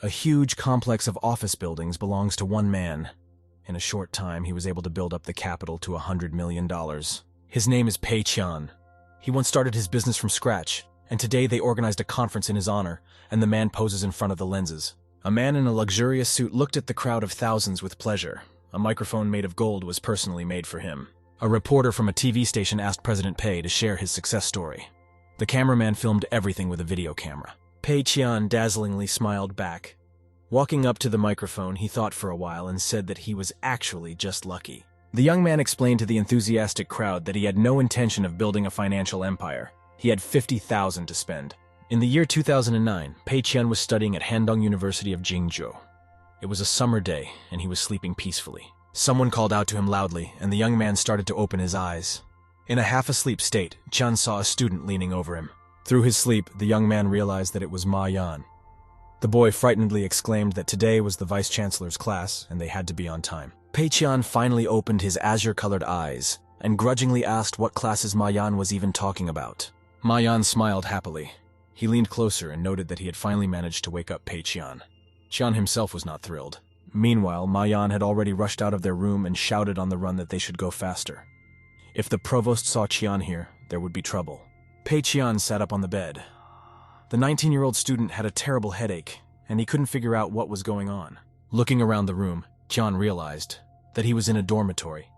A huge complex of office buildings belongs to one man. In a short time, he was able to build up the capital to $100 million. His name is Pei Qian. He once started his business from scratch, and today they organized a conference in his honor, and the man poses in front of the lenses. A man in a luxurious suit looked at the crowd of thousands with pleasure. A microphone made of gold was personally made for him. A reporter from a TV station asked President Pei to share his success story. The cameraman filmed everything with a video camera. Pei Qian dazzlingly smiled back. Walking up to the microphone, he thought for a while and said that he was actually just lucky. The young man explained to the enthusiastic crowd that he had no intention of building a financial empire. He had $50,000 to spend. In the year 2009, Pei Qian was studying at Handong University of Jingzhou. It was a summer day, and he was sleeping peacefully. Someone called out to him loudly, and the young man started to open his eyes. In a half-asleep state, Qian saw a student leaning over him. Through his sleep, the young man realized that it was Ma Yan. The boy frightenedly exclaimed that today was the vice-chancellor's class, and they had to be on time. Pei Qian finally opened his azure-colored eyes, and grudgingly asked what classes Ma Yan was even talking about. Ma Yan smiled happily. He leaned closer and noted that he had finally managed to wake up Pei Qian. Qian himself was not thrilled. Meanwhile, Ma Yan had already rushed out of their room and shouted on the run that they should go faster. If the provost saw Qian here, there would be trouble. Pei Qian sat up on the bed. The 19-year-old student had a terrible headache, and he couldn't figure out what was going on. Looking around the room, Qian realized that he was in a dormitory.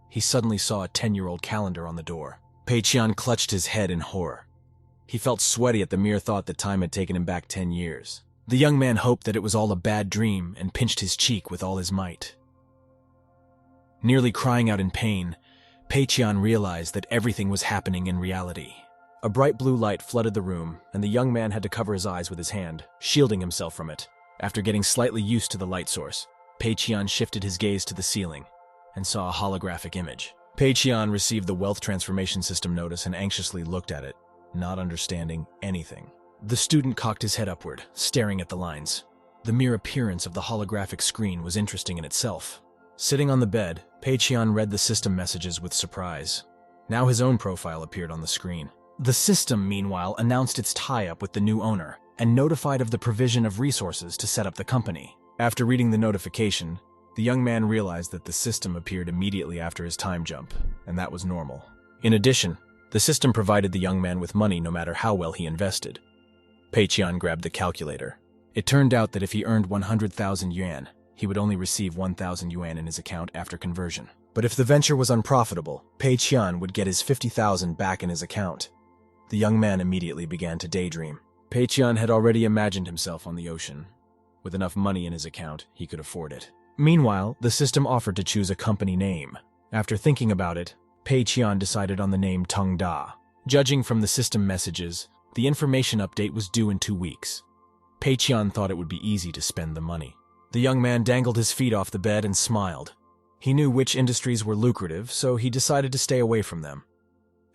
He suddenly saw a 10-year-old calendar on the door. Pei Qian clutched his head in horror. He felt sweaty at the mere thought that time had taken him back 10 years. The young man hoped that it was all a bad dream and pinched his cheek with all his might. Nearly crying out in pain, Pei Qian realized that everything was happening in reality. A bright blue light flooded the room, and the young man had to cover his eyes with his hand, shielding himself from it. After getting slightly used to the light source, Pei Qian shifted his gaze to the ceiling and saw a holographic image. Pei Qian received the wealth transformation system notice and anxiously looked at it, not understanding anything. The student cocked his head upward, staring at the lines. The mere appearance of the holographic screen was interesting in itself. Sitting on the bed, Pei Qian read the system messages with surprise. Now his own profile appeared on the screen. The system, meanwhile, announced its tie-up with the new owner and notified of the provision of resources to set up the company. After reading the notification, the young man realized that the system appeared immediately after his time jump, and that was normal. In addition, the system provided the young man with money no matter how well he invested. Pei Qian grabbed the calculator. It turned out that if he earned 100,000 yuan, he would only receive 1,000 yuan in his account after conversion. But if the venture was unprofitable, Pei Qian would get his 50,000 back in his account. The young man immediately began to daydream. Pei Qian had already imagined himself on the ocean. With enough money in his account, he could afford it. Meanwhile, the system offered to choose a company name. After thinking about it, Pei Qian decided on the name Teng Da. Judging from the system messages, the information update was due in 2 weeks. Pei Qian thought it would be easy to spend the money. The young man dangled his feet off the bed and smiled. He knew which industries were lucrative, so he decided to stay away from them.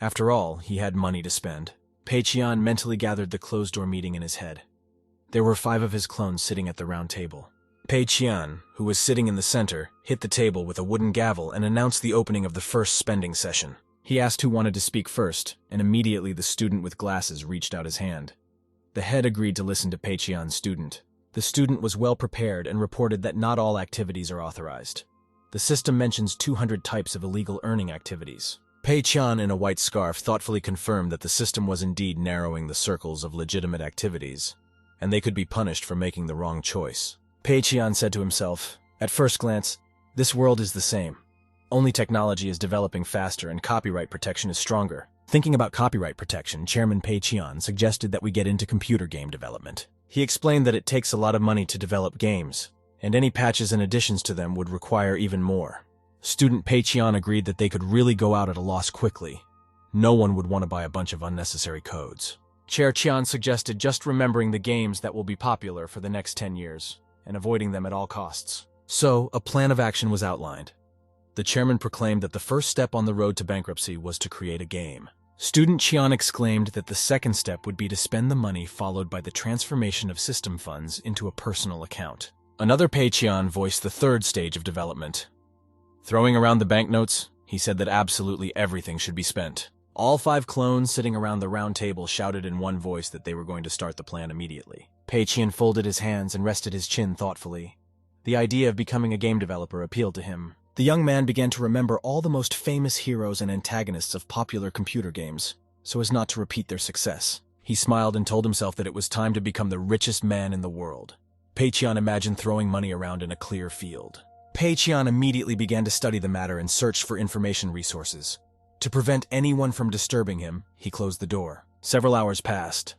After all, he had money to spend. Pei Qian mentally gathered the closed-door meeting in his head. There were 5 of his clones sitting at the round table. Pei Qian, who was sitting in the center, hit the table with a wooden gavel and announced the opening of the first spending session. He asked who wanted to speak first, and immediately the student with glasses reached out his hand. The head agreed to listen to Pei Qian's student. The student was well prepared and reported that not all activities are authorized. The system mentions 200 types of illegal earning activities. Pei Qian in a white scarf thoughtfully confirmed that the system was indeed narrowing the circles of legitimate activities, and they could be punished for making the wrong choice. Pei Qian said to himself, "At first glance, this world is the same. Only technology is developing faster and copyright protection is stronger." Thinking about copyright protection, Chairman Pei Qian suggested that we get into computer game development. He explained that it takes a lot of money to develop games, and any patches and additions to them would require even more. Student Pei Qian agreed that they could really go out at a loss quickly. No one would want to buy a bunch of unnecessary codes. Chair Qian suggested just remembering the games that will be popular for the next 10 years, and avoiding them at all costs. So, a plan of action was outlined. The chairman proclaimed that the first step on the road to bankruptcy was to create a game. Student Qian exclaimed that the second step would be to spend the money, followed by the transformation of system funds into a personal account. Another Pei Qian voiced the third stage of development. Throwing around the banknotes, he said that absolutely everything should be spent. All 5 clones sitting around the round table shouted in one voice that they were going to start the plan immediately. Pei Qian folded his hands and rested his chin thoughtfully. The idea of becoming a game developer appealed to him. The young man began to remember all the most famous heroes and antagonists of popular computer games, so as not to repeat their success. He smiled and told himself that it was time to become the richest man in the world. Pei Qian imagined throwing money around in a clear field. Pei Qian immediately began to study the matter and search for information resources. To prevent anyone from disturbing him, he closed the door. Several hours passed.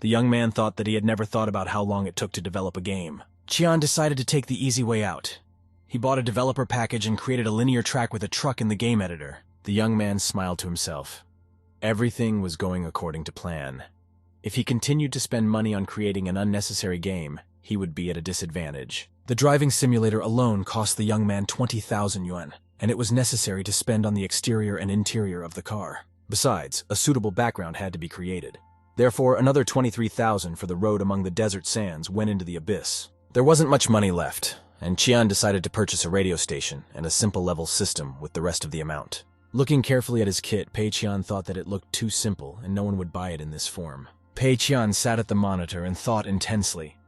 The young man thought that he had never thought about how long it took to develop a game. Qian decided to take the easy way out. He bought a developer package and created a linear track with a truck in the game editor. The young man smiled to himself. Everything was going according to plan. If he continued to spend money on creating an unnecessary game, he would be at a disadvantage. The driving simulator alone cost the young man 20,000 yuan, and it was necessary to spend on the exterior and interior of the car. Besides, a suitable background had to be created. Therefore, another 23,000 for the road among the desert sands went into the abyss. There wasn't much money left, and Qian decided to purchase a radio station and a simple level system with the rest of the amount. Looking carefully at his kit, Pei Qian thought that it looked too simple and no one would buy it in this form. Pei Qian sat at the monitor and thought intensely.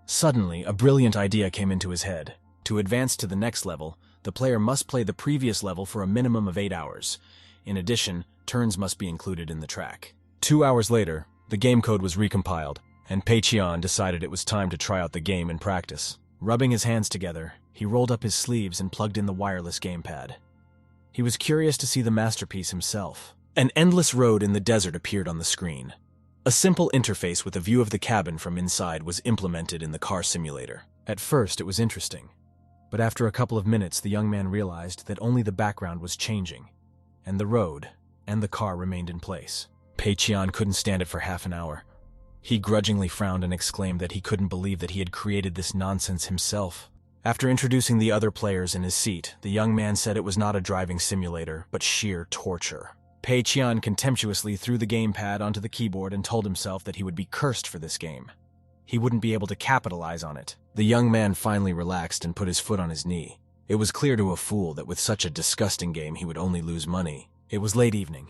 Suddenly, a brilliant idea came into his head. To advance to the next level, the player must play the previous level for a minimum of 8 hours. In addition, turns must be included in the track. 2 hours later, the game code was recompiled, and Pei Qian decided it was time to try out the game in practice. Rubbing his hands together, he rolled up his sleeves and plugged in the wireless gamepad. He was curious to see the masterpiece himself. An endless road in the desert appeared on the screen. A simple interface with a view of the cabin from inside was implemented in the car simulator. At first, it was interesting, but after a couple of minutes, the young man realized that only the background was changing, and the road and the car remained in place. Pei Qian couldn't stand it for half an hour. He grudgingly frowned and exclaimed that he couldn't believe that he had created this nonsense himself. After introducing the other players in his seat, the young man said it was not a driving simulator, but sheer torture. Pei Qian contemptuously threw the gamepad onto the keyboard and told himself that he would be cursed for this game. He wouldn't be able to capitalize on it. The young man finally relaxed and put his foot on his knee. It was clear to a fool that with such a disgusting game he would only lose money. It was late evening.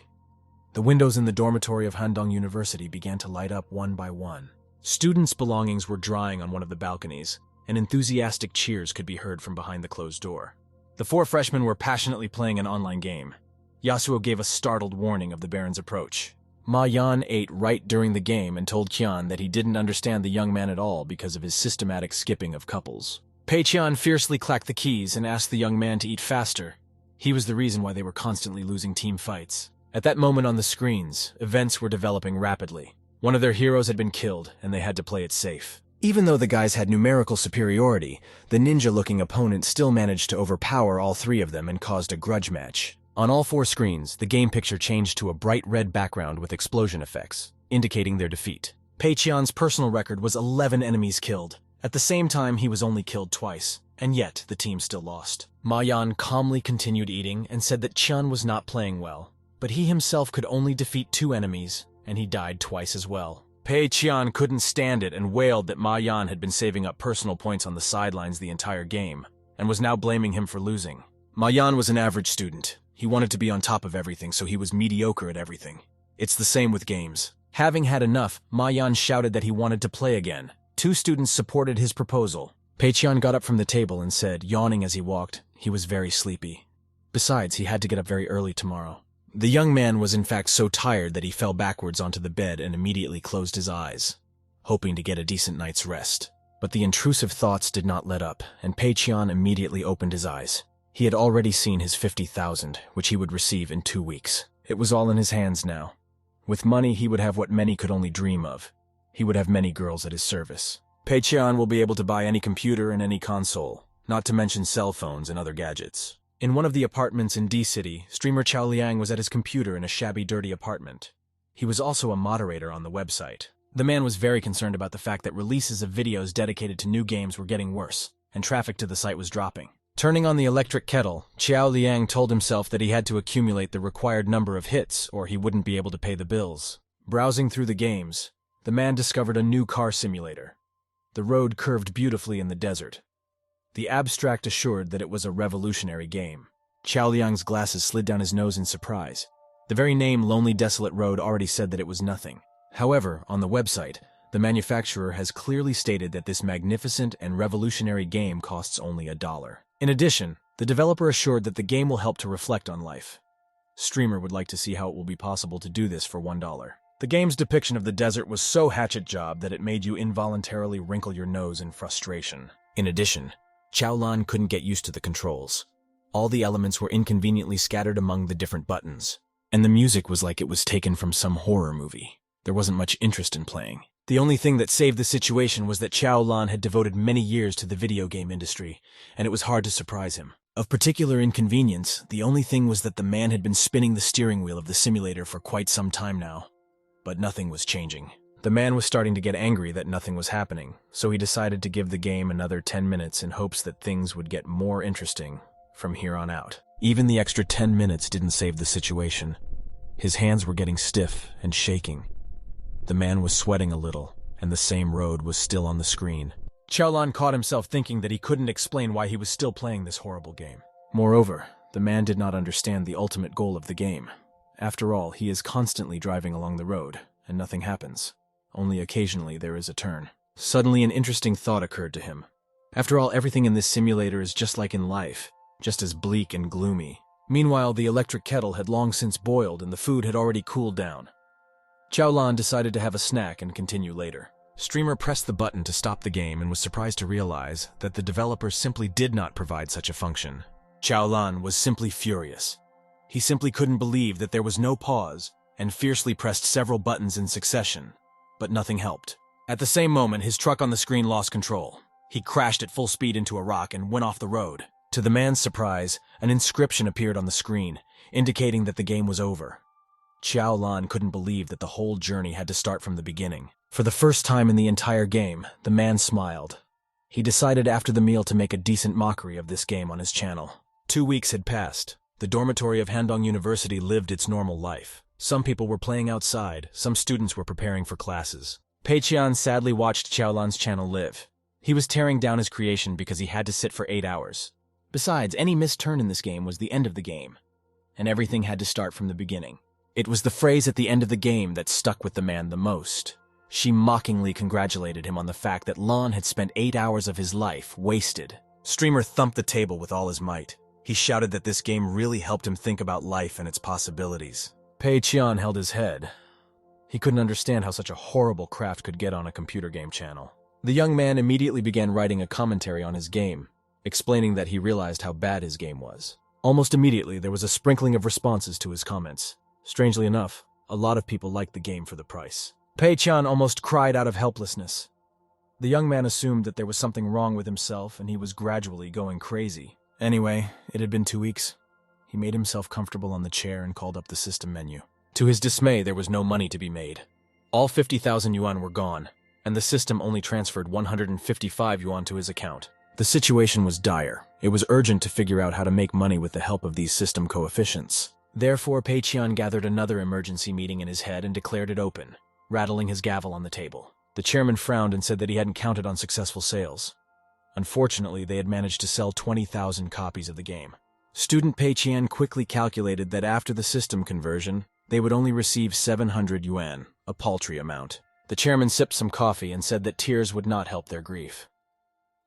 The windows in the dormitory of Handong University began to light up one by one. Students' belongings were drying on one of the balconies, and enthusiastic cheers could be heard from behind the closed door. The 4 freshmen were passionately playing an online game. Yasuo gave a startled warning of the Baron's approach. Ma Yan ate right during the game and told Qian that he didn't understand the young man at all because of his systematic skipping of couples. Pei Qian fiercely clacked the keys and asked the young man to eat faster. He was the reason why they were constantly losing team fights. At that moment on the screens, events were developing rapidly. One of their heroes had been killed, and they had to play it safe. Even though the guys had numerical superiority, the ninja-looking opponent still managed to overpower all 3 of them and caused a grudge match. On all 4 screens, the game picture changed to a bright red background with explosion effects, indicating their defeat. Pei Qian's personal record was 11 enemies killed. At the same time, he was only killed twice, and yet the team still lost. Ma Yan calmly continued eating and said that Qian was not playing well, but he himself could only defeat 2 enemies, and he died twice as well. Pei Qian couldn't stand it and wailed that Ma Yan had been saving up personal points on the sidelines the entire game, and was now blaming him for losing. Ma Yan was an average student. He wanted to be on top of everything, so he was mediocre at everything. It's the same with games. Having had enough, Ma Yan shouted that he wanted to play again. 2 students supported his proposal. Pei Qian got up from the table and said, yawning as he walked, he was very sleepy. Besides, he had to get up very early tomorrow. The young man was in fact so tired that he fell backwards onto the bed and immediately closed his eyes, hoping to get a decent night's rest. But the intrusive thoughts did not let up, and Pei Qian immediately opened his eyes. He had already seen his 50,000, which he would receive in 2 weeks. It was all in his hands now. With money, he would have what many could only dream of. He would have many girls at his service. Pei Qian will be able to buy any computer and any console, not to mention cell phones and other gadgets. In one of the apartments in D-City, streamer Chao Liang was at his computer in a shabby, dirty apartment. He was also a moderator on the website. The man was very concerned about the fact that releases of videos dedicated to new games were getting worse, and traffic to the site was dropping. Turning on the electric kettle, Chao Liang told himself that he had to accumulate the required number of hits or he wouldn't be able to pay the bills. Browsing through the games, the man discovered a new car simulator. The road curved beautifully in the desert. The abstract assured that it was a revolutionary game. Chao Liang's glasses slid down his nose in surprise. The very name Lonely Desolate Road already said that it was nothing. However, on the website, The manufacturer has clearly stated that this magnificent and revolutionary game costs only $1. In addition, the developer assured that the game will help to reflect on life. Streamer would like to see how it will be possible to do this for $1. The game's depiction of the desert was so hatchet job that it made you involuntarily wrinkle your nose in frustration. In addition, Chaolan couldn't get used to the controls. All the elements were inconveniently scattered among the different buttons, and the music was like it was taken from some horror movie. There wasn't much interest in playing. The only thing that saved the situation was that Chaolan had devoted many years to the video game industry, and it was hard to surprise him. Of particular inconvenience, the only thing was that the man had been spinning the steering wheel of the simulator for quite some time now. But nothing was changing. The man was starting to get angry that nothing was happening, so he decided to give the game another 10 minutes in hopes that things would get more interesting from here on out. Even the extra 10 minutes didn't save the situation. His hands were getting stiff and shaking. The man was sweating a little, and the same road was still on the screen. Chaolan caught himself thinking that he couldn't explain why he was still playing this horrible game. Moreover, the man did not understand the ultimate goal of the game. After all, he is constantly driving along the road, and nothing happens. Only occasionally there is a turn. Suddenly an interesting thought occurred to him. After all, everything in this simulator is just like in life, just as bleak and gloomy. Meanwhile, the electric kettle had long since boiled and the food had already cooled down. Chaolan decided to have a snack and continue later. Streamer pressed the button to stop the game and was surprised to realize that the developer simply did not provide such a function. Chaolan was simply furious. He simply couldn't believe that there was no pause and fiercely pressed several buttons in succession, but nothing helped. At the same moment, his truck on the screen lost control. He crashed at full speed into a rock and went off the road. To the man's surprise, an inscription appeared on the screen, indicating that the game was over. Chaolan couldn't believe that the whole journey had to start from the beginning. For the first time in the entire game, the man smiled. He decided after the meal to make a decent mockery of this game on his channel. 2 weeks had passed. The dormitory of Handong University lived its normal life. Some people were playing outside, some students were preparing for classes. Peiqian sadly watched Chaolan's channel live. He was tearing down his creation because he had to sit for 8 hours. Besides, any missed turn in this game was the end of the game, and everything had to start from the beginning. It was the phrase at the end of the game that stuck with the man the most. She mockingly congratulated him on the fact that Lon had spent 8 hours of his life wasted. Streamer thumped the table with all his might. He shouted that this game really helped him think about life and its possibilities. Peiqian held his head. He couldn't understand how such a horrible craft could get on a computer game channel. The young man immediately began writing a commentary on his game, explaining that he realized how bad his game was. Almost immediately, there was a sprinkling of responses to his comments. Strangely enough, a lot of people liked the game for the price. Peiqian almost cried out of helplessness. The young man assumed that there was something wrong with himself and he was gradually going crazy. Anyway, it had been 2 weeks. He made himself comfortable on the chair and called up the system menu. To his dismay, there was no money to be made. All 50,000 yuan were gone, and the system only transferred 155 yuan to his account. The situation was dire. It was urgent to figure out how to make money with the help of these system coefficients. Therefore, Peiqian gathered another emergency meeting in his head and declared it open, rattling his gavel on the table. The chairman frowned and said that he hadn't counted on successful sales. Unfortunately, they had managed to sell 20,000 copies of the game. Student Peiqian quickly calculated that after the system conversion, they would only receive 700 yuan, a paltry amount. The chairman sipped some coffee and said that tears would not help their grief.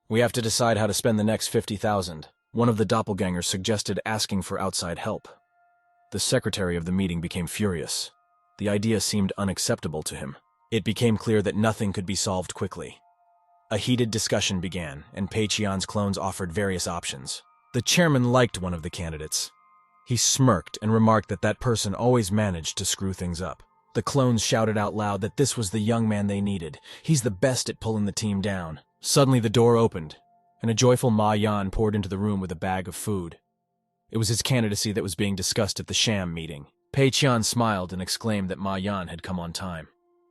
"We have to decide how to spend the next 50,000. One of the doppelgangers suggested asking for outside help. The secretary of the meeting became furious. The idea seemed unacceptable to him. It became clear that nothing could be solved quickly. A heated discussion began, and Peiqian's clones offered various options. The chairman liked one of the candidates. He smirked and remarked that that person always managed to screw things up. The clones shouted out loud that this was the young man they needed. He's the best at pulling the team down. Suddenly the door opened, and a joyful Ma Yan poured into the room with a bag of food. It was his candidacy that was being discussed at the sham meeting. Peiqian smiled and exclaimed that Ma Yan had come on time.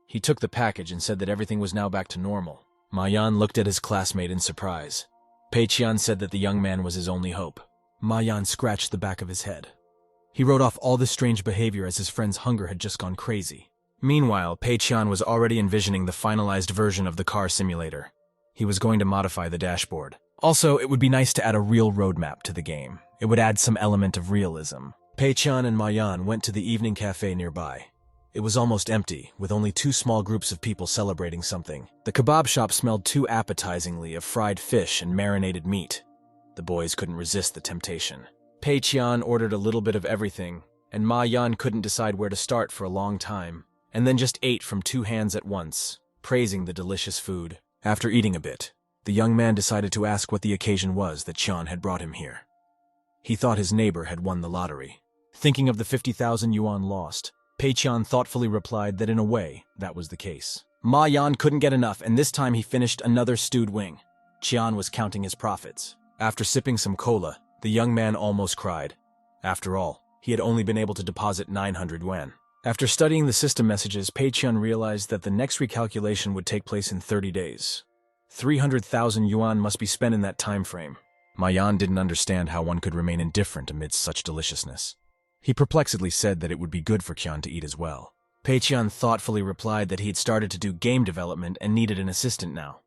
He took the package and said that everything was now back to normal. Ma Yan looked at his classmate in surprise. Peiqian said that the young man was his only hope. Ma Yan scratched the back of his head. He wrote off all this strange behavior as his friend's hunger had just gone crazy. Meanwhile, Peiqian was already envisioning the finalized version of the car simulator. He was going to modify the dashboard. Also, it would be nice to add a real roadmap to the game. It would add some element of realism. Peiqian and Ma Yan went to the evening cafe nearby. It was almost empty, with only two small groups of people celebrating something. The kebab shop smelled too appetizingly of fried fish and marinated meat. The boys couldn't resist the temptation. Pei Qian ordered a little bit of everything, and Ma Yan couldn't decide where to start for a long time, and then just ate from two hands at once, praising the delicious food. After eating a bit, the young man decided to ask what the occasion was that Qian had brought him here. He thought his neighbor had won the lottery. Thinking of the 50,000 yuan lost, Pei Qian thoughtfully replied that in a way, that was the case. Ma Yan couldn't get enough, and this time he finished another stewed wing. Qian was counting his profits. After sipping some cola, the young man almost cried. After all, he had only been able to deposit 900 yuan. After studying the system messages, Pei Qian realized that the next recalculation would take place in 30 days. 300,000 yuan must be spent in that time frame. Ma Yan didn't understand how one could remain indifferent amidst such deliciousness. He perplexedly said that it would be good for Qian to eat as well. Pei Qian thoughtfully replied that he had started to do game development and needed an assistant now.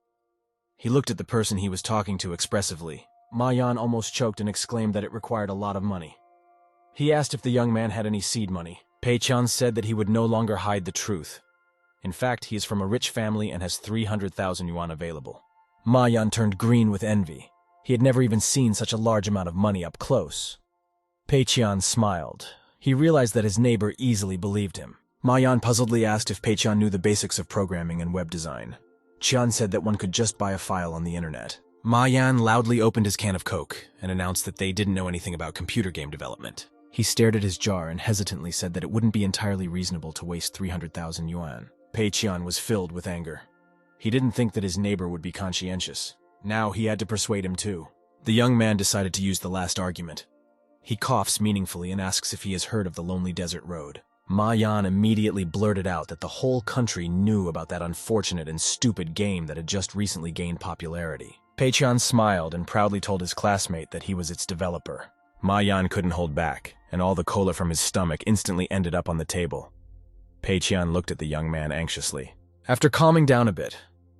He looked at the person he was talking to expressively. Ma Yan almost choked and exclaimed that it required a lot of money. He asked if the young man had any seed money. Pei Qian said that he would no longer hide the truth. In fact, he is from a rich family and has 300,000 yuan available. Ma Yan turned green with envy. He had never even seen such a large amount of money up close. Pei Qian smiled. He realized that his neighbor easily believed him. Ma Yan puzzledly asked if Pei Qian knew the basics of programming and web design. Qian said that one could just buy a file on the internet. Ma Yan loudly opened his can of Coke and announced that they didn't know anything about computer game development. He stared at his jar and hesitantly said that it wouldn't be entirely reasonable to waste 300,000 yuan. Pei Qian was filled with anger. He didn't think that his neighbor would be conscientious. Now he had to persuade him too. The young man decided to use the last argument. He coughs meaningfully and asks if he has heard of the Lonely Desert Road. Ma Yan immediately blurted out that the whole country knew about that unfortunate and stupid game that had just recently gained popularity. Pei Qian smiled and proudly told his classmate that he was its developer. Ma Yan couldn't hold back, and all the cola from his stomach instantly ended up on the table. Pei Qian looked at the young man anxiously. After calming down a bit,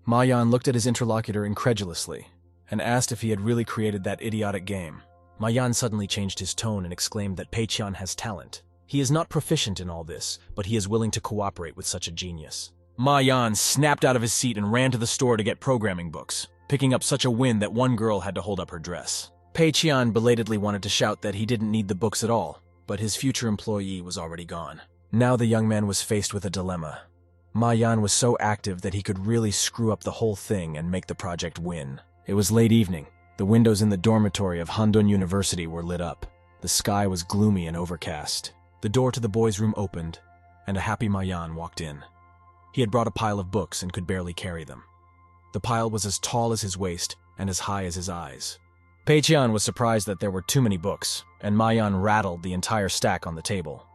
Ma Yan looked at his interlocutor incredulously and asked if he had really created that idiotic game. Ma Yan suddenly changed his tone and exclaimed that Pei Qian has talent. He is not proficient in all this, but he is willing to cooperate with such a genius. Ma Yan snapped out of his seat and ran to the store to get programming books, picking up such a win that one girl had to hold up her dress. Pei Qian belatedly wanted to shout that he didn't need the books at all, but his future employee was already gone. Now the young man was faced with a dilemma. Ma Yan was so active that he could really screw up the whole thing and make the project win. It was late evening. The windows in the dormitory of Handong University were lit up. The sky was gloomy and overcast. The door to the boys' room opened, and a happy Ma Yan walked in. He had brought a pile of books and could barely carry them. The pile was as tall as his waist and as high as his eyes. Pei Qian was surprised that there were too many books, and Ma Yan rattled the entire stack on the table.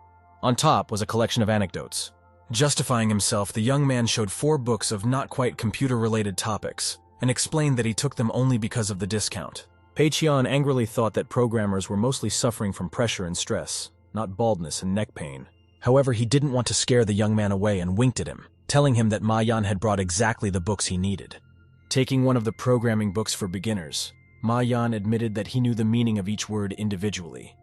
On top was a collection of anecdotes. Justifying himself, the young man showed 4 books of not quite computer-related topics, and explained that he took them only because of the discount. Pei Qian angrily thought that programmers were mostly suffering from pressure and stress, not baldness and neck pain. However, he didn't want to scare the young man away and winked at him, telling him that Ma Yan had brought exactly the books he needed. Taking one of the programming books for beginners, Ma Yan admitted that he knew the meaning of each word individually,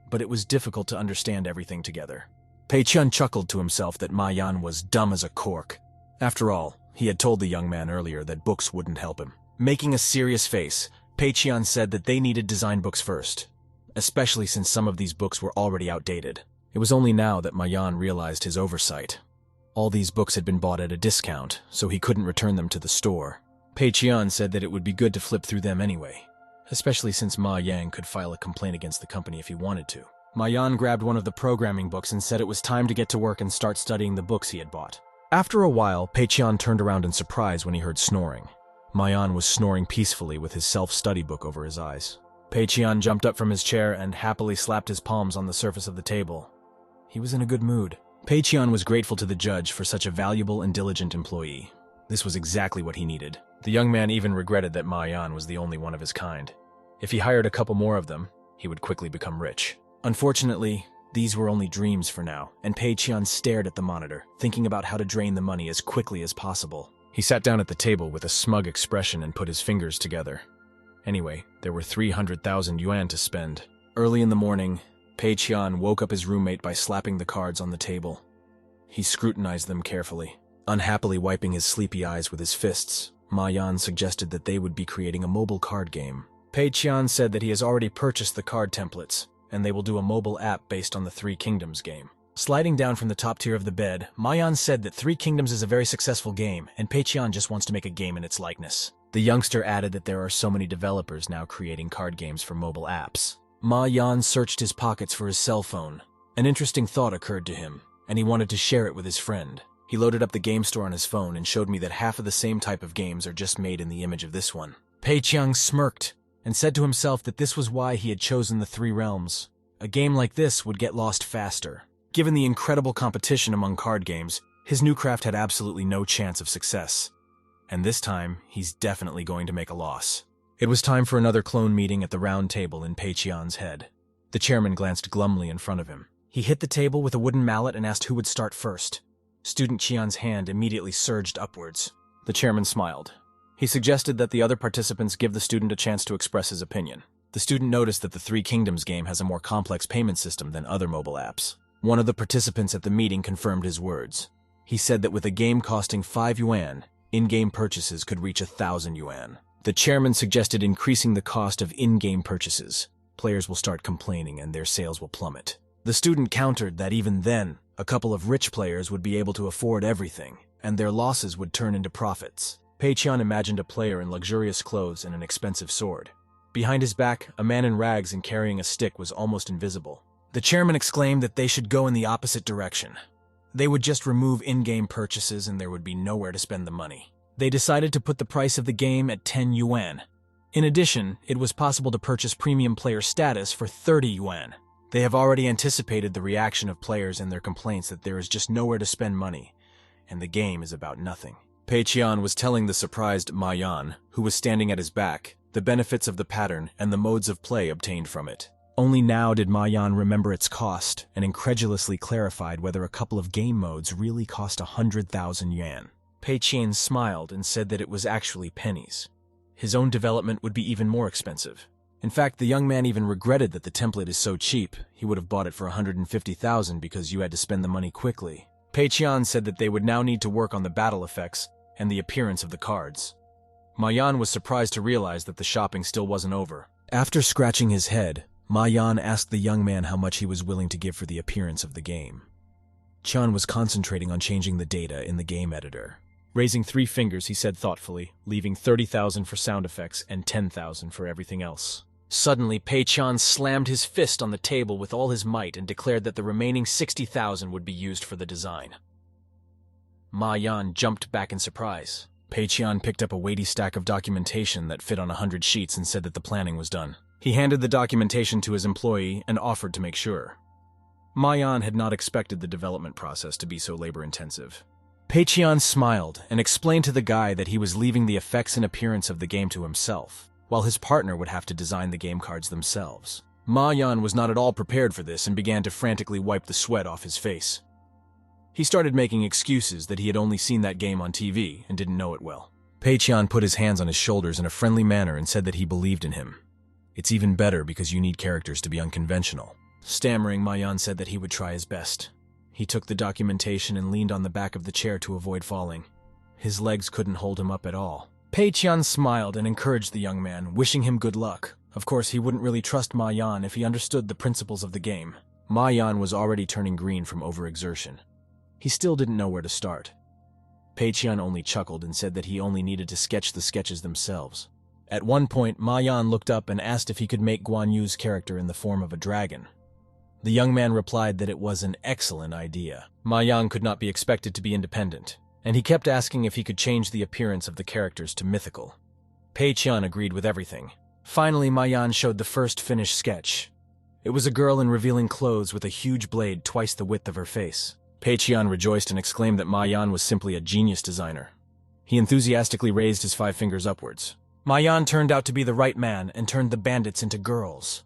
but it was difficult to understand everything together. Pei Qian chuckled to himself that Ma Yan was dumb as a cork. After all, he had told the young man earlier that books wouldn't help him. Making a serious face, Pei Qian said that they needed design books first, especially since some of these books were already outdated. It was only now that Ma Yan realized his oversight. All these books had been bought at a discount, so he couldn't return them to the store. Pei Qian said that it would be good to flip through them anyway, especially since Ma Yang could file a complaint against the company if he wanted to. Ma Yan grabbed one of the programming books and said it was time to get to work and start studying the books he had bought. After a while, Pei Qian turned around in surprise when he heard snoring. Ma Yan was snoring peacefully with his self-study book over his eyes. Pei Qian jumped up from his chair and happily slapped his palms on the surface of the table. He was in a good mood. Pei Qian was grateful to the judge for such a valuable and diligent employee. This was exactly what he needed. The young man even regretted that Ma Yan was the only one of his kind. If he hired a couple more of them, he would quickly become rich. Unfortunately, these were only dreams for now, and Pei Qian stared at the monitor, thinking about how to drain the money as quickly as possible. He sat down at the table with a smug expression and put his fingers together. Anyway, there were 300,000 yuan to spend. Early in the morning, Pei Qian woke up his roommate by slapping the cards on the table. He scrutinized them carefully. Unhappily wiping his sleepy eyes with his fists, Ma Yan suggested that they would be creating a mobile card game. Pei Qian said that he has already purchased the card templates, and they will do a mobile app based on the Three Kingdoms game. Sliding down from the top tier of the bed, Ma Yan said that Three Kingdoms is a very successful game, and Pei Qian just wants to make a game in its likeness. The youngster added that there are so many developers now creating card games for mobile apps. Ma Yan searched his pockets for his cell phone. An interesting thought occurred to him, and he wanted to share it with his friend. He loaded up the game store on his phone and showed me that half of the same type of games are just made in the image of this one. Pei Qian smirked and said to himself that this was why he had chosen the Three Realms. A game like this would get lost faster. Given the incredible competition among card games, his new craft had absolutely no chance of success. And this time, he's definitely going to make a loss. It was time for another clone meeting at the round table in Pei Qian's head. The chairman glanced glumly in front of him. He hit the table with a wooden mallet and asked who would start first. Student Qian's hand immediately surged upwards. The chairman smiled. He suggested that the other participants give the student a chance to express his opinion. The student noticed that the Three Kingdoms game has a more complex payment system than other mobile apps. One of the participants at the meeting confirmed his words. He said that with a game costing 5 yuan, in-game purchases could reach 1,000 yuan. The chairman suggested increasing the cost of in-game purchases. Players will start complaining and their sales will plummet. The student countered that even then, a couple of rich players would be able to afford everything, and their losses would turn into profits. Pei Qian imagined a player in luxurious clothes and an expensive sword. Behind his back, a man in rags and carrying a stick was almost invisible. The chairman exclaimed that they should go in the opposite direction. They would just remove in-game purchases and there would be nowhere to spend the money. They decided to put the price of the game at 10 yuan. In addition, it was possible to purchase premium player status for 30 yuan. They have already anticipated the reaction of players and their complaints that there is just nowhere to spend money, and the game is about nothing. Pei Qian was telling the surprised Ma Yan, who was standing at his back, the benefits of the pattern and the modes of play obtained from it. Only now did Ma Yan remember its cost and incredulously clarified whether a couple of game modes really cost 100,000 yuan. Pei Qian smiled and said that it was actually pennies. His own development would be even more expensive. In fact, the young man even regretted that the template is so cheap. He would have bought it for 150,000 because you had to spend the money quickly. Pei Qian said that they would now need to work on the battle effects and the appearance of the cards. Ma Yan was surprised to realize that the shopping still wasn't over. After scratching his head, Ma Yan asked the young man how much he was willing to give for the appearance of the game. Qian was concentrating on changing the data in the game editor. Raising 3 fingers, he said thoughtfully, leaving 30,000 for sound effects and 10,000 for everything else. Suddenly, Pei Qian slammed his fist on the table with all his might and declared that the remaining 60,000 would be used for the design. Ma Yan jumped back in surprise. Pei Qian picked up a weighty stack of documentation that fit on 100 sheets and said that the planning was done. He handed the documentation to his employee and offered to make sure. Ma Yan had not expected the development process to be so labor-intensive. Pei Qian smiled and explained to the guy that he was leaving the effects and appearance of the game to himself, while his partner would have to design the game cards themselves. Ma Yan was not at all prepared for this and began to frantically wipe the sweat off his face. He started making excuses that he had only seen that game on TV and didn't know it well. Pei Qian put his hands on his shoulders in a friendly manner and said that he believed in him. It's even better because you need characters to be unconventional. Stammering, Ma Yan said that he would try his best. He took the documentation and leaned on the back of the chair to avoid falling. His legs couldn't hold him up at all. Pei Qian smiled and encouraged the young man, wishing him good luck. Of course, he wouldn't really trust Ma Yan if he understood the principles of the game. Ma Yan was already turning green from overexertion. He still didn't know where to start. Pei Qian only chuckled and said that he only needed to sketch the sketches themselves. At one point, Ma Yan looked up and asked if he could make Guan Yu's character in the form of a dragon. The young man replied that it was an excellent idea. Ma Yan could not be expected to be independent, and he kept asking if he could change the appearance of the characters to mythical. Pei Qian agreed with everything. Finally, Ma Yan showed the first finished sketch. It was a girl in revealing clothes with a huge blade twice the width of her face. Pei Qian rejoiced and exclaimed that Ma Yan was simply a genius designer. He enthusiastically raised his 5 fingers upwards. Ma Yan turned out to be the right man and turned the bandits into girls.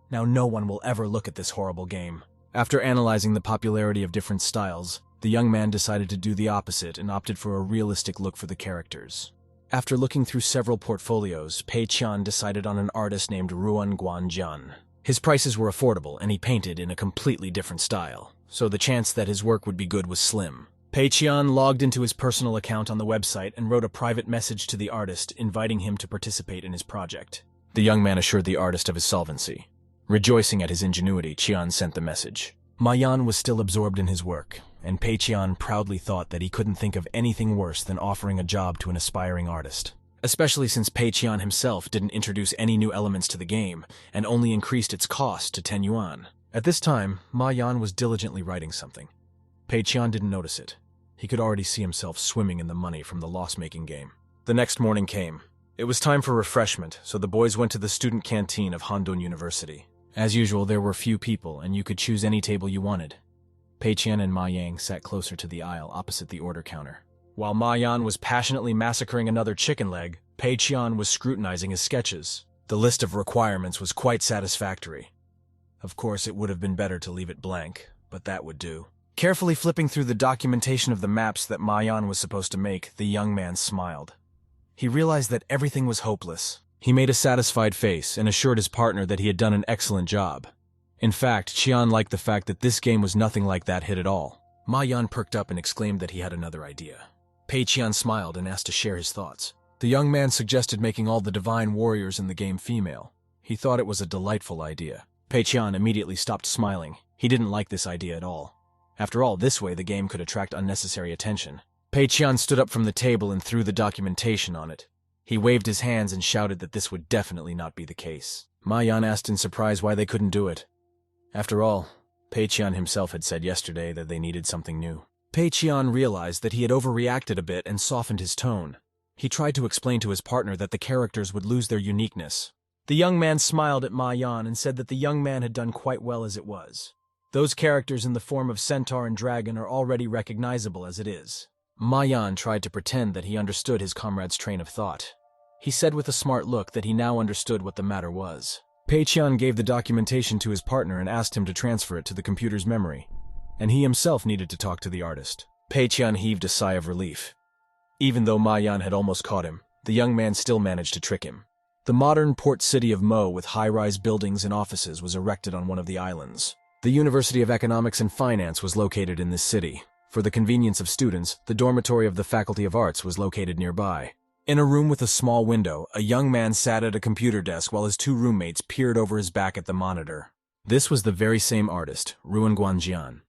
Now no one will ever look at this horrible game. After analyzing the popularity of different styles, the young man decided to do the opposite and opted for a realistic look for the characters. After looking through several portfolios, Pei Qian decided on an artist named Ruan Guanjian. His prices were affordable and he painted in a completely different style. so the chance that his work would be good was slim. Pei-Chian logged into his personal account on the website and wrote a private message to the artist inviting him to participate in his project. The young man assured the artist of his solvency. Rejoicing at his ingenuity, Chian sent the message. Ma-Yan was still absorbed in his work, and Pei-Chian proudly thought that he couldn't think of anything worse than offering a job to an aspiring artist. Especially since Pei-Chian himself didn't introduce any new elements to the game, and only increased its cost to 10 yuan. At this time, Ma-Yan was diligently writing something. Pei-Chian didn't notice it. He could already see himself swimming in the money from the loss-making game. The next morning came. It was time for refreshment, so the boys went to the student canteen of Handong University. As usual, there were few people, and you could choose any table you wanted. Pei-Chian and Ma-Yang sat closer to the aisle opposite the order counter. While Ma-Yan was passionately massacring another chicken leg, Pei-Chian was scrutinizing his sketches. The list of requirements was quite satisfactory. Of course, it would have been better to leave it blank, but that would do. Carefully flipping through the documentation of the maps that Ma-Yan was supposed to make, the young man smiled. He realized that everything was hopeless. He made a satisfied face and assured his partner that he had done an excellent job. In fact, Chian liked the fact that this game was nothing like that hit at all. Ma-Yan perked up and exclaimed that he had another idea. Pei-Chian smiled and asked to share his thoughts. The young man suggested making all the divine warriors in the game female. He thought it was a delightful idea. Pei-Chian immediately stopped smiling. He didn't like this idea at all. After all, this way the game could attract unnecessary attention. Pei-Chian stood up from the table and threw the documentation on it. He waved his hands and shouted that this would definitely not be the case. Ma-Yan asked in surprise why they couldn't do it. After all, Pei-Chian himself had said yesterday that they needed something new. Pei-Chian realized that he had overreacted a bit and softened his tone. He tried to explain to his partner that the characters would lose their uniqueness. The young man smiled at Ma-Yan and said that the young man had done quite well as it was. Those characters in the form of centaur and dragon are already recognizable as it is. Ma-Yan tried to pretend that he understood his comrade's train of thought. He said with a smart look that he now understood what the matter was. Pei-Chian gave the documentation to his partner and asked him to transfer it to the computer's memory, and he himself needed to talk to the artist. Pei-Chian heaved a sigh of relief. Even though Ma-Yan had almost caught him, the young man still managed to trick him. The modern port city of Mo with high-rise buildings and offices was erected on one of the islands. The University of Economics and Finance was located in this city. For the convenience of students, the dormitory of the Faculty of Arts was located nearby. In a room with a small window, a young man sat at a computer desk while his two roommates peered over his back at the monitor. This was the very same artist, Ruan Guanjian.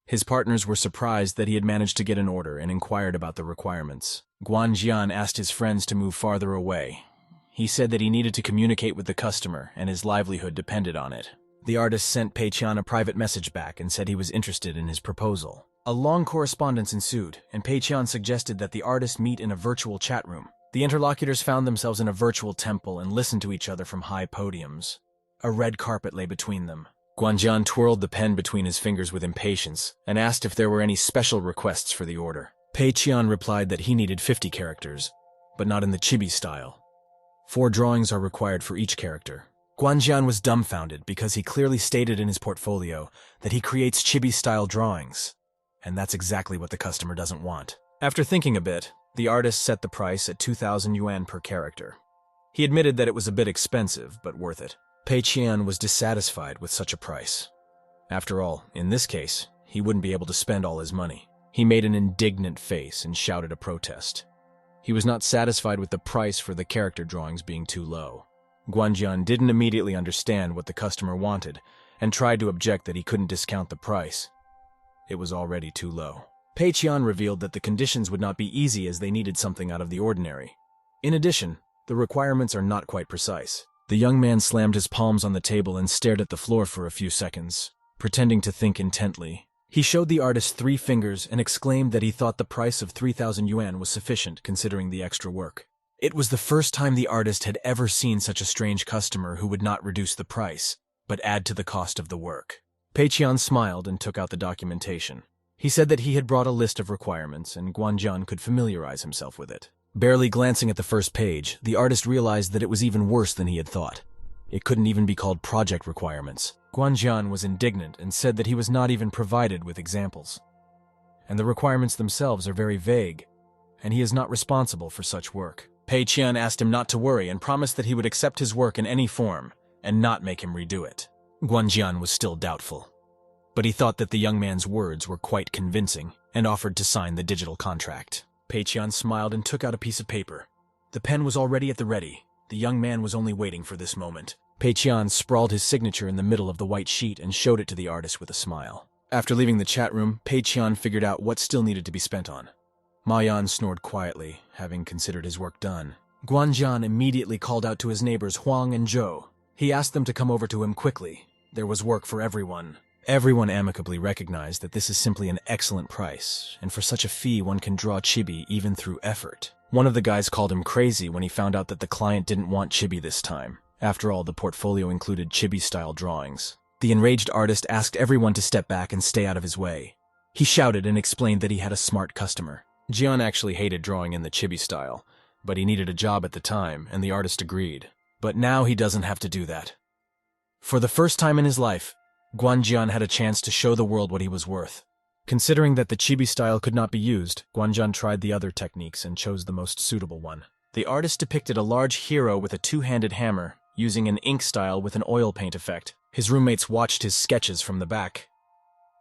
His partners were surprised that he had managed to get an order and inquired about the requirements. Guanjian asked his friends to move farther away. He said that he needed to communicate with the customer and his livelihood depended on it. The artist sent Pei-Chian a private message back and said he was interested in his proposal. A long correspondence ensued, and Pei-Chian suggested that the artist meet in a virtual chat room. The interlocutors found themselves in a virtual temple and listened to each other from high podiums. A red carpet lay between them. Guanjian twirled the pen between his fingers with impatience and asked if there were any special requests for the order. Pei-Chian replied that he needed 50 characters, but not in the chibi style. 4 drawings are required for each character. Guanjian was dumbfounded because he clearly stated in his portfolio that he creates chibi-style drawings, and that's exactly what the customer doesn't want. After thinking a bit, the artist set the price at 2,000 yuan per character. He admitted that it was a bit expensive, but worth it. Pei-Chian was dissatisfied with such a price. After all, in this case, he wouldn't be able to spend all his money. He made an indignant face and shouted a protest. He was not satisfied with the price for the character drawings being too low. Guanjian didn't immediately understand what the customer wanted and tried to object that he couldn't discount the price. It was already too low. Pei-Chian revealed that the conditions would not be easy as they needed something out of the ordinary. In addition, the requirements are not quite precise. The young man slammed his palms on the table and stared at the floor for a few seconds, pretending to think intently. He showed the artist 3 fingers and exclaimed that he thought the price of 3,000 yuan was sufficient considering the extra work. It was the first time the artist had ever seen such a strange customer who would not reduce the price, but add to the cost of the work. Pei-Chian smiled and took out the documentation. He said that he had brought a list of requirements and Guanjian could familiarize himself with it. Barely glancing at the first page, the artist realized that it was even worse than he had thought. It couldn't even be called project requirements. Guanjian was indignant and said that he was not even provided with examples. And the requirements themselves are very vague, and he is not responsible for such work. Pei-Chian asked him not to worry and promised that he would accept his work in any form and not make him redo it. Guanjian was still doubtful. but he thought that the young man's words were quite convincing and offered to sign the digital contract. Pei-chan smiled and took out a piece of paper. The pen was already at the ready. The young man was only waiting for this moment. Pei-chan sprawled his signature in the middle of the white sheet and showed it to the artist with a smile. After leaving the chat room, Pei-chan figured out what still needed to be spent on. Ma-yan snored quietly, having considered his work done. Guanjian immediately called out to his neighbors Huang and Zhou. He asked them to come over to him quickly. There was work for everyone. Everyone amicably recognized that this is simply an excellent price, and for such a fee one can draw chibi even through effort. One of the guys called him crazy when he found out that the client didn't want chibi this time. After all, the portfolio included chibi-style drawings. The enraged artist asked everyone to step back and stay out of his way. He shouted and explained that he had a smart customer. Jian actually hated drawing in the chibi style, but he needed a job at the time, and the artist agreed. But now he doesn't have to do that. For the first time in his life, Guanjian had a chance to show the world what he was worth. Considering that the chibi style could not be used, Guanjian tried the other techniques and chose the most suitable one. The artist depicted a large hero with a two-handed hammer, using an ink style with an oil paint effect. His roommates watched his sketches from the back.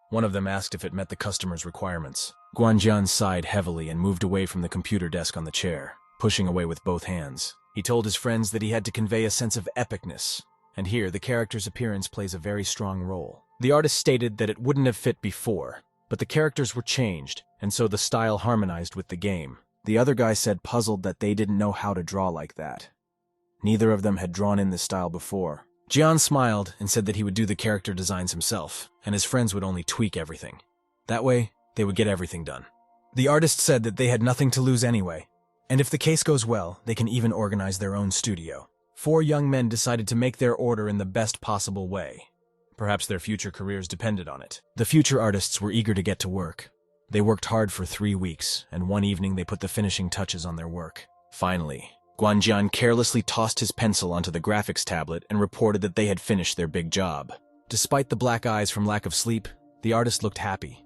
One of them asked if it met the customer's requirements. Guanjian sighed heavily and moved away from the computer desk on the chair, pushing away with both hands. He told his friends that he had to convey a sense of epicness, and here the character's appearance plays a very strong role. The artist stated that it wouldn't have fit before, but the characters were changed, and so the style harmonized with the game. The other guy said puzzled that they didn't know how to draw like that. Neither of them had drawn in this style before. Jian smiled and said that he would do the character designs himself, and his friends would only tweak everything. That way, they would get everything done. The artist said that they had nothing to lose anyway, and if the case goes well, they can even organize their own studio. 4 young men decided to make their order in the best possible way. Perhaps their future careers depended on it. The future artists were eager to get to work. They worked hard for 3 weeks, and one evening they put the finishing touches on their work. Finally, Guanjian carelessly tossed his pencil onto the graphics tablet and reported that they had finished their big job. Despite the black eyes from lack of sleep, the artist looked happy.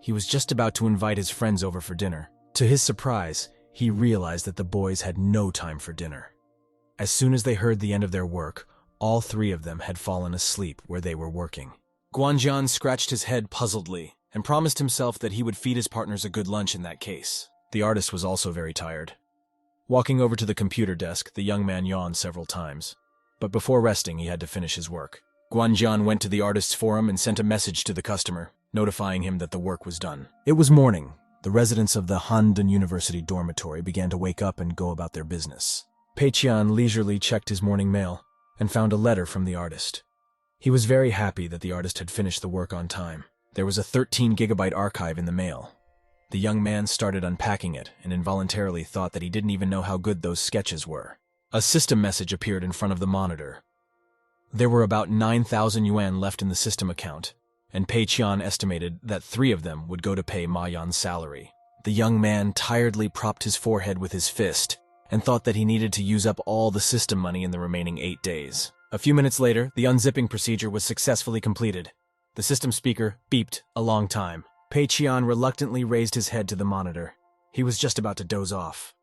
He was just about to invite his friends over for dinner. To his surprise, he realized that the boys had no time for dinner. As soon as they heard the end of their work, all 3 of them had fallen asleep where they were working. Guanjian scratched his head puzzledly and promised himself that he would feed his partners a good lunch in that case. The artist was also very tired. Walking over to the computer desk, the young man yawned several times. But before resting, he had to finish his work. Guanjian went to the artist's forum and sent a message to the customer, notifying him that the work was done. It was morning. The residents of the Handan University dormitory began to wake up and go about their business. Pei-chan leisurely checked his morning mail and found a letter from the artist. He was very happy that the artist had finished the work on time. There was a 13-gigabyte archive in the mail. The young man started unpacking it and involuntarily thought that he didn't even know how good those sketches were. A system message appeared in front of the monitor. There were about 9,000 yuan left in the system account, and Pei-chan estimated that 3 of them would go to pay Ma-yan's salary. The young man tiredly propped his forehead with his fist and thought that he needed to use up all the system money in the remaining 8 days. A few minutes later, the unzipping procedure was successfully completed. The system speaker beeped a long time. Pei-chan reluctantly raised his head to the monitor. He was just about to doze off.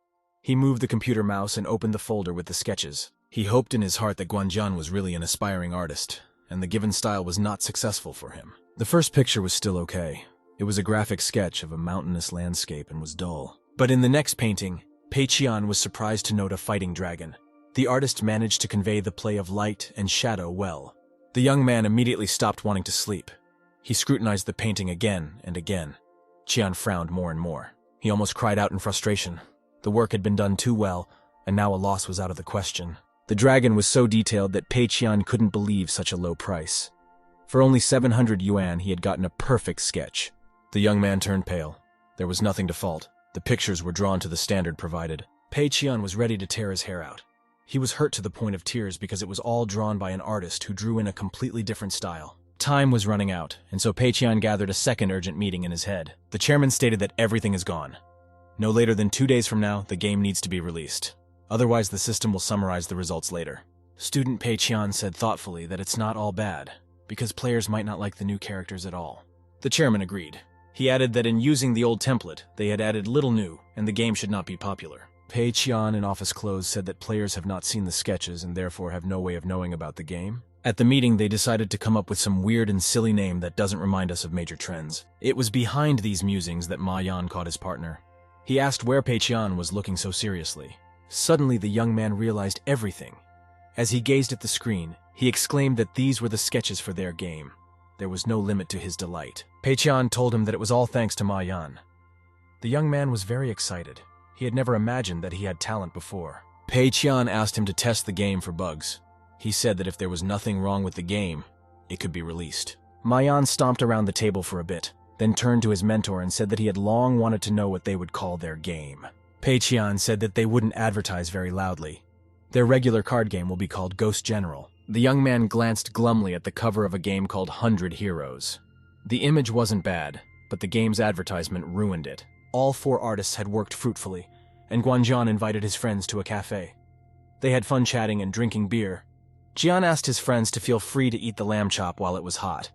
He moved the computer mouse and opened the folder with the sketches. He hoped in his heart that Guanjian was really an aspiring artist, and the given style was not successful for him. The first picture was still okay. It was a graphic sketch of a mountainous landscape and was dull. But in the next painting, Pei-chan was surprised to note a fighting dragon. The artist managed to convey the play of light and shadow well. The young man immediately stopped wanting to sleep. He scrutinized the painting again and again. Qian frowned more and more. He almost cried out in frustration. The work had been done too well, and now a loss was out of the question. The dragon was so detailed that Pei-chan couldn't believe such a low price. For only 700 yuan, he had gotten a perfect sketch. The young man turned pale. There was nothing to fault. The pictures were drawn to the standard provided. Pei-chan was ready to tear his hair out. He was hurt to the point of tears because it was all drawn by an artist who drew in a completely different style. Time was running out, and so Pei-chan gathered a second urgent meeting in his head. The chairman stated that everything is gone. No later than 2 days from now, the game needs to be released. Otherwise, the system will summarize the results later. Student Pei-chan said thoughtfully that it's not all bad, because players might not like the new characters at all. The chairman agreed. He added that in using the old template, they had added little new, and the game should not be popular. Pei-chan in office clothes said that players have not seen the sketches and therefore have no way of knowing about the game. At the meeting, they decided to come up with some weird and silly name that doesn't remind us of major trends. It was behind these musings that Ma Yan caught his partner. He asked where Pei Qian was looking so seriously. Suddenly, the young man realized everything. As he gazed at the screen, he exclaimed that these were the sketches for their game. There was no limit to his delight. Pei Qian told him that it was all thanks to Ma Yan. The young man was very excited. He had never imagined that he had talent before. Pei Qian asked him to test the game for bugs. He said that if there was nothing wrong with the game, it could be released. Ma Yan stomped around the table for a bit, then turned to his mentor and said that he had long wanted to know what they would call their game. Pei Qian said that they wouldn't advertise very loudly. Their regular card game will be called Ghost General. The young man glanced glumly at the cover of a game called 100 Heroes. The image wasn't bad, but the game's advertisement ruined it. All 4 artists had worked fruitfully, and Guanjian invited his friends to a cafe. They had fun chatting and drinking beer. Jian asked his friends to feel free to eat the lamb chop while it was hot.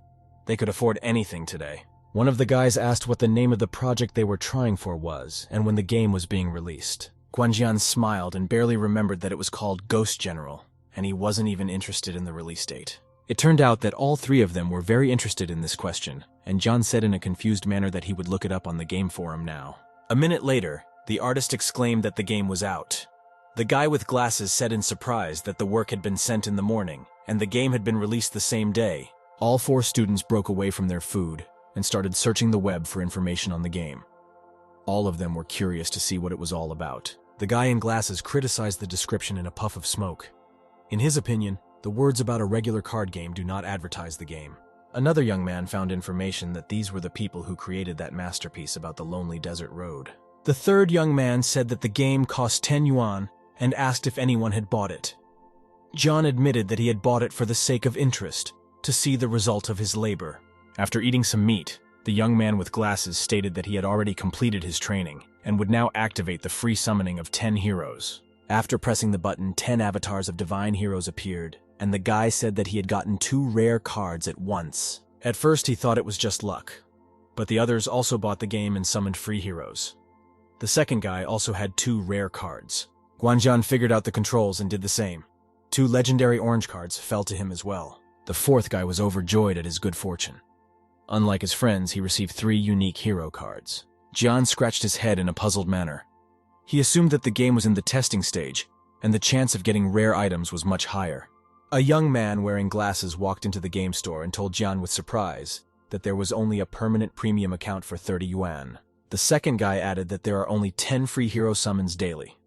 They could afford anything today. One of the guys asked what the name of the project they were trying for was, and when the game was being released. Guanjian smiled and barely remembered that it was called Ghost General, and he wasn't even interested in the release date. It turned out that all 3 of them were very interested in this question, and John said in a confused manner that he would look it up on the game forum now. A minute later, the artist exclaimed that the game was out. The guy with glasses said in surprise that the work had been sent in the morning, and the game had been released the same day. All 4 students broke away from their food and started searching the web for information on the game. All of them were curious to see what it was all about. The guy in glasses criticized the description in a puff of smoke. In his opinion, the words about a regular card game do not advertise the game. Another young man found information that these were the people who created that masterpiece about the lonely desert road. The third young man said that the game cost 10 yuan and asked if anyone had bought it. John admitted that he had bought it for the sake of interest, to see the result of his labor. After eating some meat, the young man with glasses stated that he had already completed his training and would now activate the free summoning of 10 heroes. After pressing the button, 10 avatars of divine heroes appeared, and the guy said that he had gotten 2 rare cards at once. At first he thought it was just luck, but the others also bought the game and summoned free heroes. The second guy also had 2 rare cards. Guanjian figured out the controls and did the same. 2 legendary orange cards fell to him as well. The fourth guy was overjoyed at his good fortune. Unlike his friends, he received 3 unique hero cards. Jian scratched his head in a puzzled manner. He assumed that the game was in the testing stage, and the chance of getting rare items was much higher. A young man wearing glasses walked into the game store and told Jian with surprise that there was only a permanent premium account for 30 yuan. The second guy added that there are only 10 free hero summons daily.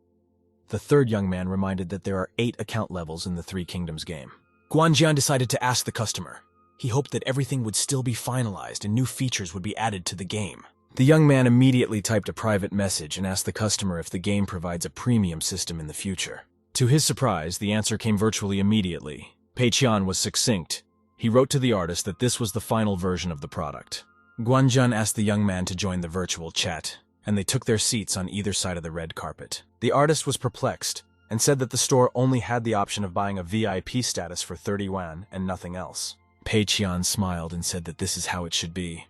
The third young man reminded that there are 8 account levels in the 3 Kingdoms game. Guanjian decided to ask the customer. He hoped that everything would still be finalized and new features would be added to the game. The young man immediately typed a private message and asked the customer if the game provides a premium system in the future. To his surprise, the answer came virtually immediately. Pei Qian was succinct. He wrote to the artist that this was the final version of the product. Guanjian asked the young man to join the virtual chat, and they took their seats on either side of the red carpet. The artist was perplexed and said that the store only had the option of buying a VIP status for 30 yuan and nothing else. Pei Qian smiled and said that this is how it should be.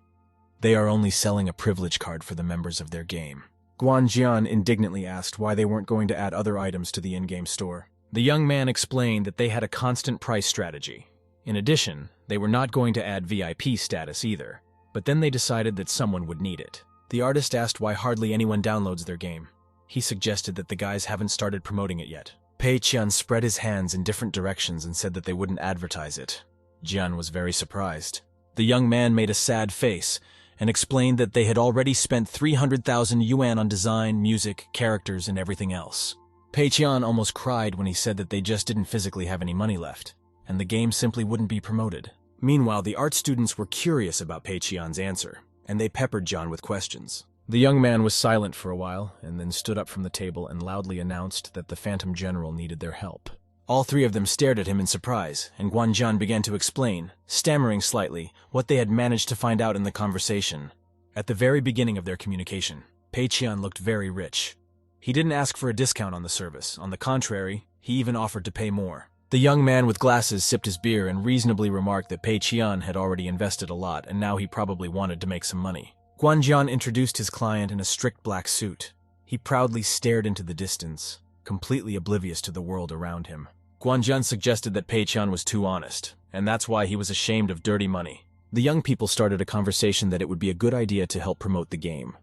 They are only selling a privilege card for the members of their game. Guanjian indignantly asked why they weren't going to add other items to the in-game store. The young man explained that they had a constant price strategy. In addition, they were not going to add VIP status either, but then they decided that someone would need it. The artist asked why hardly anyone downloads their game. He suggested that the guys haven't started promoting it yet. Pei Qian spread his hands in different directions and said that they wouldn't advertise it. Jian was very surprised. The young man made a sad face and explained that they had already spent 300,000 yuan on design, music, characters, and everything else. Pei Qian almost cried when he said that they just didn't physically have any money left, and the game simply wouldn't be promoted. Meanwhile, the art students were curious about Pei Qian's answer, and they peppered John with questions. The young man was silent for a while, and then stood up from the table and loudly announced that the Phantom General needed their help. All 3 of them stared at him in surprise, and Guanjian began to explain, stammering slightly, what they had managed to find out in the conversation. At the very beginning of their communication, Pei Qian looked very rich. He didn't ask for a discount on the service. On the contrary, he even offered to pay more. The young man with glasses sipped his beer and reasonably remarked that Pei Qian had already invested a lot and now he probably wanted to make some money. Guanjian introduced his client in a strict black suit. He proudly stared into the distance, completely oblivious to the world around him. Guanjian suggested that Pei Qian was too honest, and that's why he was ashamed of dirty money. The young people started a conversation that it would be a good idea to help promote the game.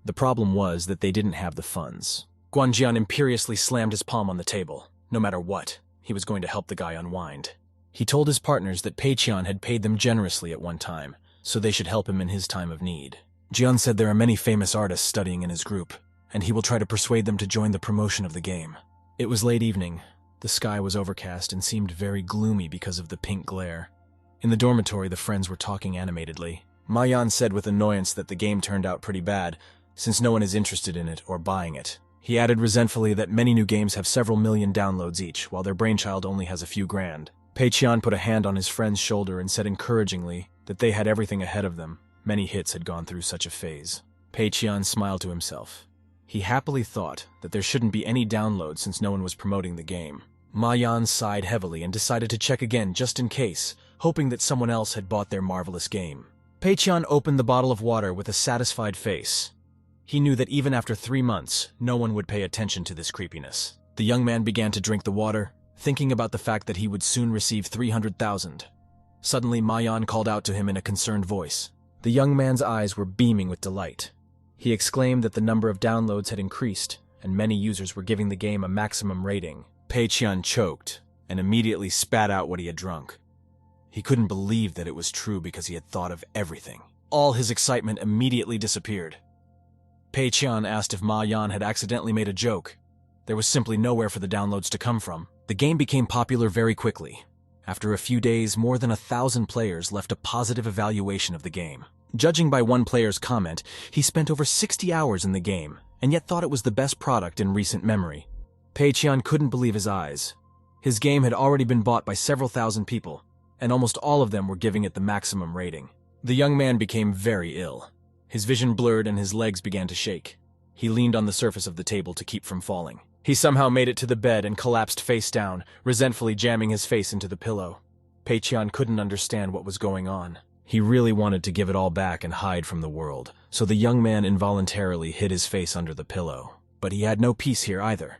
The problem was that they didn't have the funds. Guanjian imperiously slammed his palm on the table. No matter what, he was going to help the guy unwind. He told his partners that Pei Qian had paid them generously at one time, so they should help him in his time of need. Jian said there are many famous artists studying in his group, and he will try to persuade them to join the promotion of the game. It was late evening. The sky was overcast and seemed very gloomy because of the pink glare. In the dormitory, the friends were talking animatedly. Ma Yan said with annoyance that the game turned out pretty bad, since no one is interested in it or buying it. He added resentfully that many new games have several million downloads each, while their brainchild only has a few grand. Pei Qian put a hand on his friend's shoulder and said encouragingly that they had everything ahead of them. Many hits had gone through such a phase. Pei Qian smiled to himself. He happily thought that there shouldn't be any downloads since no one was promoting the game. Ma Yan sighed heavily and decided to check again just in case, hoping that someone else had bought their marvelous game. Pei Qian opened the bottle of water with a satisfied face. He knew that even after 3 months, no one would pay attention to this creepiness. The young man began to drink the water, thinking about the fact that he would soon receive 300,000. Suddenly, Ma Yan called out to him in a concerned voice. The young man's eyes were beaming with delight. He exclaimed that the number of downloads had increased, and many users were giving the game a maximum rating. Pei Qian choked, and immediately spat out what he had drunk. He couldn't believe that it was true because he had thought of everything. All his excitement immediately disappeared. Pei Qian asked if Ma Yan had accidentally made a joke. There was simply nowhere for the downloads to come from. The game became popular very quickly. After a few days, more than 1,000 players left a positive evaluation of the game. Judging by one player's comment, he spent over 60 hours in the game, and yet thought it was the best product in recent memory. Pei Qian couldn't believe his eyes. His game had already been bought by several thousand people, and almost all of them were giving it the maximum rating. The young man became very ill. His vision blurred and his legs began to shake. He leaned on the surface of the table to keep from falling. He somehow made it to the bed and collapsed face down, resentfully jamming his face into the pillow. Pei Qian couldn't understand what was going on. He really wanted to give it all back and hide from the world, so the young man involuntarily hid his face under the pillow. But he had no peace here either.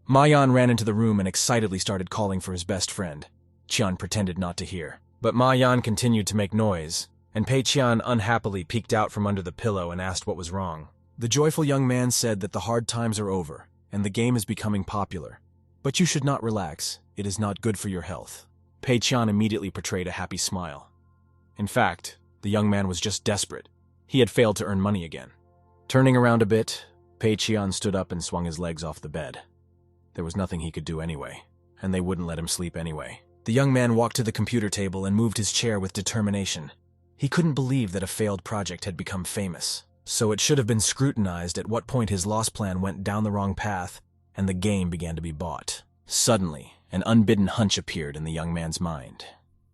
Ma Yan ran into the room and excitedly started calling for his best friend. Qian pretended not to hear. But Ma Yan continued to make noise, and Pei Qian unhappily peeked out from under the pillow and asked what was wrong. The joyful young man said that the hard times are over, and the game is becoming popular. But you should not relax. It is not good for your health. Pei Qian immediately portrayed a happy smile. In fact, the young man was just desperate. He had failed to earn money again. Turning around a bit, Pei Qian stood up and swung his legs off the bed. There was nothing he could do anyway, and they wouldn't let him sleep anyway. The young man walked to the computer table and moved his chair with determination. He couldn't believe that a failed project had become famous, so it should have been scrutinized at what point his lost plan went down the wrong path, and the game began to be bought. Suddenly, an unbidden hunch appeared in the young man's mind.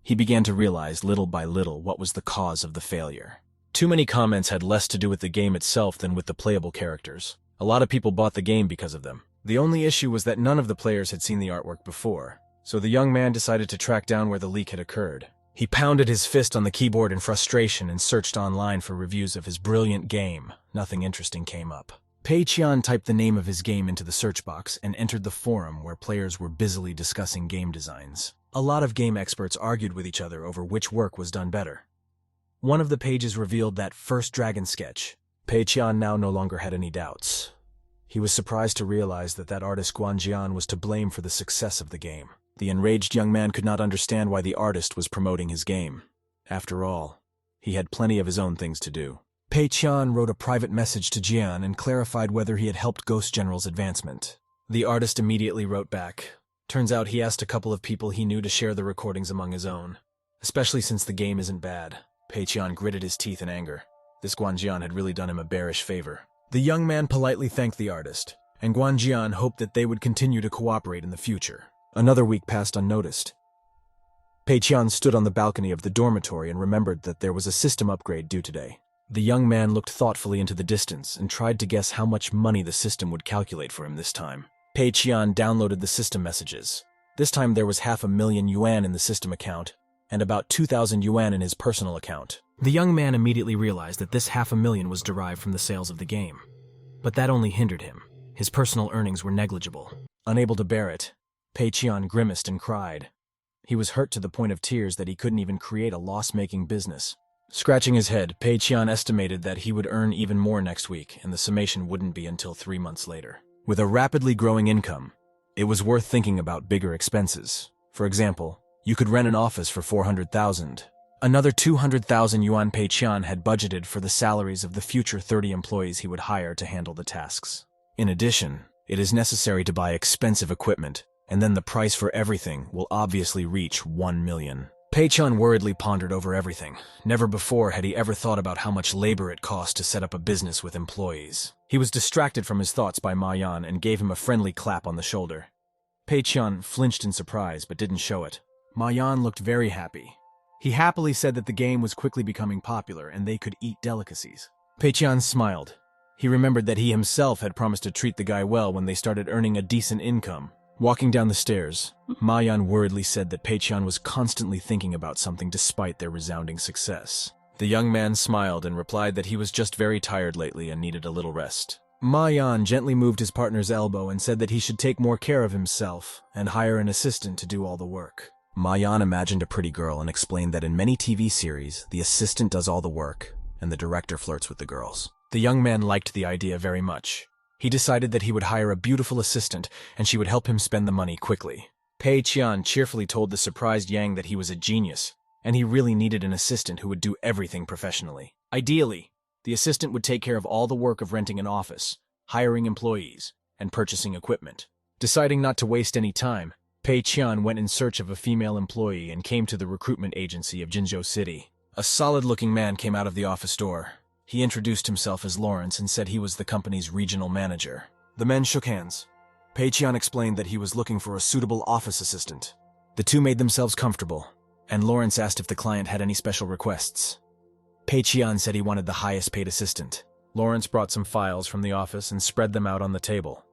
He began to realize little by little what was the cause of the failure. Too many comments had less to do with the game itself than with the playable characters. A lot of people bought the game because of them. The only issue was that none of the players had seen the artwork before, so the young man decided to track down where the leak had occurred. He pounded his fist on the keyboard in frustration and searched online for reviews of his brilliant game. Nothing interesting came up. Pei Qian typed the name of his game into the search box and entered the forum where players were busily discussing game designs. A lot of game experts argued with each other over which work was done better. One of the pages revealed that first dragon sketch. Pei Qian now no longer had any doubts. He was surprised to realize that artist Guanjian was to blame for the success of the game. The enraged young man could not understand why the artist was promoting his game. After all, he had plenty of his own things to do. Pei Qian wrote a private message to Jian and clarified whether he had helped Ghost General's advancement. The artist immediately wrote back. Turns out he asked a couple of people he knew to share the recordings among his own, especially since the game isn't bad. Pei Qian gritted his teeth in anger. This Guanjian had really done him a bearish favor. The young man politely thanked the artist, and Guanjian hoped that they would continue to cooperate in the future. Another week passed unnoticed. Pei Qian stood on the balcony of the dormitory and remembered that there was a system upgrade due today. The young man looked thoughtfully into the distance and tried to guess how much money the system would calculate for him this time. Pei Qian downloaded the system messages. This time there was 500,000 yuan in the system account, and about 2,000 yuan in his personal account. The young man immediately realized that this 500,000 was derived from the sales of the game. But that only hindered him. His personal earnings were negligible. Unable to bear it, Pei Qian grimaced and cried. He was hurt to the point of tears that he couldn't even create a loss-making business. Scratching his head, Pei Qian estimated that he would earn even more next week, and the summation wouldn't be until 3 months later. With a rapidly growing income, it was worth thinking about bigger expenses. For example, you could rent an office for 400,000. Another 200,000 yuan Pei Qian had budgeted for the salaries of the future 30 employees he would hire to handle the tasks. In addition, it is necessary to buy expensive equipment, and then the price for everything will obviously reach 1 million. Pei Qian worriedly pondered over everything. Never before had he ever thought about how much labor it cost to set up a business with employees. He was distracted from his thoughts by Ma Yan and gave him a friendly clap on the shoulder. Pei Qian flinched in surprise but didn't show it. Ma Yan looked very happy. He happily said that the game was quickly becoming popular and they could eat delicacies. Pei Qian smiled. He remembered that he himself had promised to treat the guy well when they started earning a decent income. Walking down the stairs, Ma Yan worriedly said that Pei Qian was constantly thinking about something despite their resounding success. The young man smiled and replied that he was just very tired lately and needed a little rest. Ma Yan gently moved his partner's elbow and said that he should take more care of himself and hire an assistant to do all the work. Ma Yan imagined a pretty girl and explained that in many TV series, the assistant does all the work and the director flirts with the girls. The young man liked the idea very much. He decided that he would hire a beautiful assistant and she would help him spend the money quickly. Pei Qian cheerfully told the surprised Yang that he was a genius, and he really needed an assistant who would do everything professionally. Ideally, the assistant would take care of all the work of renting an office, hiring employees, and purchasing equipment. Deciding not to waste any time, Pei Qian went in search of a female employee and came to the recruitment agency of Jinzhou City. A solid-looking man came out of the office door. He introduced himself as Lawrence and said he was the company's regional manager. The men shook hands. Pei Qian explained that he was looking for a suitable office assistant. The two made themselves comfortable, and Lawrence asked if the client had any special requests. Pei Qian said he wanted the highest-paid assistant. Lawrence brought some files from the office and spread them out on the table.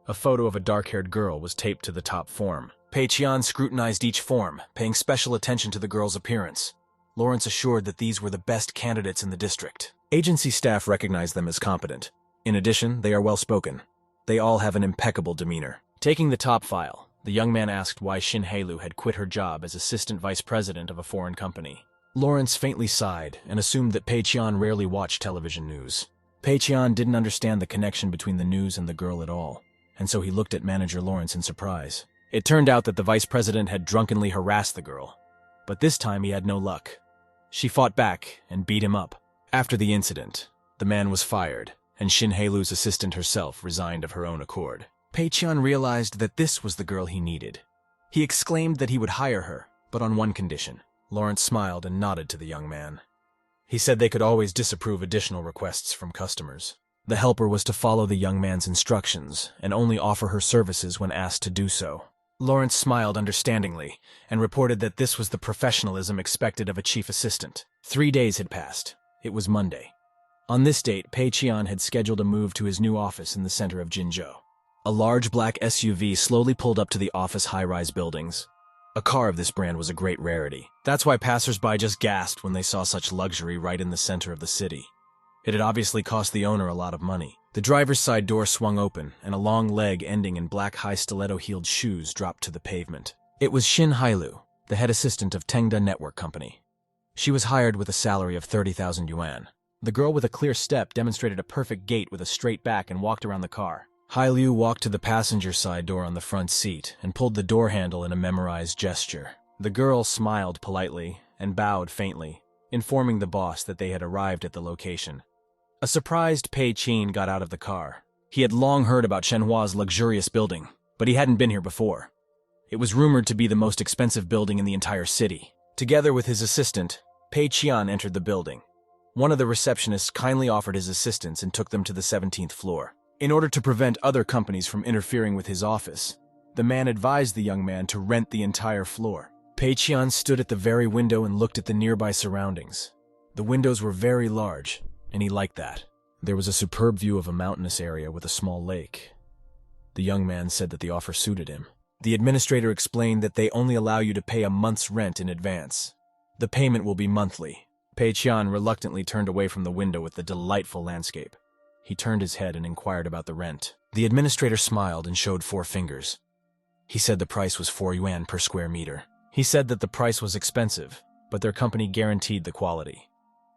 A photo of a dark-haired girl was taped to the top form. Pei Qian scrutinized each form, paying special attention to the girl's appearance. Lawrence assured that these were the best candidates in the district. Agency staff recognized them as competent. In addition, they are well-spoken. They all have an impeccable demeanor. Taking the top file, the young man asked why Xin Heilu had quit her job as assistant vice president of a foreign company. Lawrence faintly sighed and assumed that Pei Qian rarely watched television news. Pei Qian didn't understand the connection between the news and the girl at all, and so he looked at manager Lawrence in surprise. It turned out that the vice president had drunkenly harassed the girl, but this time he had no luck. She fought back and beat him up. After the incident, the man was fired, and Xin Heilu's assistant herself resigned of her own accord. Pei Qian realized that this was the girl he needed. He exclaimed that he would hire her, but on one condition. Lawrence smiled and nodded to the young man. He said they could always disapprove additional requests from customers. The helper was to follow the young man's instructions and only offer her services when asked to do so. Lawrence smiled understandingly and reported that this was the professionalism expected of a chief assistant. 3 days had passed. It was Monday. On this date, Pei Qian had scheduled a move to his new office in the center of Jinzhou. A large black SUV slowly pulled up to the office high-rise buildings. A car of this brand was a great rarity. That's why passers-by just gasped when they saw such luxury right in the center of the city. It had obviously cost the owner a lot of money. The driver's side door swung open, and a long leg ending in black high stiletto-heeled shoes dropped to the pavement. It was Xin Heilu, the head assistant of Tengda Network Company. She was hired with a salary of 30,000 yuan. The girl with a clear step demonstrated a perfect gait with a straight back and walked around the car. Heilu walked to the passenger side door on the front seat and pulled the door handle in a memorized gesture. The girl smiled politely and bowed faintly, informing the boss that they had arrived at the location. A surprised Pei Qian got out of the car. He had long heard about Shenhua's luxurious building, but he hadn't been here before. It was rumored to be the most expensive building in the entire city. Together with his assistant, Pei Qian entered the building. One of the receptionists kindly offered his assistance and took them to the 17th floor. In order to prevent other companies from interfering with his office, the man advised the young man to rent the entire floor. Pei Qian stood at the very window and looked at the nearby surroundings. The windows were very large, and he liked that. There was a superb view of a mountainous area with a small lake. The young man said that the offer suited him. The administrator explained that they only allow you to pay a month's rent in advance. The payment will be monthly. Pei Qian reluctantly turned away from the window with the delightful landscape. He turned his head and inquired about the rent. The administrator smiled and showed 4 fingers. He said the price was 4 yuan per square meter. He said that the price was expensive, but their company guaranteed the quality.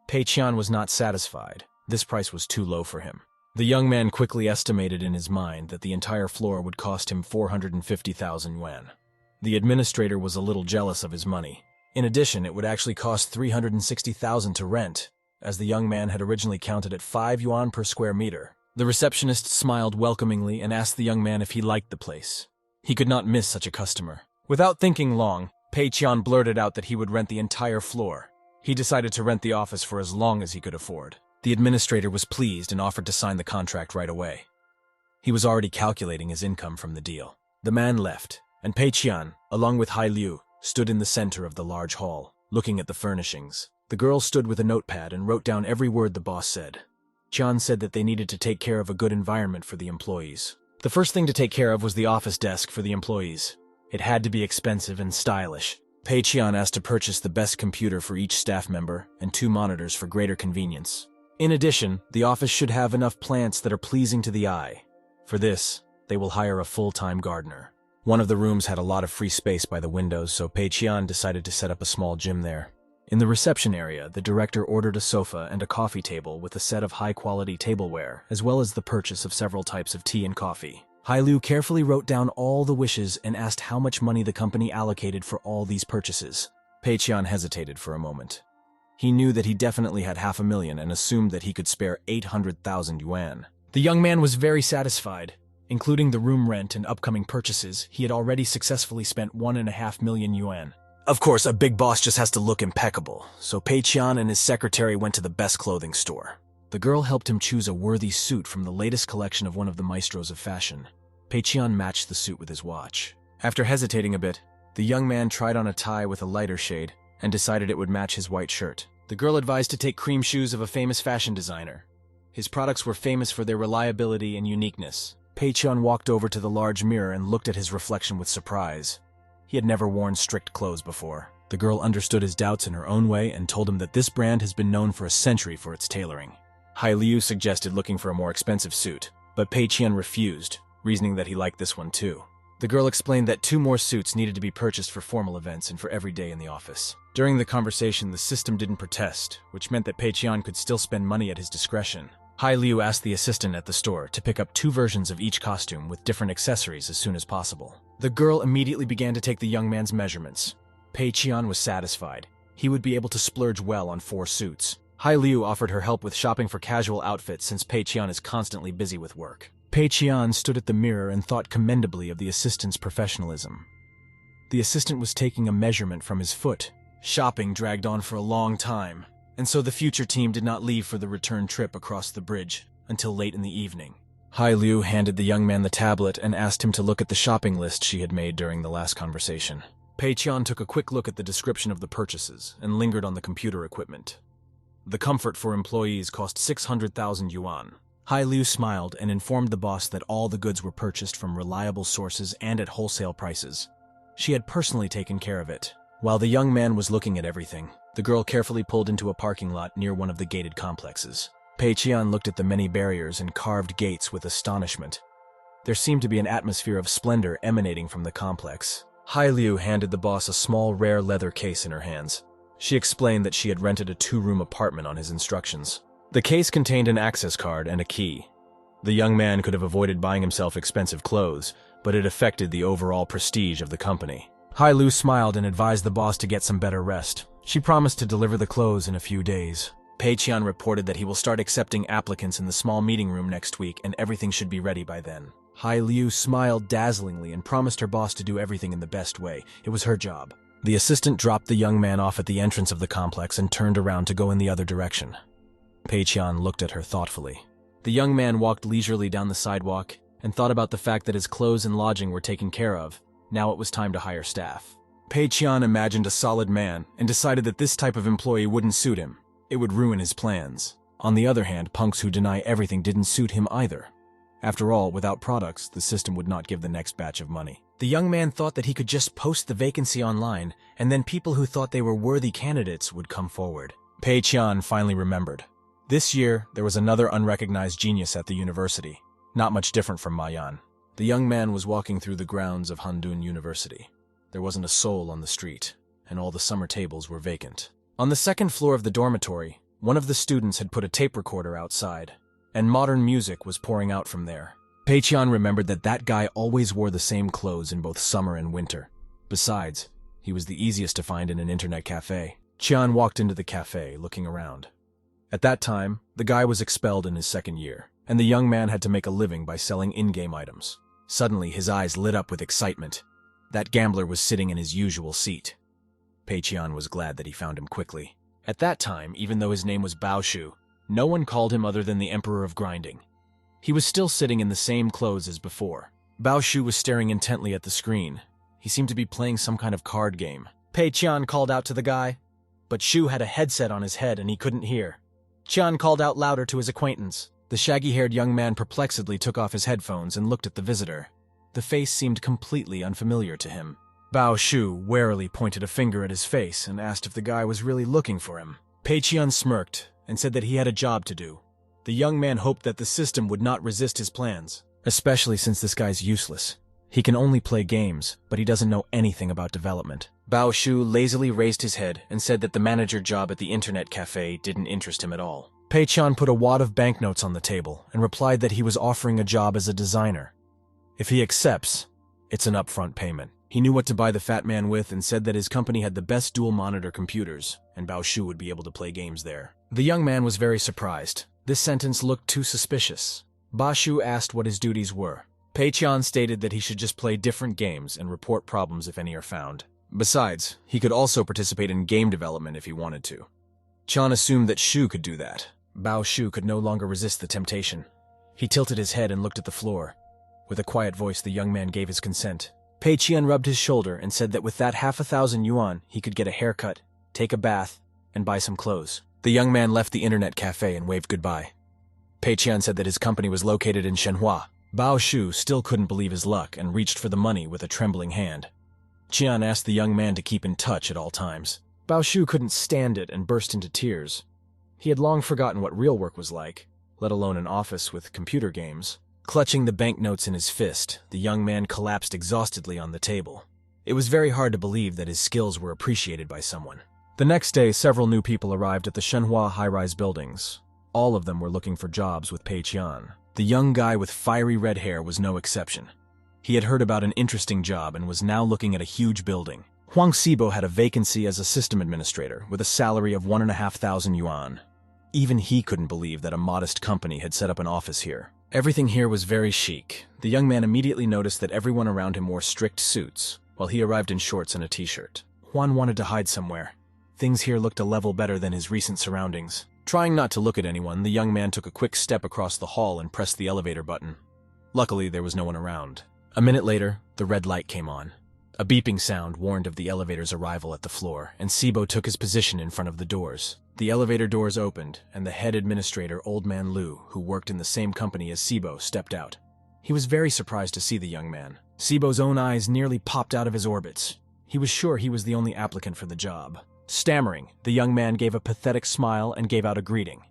Pei-chan was not satisfied. This price was too low for him. The young man quickly estimated in his mind that the entire floor would cost him 450,000 yuan. The administrator was a little jealous of his money. In addition, it would actually cost 360,000 to rent, as the young man had originally counted at 5 yuan per square meter. The receptionist smiled welcomingly and asked the young man if he liked the place. He could not miss such a customer. Without thinking long, Pei-chan blurted out that he would rent the entire floor. He decided to rent the office for as long as he could afford. The administrator was pleased and offered to sign the contract right away. He was already calculating his income from the deal. The man left, and Pei-chan, along with Hai Liu, stood in the center of the large hall, looking at the furnishings. The girl stood with a notepad and wrote down every word the boss said. Chan said that they needed to take care of a good environment for the employees. The first thing to take care of was the office desk for the employees. It had to be expensive and stylish. Pei-chan asked to purchase the best computer for each staff member and 2 monitors for greater convenience. In addition, the office should have enough plants that are pleasing to the eye. For this, they will hire a full-time gardener. One of the rooms had a lot of free space by the windows, so Pei-chan decided to set up a small gym there. In the reception area, the director ordered a sofa and a coffee table with a set of high-quality tableware, as well as the purchase of several types of tea and coffee. Hai Liu carefully wrote down all the wishes and asked how much money the company allocated for all these purchases. Pei-chan hesitated for a moment. He knew that he definitely had 500,000 and assumed that he could spare 800,000 yuan. The young man was very satisfied. Including the room rent and upcoming purchases, he had already successfully spent 1.5 million yuan. Of course, a big boss just has to look impeccable, so Pei-chan and his secretary went to the best clothing store. The girl helped him choose a worthy suit from the latest collection of one of the maestros of fashion. Pei-chan matched the suit with his watch. After hesitating a bit, the young man tried on a tie with a lighter shade and decided it would match his white shirt. The girl advised to take cream shoes of a famous fashion designer. His products were famous for their reliability and uniqueness. Pei-chan walked over to the large mirror and looked at his reflection with surprise. He had never worn strict clothes before. The girl understood his doubts in her own way and told him that this brand has been known for a century for its tailoring. Hai Liu suggested looking for a more expensive suit, but Pei-chan refused, reasoning that he liked this one too. The girl explained that 2 more suits needed to be purchased for formal events and for every day in the office. During the conversation, the system didn't protest, which meant that Pei-chan could still spend money at his discretion. Hai Liu asked the assistant at the store to pick up 2 versions of each costume with different accessories as soon as possible. The girl immediately began to take the young man's measurements. Pei-chan was satisfied. He would be able to splurge well on 4 suits. Hai Liu offered her help with shopping for casual outfits since Pei-chan is constantly busy with work. Pei-chan stood at the mirror and thought commendably of the assistant's professionalism. The assistant was taking a measurement from his foot. Shopping dragged on for a long time, and so the future team did not leave for the return trip across the bridge until late in the evening. Hai Liu handed the young man the tablet and asked him to look at the shopping list she had made during the last conversation. Pei-chan took a quick look at the description of the purchases and lingered on the computer equipment. The comfort for employees cost 600,000 yuan. Hai Liu smiled and informed the boss that all the goods were purchased from reliable sources and at wholesale prices. She had personally taken care of it. While the young man was looking at everything, the girl carefully pulled into a parking lot near one of the gated complexes. Pei-chan looked at the many barriers and carved gates with astonishment. There seemed to be an atmosphere of splendor emanating from the complex. Hai Liu handed the boss a small rare leather case in her hands. She explained that she had rented a 2-room apartment on his instructions. The case contained an access card and a key. The young man could have avoided buying himself expensive clothes, but it affected the overall prestige of the company. Hai Liu smiled and advised the boss to get some better rest. She promised to deliver the clothes in a few days. Pei-chan reported that he will start accepting applicants in the small meeting room next week and everything should be ready by then. Hai Liu smiled dazzlingly and promised her boss to do everything in the best way. It was her job. The assistant dropped the young man off at the entrance of the complex and turned around to go in the other direction. Pei-chan looked at her thoughtfully. The young man walked leisurely down the sidewalk and thought about the fact that his clothes and lodging were taken care of. Now it was time to hire staff. Pei-chan imagined a solid man and decided that this type of employee wouldn't suit him. It would ruin his plans. On the other hand, punks who deny everything didn't suit him either. After all, without products, the system would not give the next batch of money. The young man thought that he could just post the vacancy online, and then people who thought they were worthy candidates would come forward. Pei-chan finally remembered. This year, there was another unrecognized genius at the university, not much different from Mayan. The young man was walking through the grounds of Handun University. There wasn't a soul on the street, and all the summer tables were vacant. On the second floor of the dormitory, one of the students had put a tape recorder outside, and modern music was pouring out from there. Pei-chan remembered that guy always wore the same clothes in both summer and winter. Besides, he was the easiest to find in an internet cafe. Chian walked into the cafe, looking around. At that time, the guy was expelled in his second year, and the young man had to make a living by selling in-game items. Suddenly, his eyes lit up with excitement. That gambler was sitting in his usual seat. Pei-chan was glad that he found him quickly. At that time, even though his name was Bao Shu, no one called him other than the Emperor of Grinding. He was still sitting in the same clothes as before. Bao Shu was staring intently at the screen. He seemed to be playing some kind of card game. Pei-chan called out to the guy, but Shu had a headset on his head and he couldn't hear. Chian called out louder to his acquaintance. The shaggy-haired young man perplexedly took off his headphones and looked at the visitor. The face seemed completely unfamiliar to him. Bao Shu warily pointed a finger at his face and asked if the guy was really looking for him. Pei-chan smirked and said that he had a job to do. The young man hoped that the system would not resist his plans, especially since this guy's useless. He can only play games, but he doesn't know anything about development. Bao Shu lazily raised his head and said that the manager job at the internet cafe didn't interest him at all. Pei-chan put a wad of banknotes on the table and replied that he was offering a job as a designer. If he accepts, it's an upfront payment. He knew what to buy the fat man with and said that his company had the best dual-monitor computers, and Bao Shu would be able to play games there. The young man was very surprised. This sentence looked too suspicious. Bao Shu asked what his duties were. Pei-chan stated that he should just play different games and report problems if any are found. Besides, he could also participate in game development if he wanted to. Chan assumed that Shu could do that. Bao Shu could no longer resist the temptation. He tilted his head and looked at the floor. With a quiet voice, the young man gave his consent. Pei-chan rubbed his shoulder and said that with that 1,000 yuan, he could get a haircut, take a bath, and buy some clothes. The young man left the internet cafe and waved goodbye. Pei-chan said that his company was located in Shenhua. Bao Shu still couldn't believe his luck and reached for the money with a trembling hand. Chian asked the young man to keep in touch at all times. Bao Shu couldn't stand it and burst into tears. He had long forgotten what real work was like, let alone an office with computer games. Clutching the banknotes in his fist, the young man collapsed exhaustedly on the table. It was very hard to believe that his skills were appreciated by someone. The next day, several new people arrived at the Shenhua high-rise buildings. All of them were looking for jobs with Pei-chan. The young guy with fiery red hair was no exception. He had heard about an interesting job and was now looking at a huge building. Huang Sibo had a vacancy as a system administrator with a salary of 1,500 yuan. Even he couldn't believe that a modest company had set up an office here. Everything here was very chic. The young man immediately noticed that everyone around him wore strict suits, while he arrived in shorts and a t-shirt. Juan wanted to hide somewhere. Things here looked a level better than his recent surroundings. Trying not to look at anyone, the young man took a quick step across the hall and pressed the elevator button. Luckily, there was no one around. A minute later, the red light came on. A beeping sound warned of the elevator's arrival at the floor, and Sibo took his position in front of the doors. The elevator doors opened, and the head administrator, Old Man Liu, who worked in the same company as Sibo, stepped out. He was very surprised to see the young man. Sibo's own eyes nearly popped out of his orbits. He was sure he was the only applicant for the job. Stammering, the young man gave a pathetic smile and gave out a greeting.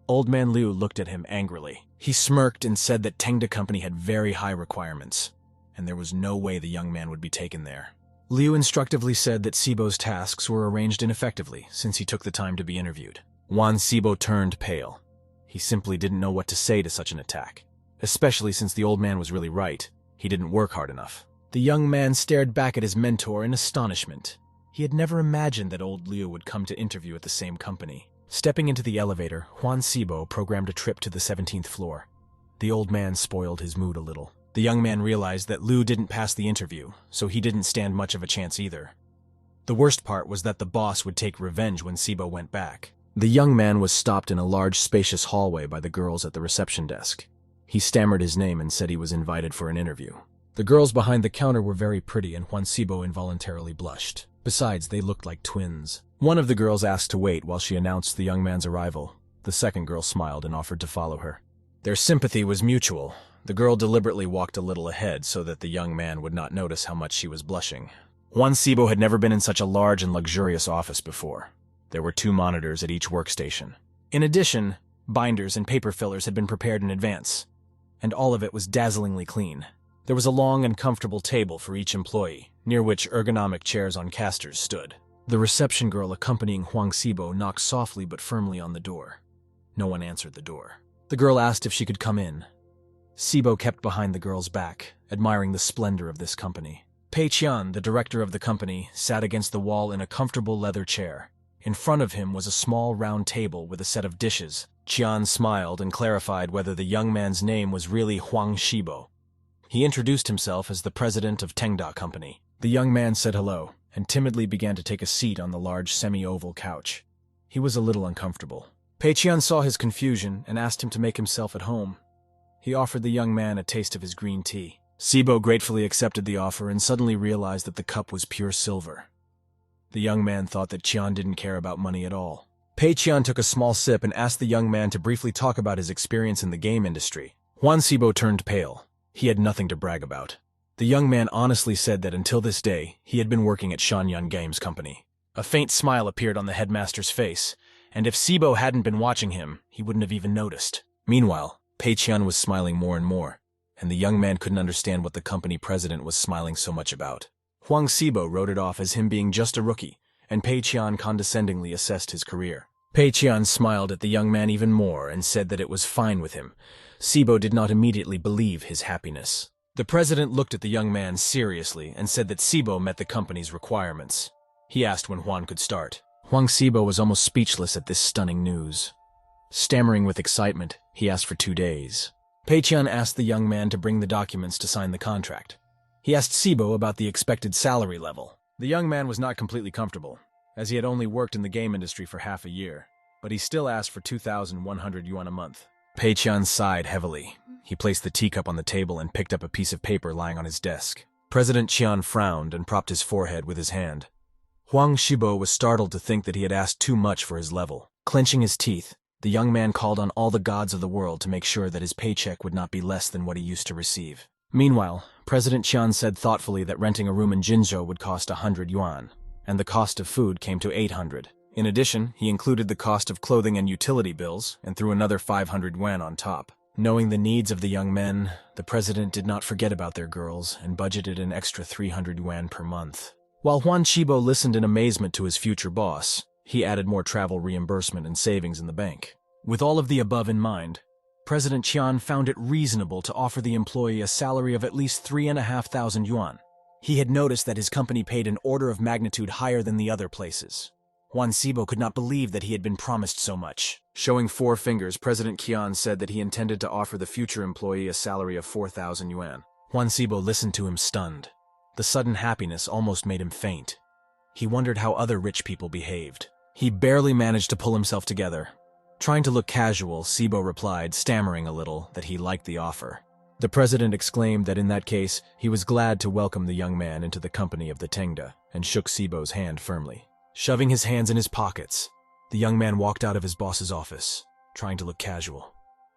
Old Man Liu looked at him angrily. He smirked and said that Tengda Company had very high requirements, and there was no way the young man would be taken there. Liu instructively said that Sibo's tasks were arranged ineffectively since he took the time to be interviewed. Wan Sibo turned pale. He simply didn't know what to say to such an attack, especially since the old man was really right. He didn't work hard enough. The young man stared back at his mentor in astonishment. He had never imagined that old Liu would come to interview at the same company. Stepping into the elevator, Juan Sibo programmed a trip to the 17th floor. The old man spoiled his mood a little. The young man realized that Liu didn't pass the interview, so he didn't stand much of a chance either. The worst part was that the boss would take revenge when Sibo went back. The young man was stopped in a large, spacious hallway by the girls at the reception desk. He stammered his name and said he was invited for an interview. The girls behind the counter were very pretty, and Juan Sibo involuntarily blushed. Besides, they looked like twins. One of the girls asked to wait while she announced the young man's arrival. The second girl smiled and offered to follow her. Their sympathy was mutual. The girl deliberately walked a little ahead so that the young man would not notice how much she was blushing. Juan Sibo had never been in such a large and luxurious office before. There were 2 monitors at each workstation. In addition, binders and paper fillers had been prepared in advance, and all of it was dazzlingly clean. There was a long and comfortable table for each employee, near which ergonomic chairs on casters stood. The reception girl accompanying Huang Xibo knocked softly but firmly on the door. No one answered the door. The girl asked if she could come in. Xibo kept behind the girl's back, admiring the splendor of this company. Pei Qian, the director of the company, sat against the wall in a comfortable leather chair. In front of him was a small round table with a set of dishes. Qian smiled and clarified whether the young man's name was really Huang Xibo. He introduced himself as the president of Tengda Company. The young man said hello and timidly began to take a seat on the large semi-oval couch. He was a little uncomfortable. Pei Qian saw his confusion and asked him to make himself at home. He offered the young man a taste of his green tea. Xibo gratefully accepted the offer and suddenly realized that the cup was pure silver. The young man thought that Qian didn't care about money at all. Pei Qian took a small sip and asked the young man to briefly talk about his experience in the game industry. Huang Xibo turned pale. He had nothing to brag about. The young man honestly said that until this day, he had been working at Shanyan Games Company. A faint smile appeared on the headmaster's face, and if Xibo hadn't been watching him, he wouldn't have even noticed. Meanwhile, Pei Qian was smiling more and more, and the young man couldn't understand what the company president was smiling so much about. Huang Xibo wrote it off as him being just a rookie, and Pei Qian condescendingly assessed his career. Pei Qian smiled at the young man even more and said that it was fine with him. Xibo did not immediately believe his happiness. The president looked at the young man seriously and said that Xibo met the company's requirements. He asked when Huang could start. Huang Xibo was almost speechless at this stunning news. Stammering with excitement, he asked for 2 days. Pei Qian asked the young man to bring the documents to sign the contract. He asked Xibo about the expected salary level. The young man was not completely comfortable, as he had only worked in the game industry for half a year, but he still asked for 2,100 yuan a month. Pei Qian sighed heavily. He placed the teacup on the table and picked up a piece of paper lying on his desk. President Qian frowned and propped his forehead with his hand. Huang Xibo was startled to think that he had asked too much for his level. Clenching his teeth, the young man called on all the gods of the world to make sure that his paycheck would not be less than what he used to receive. Meanwhile, President Qian said thoughtfully that renting a room in Jinzhou would cost 100 yuan, and the cost of food came to 800. In addition, he included the cost of clothing and utility bills and threw another 500 yuan on top. Knowing the needs of the young men, the president did not forget about their girls and budgeted an extra 300 yuan per month. While Huang Xibo listened in amazement to his future boss, he added more travel reimbursement and savings in the bank. With all of the above in mind, President Qian found it reasonable to offer the employee a salary of at least 3,500 yuan. He had noticed that his company paid an order of magnitude higher than the other places. Huang Xibo could not believe that he had been promised so much. Showing 4 fingers, President Qian said that he intended to offer the future employee a salary of 4,000 yuan. Huang Xibo listened to him stunned. The sudden happiness almost made him faint. He wondered how other rich people behaved. He barely managed to pull himself together. Trying to look casual, Xibo replied, stammering a little, that he liked the offer. The president exclaimed that in that case, he was glad to welcome the young man into the company of the Tengda, and shook Xibo's hand firmly. Shoving his hands in his pockets, the young man walked out of his boss's office, trying to look casual.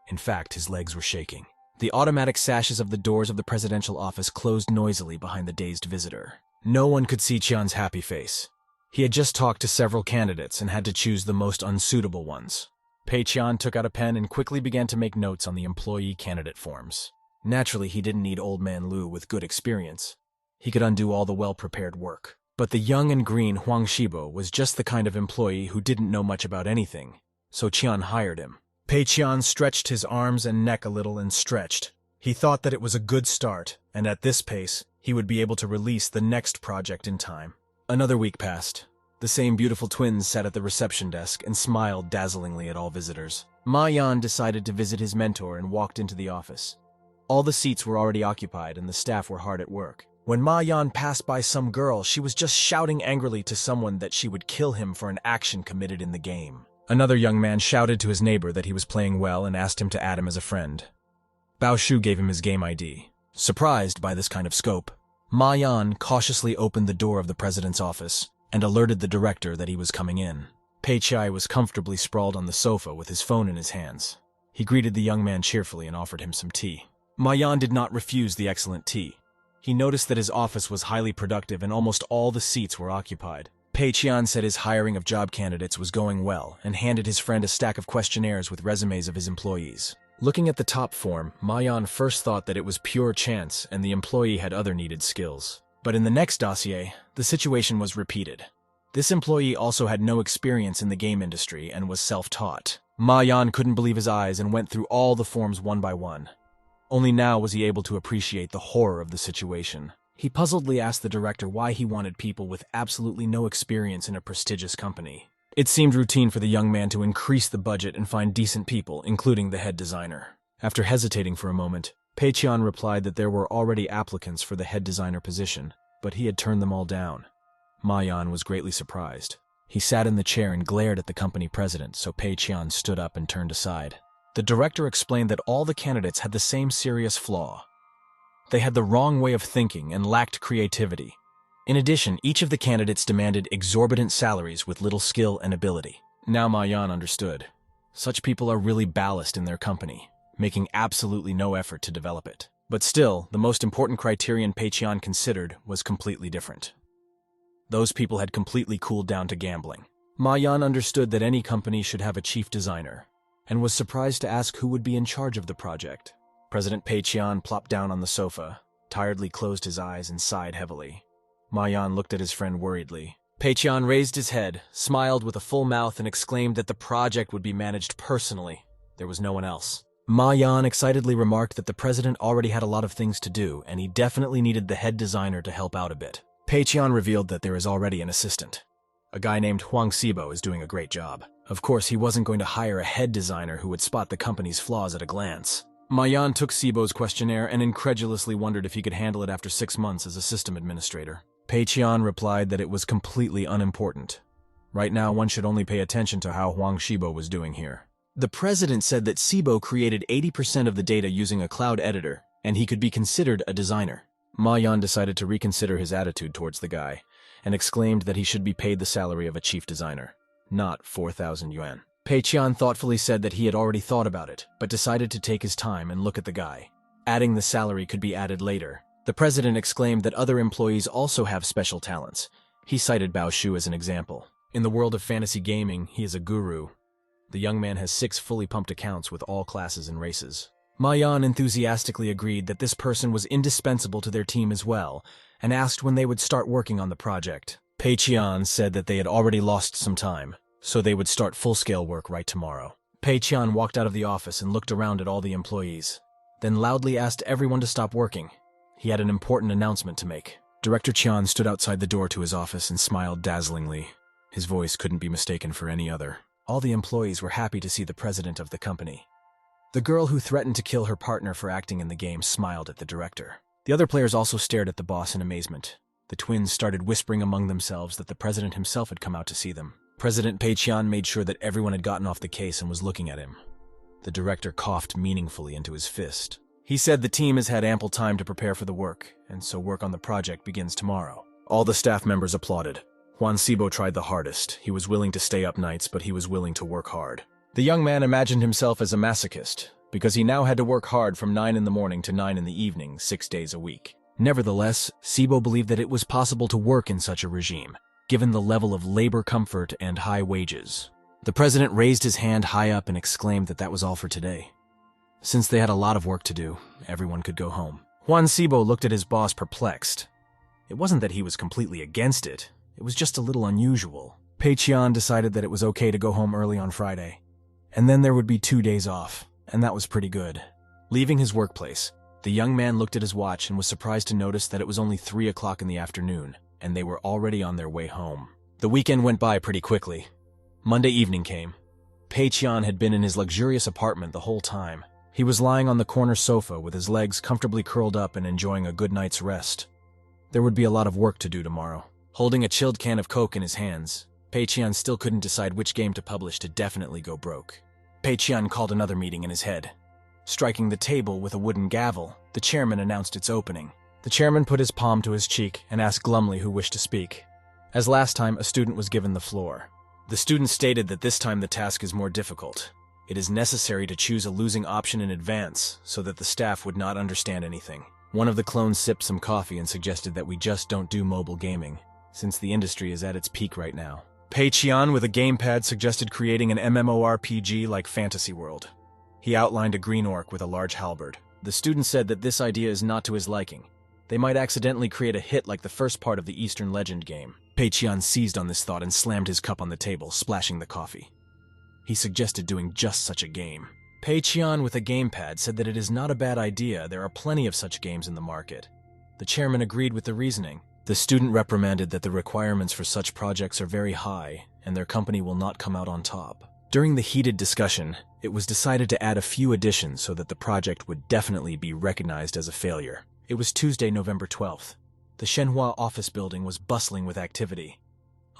In fact, his legs were shaking. The automatic sashes of the doors of the presidential office closed noisily behind the dazed visitor. No one could see Qian's happy face. He had just talked to several candidates and had to choose the most unsuitable ones. Pei Qian took out a pen and quickly began to make notes on the employee candidate forms. Naturally, he didn't need Old Man Lu with good experience. He could undo all the well-prepared work. But the young and green Huang Xibo was just the kind of employee who didn't know much about anything, so Qian hired him. Pei Qian stretched his arms and neck a little and stretched. He thought that it was a good start, and at this pace, he would be able to release the next project in time. Another week passed. The same beautiful twins sat at the reception desk and smiled dazzlingly at all visitors. Ma Yan decided to visit his mentor and walked into the office. All the seats were already occupied and the staff were hard at work. When Ma Yan passed by some girl, she was just shouting angrily to someone that she would kill him for an action committed in the game. Another young man shouted to his neighbor that he was playing well and asked him to add him as a friend. Bao Shu gave him his game ID. Surprised by this kind of scope, Ma Yan cautiously opened the door of the president's office and alerted the director that he was coming in. Pei Chai was comfortably sprawled on the sofa with his phone in his hands. He greeted the young man cheerfully and offered him some tea. Ma Yan did not refuse the excellent tea. He noticed that his office was highly productive and almost all the seats were occupied. Pei Qian said his hiring of job candidates was going well and handed his friend a stack of questionnaires with resumes of his employees. Looking at the top form, Mayan first thought that it was pure chance and the employee had other needed skills. But in the next dossier, the situation was repeated. This employee also had no experience in the game industry and was self-taught. Mayan couldn't believe his eyes and went through all the forms one by one. Only now was he able to appreciate the horror of the situation. He puzzledly asked the director why he wanted people with absolutely no experience in a prestigious company. It seemed routine for the young man to increase the budget and find decent people, including the head designer. After hesitating for a moment, Pei-chan replied that there were already applicants for the head designer position, but he had turned them all down. Mayan was greatly surprised. He sat in the chair and glared at the company president, so Pei-chan stood up and turned aside. The director explained that all the candidates had the same serious flaw. They had the wrong way of thinking and lacked creativity. In addition, each of the candidates demanded exorbitant salaries with little skill and ability. Now Mayan understood. Such people are really ballast in their company, making absolutely no effort to develop it. But still, the most important criterion Pei-chan considered was completely different. Those people had completely cooled down to gambling. Mayan understood that any company should have a chief designer, and was surprised to ask who would be in charge of the project. President Pei-chan plopped down on the sofa, tiredly closed his eyes and sighed heavily. Mayan looked at his friend worriedly. Pei-chan raised his head, smiled with a full mouth, and exclaimed that the project would be managed personally. There was no one else. Mayan excitedly remarked that the president already had a lot of things to do, and he definitely needed the head designer to help out a bit. Pei-chan revealed that there is already an assistant. A guy named Huang Sibo is doing a great job. Of course, he wasn't going to hire a head designer who would spot the company's flaws at a glance. Mayan took Sibo's questionnaire and incredulously wondered if he could handle it after 6 months as a system administrator. Pei-chan replied that it was completely unimportant. Right now, one should only pay attention to how Huang Sibo was doing here. The president said that Sibo created 80% of the data using a cloud editor, and he could be considered a designer. Mayan decided to reconsider his attitude towards the guy, and exclaimed that he should be paid the salary of a chief designer, not 4,000 yuan. Pei-chan thoughtfully said that he had already thought about it, but decided to take his time and look at the guy. Adding the salary could be added later. The president exclaimed that other employees also have special talents. He cited Bao Shu as an example. In the world of fantasy gaming, he is a guru. The young man has 6 fully pumped accounts with all classes and races. Mayan enthusiastically agreed that this person was indispensable to their team as well, and asked when they would start working on the project. Pei-chan said that they had already lost some time, so they would start full-scale work right tomorrow. Pei-chan walked out of the office and looked around at all the employees, then loudly asked everyone to stop working. He had an important announcement to make. Director Chan stood outside the door to his office and smiled dazzlingly. His voice couldn't be mistaken for any other. All the employees were happy to see the president of the company. The girl who threatened to kill her partner for acting in the game smiled at the director. The other players also stared at the boss in amazement. The twins started whispering among themselves that the president himself had come out to see them. President Pei-chan made sure that everyone had gotten off the case and was looking at him. The director coughed meaningfully into his fist. He said the team has had ample time to prepare for the work, and so work on the project begins tomorrow. All the staff members applauded. Juan Sibo tried the hardest. He was willing to stay up nights, but he was willing to work hard. The young man imagined himself as a masochist, because he now had to work hard from 9 in the morning to 9 in the evening, 6 days a week. Nevertheless, Sibo believed that it was possible to work in such a regime, given the level of labor comfort and high wages. The president raised his hand high up and exclaimed that that was all for today. Since they had a lot of work to do, everyone could go home. Juan Sibo looked at his boss perplexed. It wasn't that he was completely against it. It was just a little unusual. Pei-chan decided that it was okay to go home early on Friday. And then there would be 2 days off, and that was pretty good. Leaving his workplace, the young man looked at his watch and was surprised to notice that it was only 3 o'clock in the afternoon, and they were already on their way home. The weekend went by pretty quickly. Monday evening came. Pei-chan had been in his luxurious apartment the whole time. He was lying on the corner sofa with his legs comfortably curled up and enjoying a good night's rest. There would be a lot of work to do tomorrow. Holding a chilled can of Coke in his hands, Pei-chan still couldn't decide which game to publish to definitely go broke. Pei-chan called another meeting in his head. Striking the table with a wooden gavel, the chairman announced its opening. The chairman put his palm to his cheek and asked glumly who wished to speak. As last time, a student was given the floor. The student stated that this time the task is more difficult. It is necessary to choose a losing option in advance so that the staff would not understand anything. One of the clones sipped some coffee and suggested that we just don't do mobile gaming, since the industry is at its peak right now. Pei-chan with a gamepad suggested creating an MMORPG like Fantasy World. He outlined a green orc with a large halberd. The student said that this idea is not to his liking. They might accidentally create a hit like the first part of the Eastern Legend game. Pei Qian seized on this thought and slammed his cup on the table, splashing the coffee. He suggested doing just such a game. Pei Qian with a gamepad said that it is not a bad idea, there are plenty of such games in the market. The chairman agreed with the reasoning. The student reprimanded that the requirements for such projects are very high, and their company will not come out on top. During the heated discussion, it was decided to add a few additions so that the project would definitely be recognized as a failure. It was Tuesday, November 12th. The Shenhua office building was bustling with activity.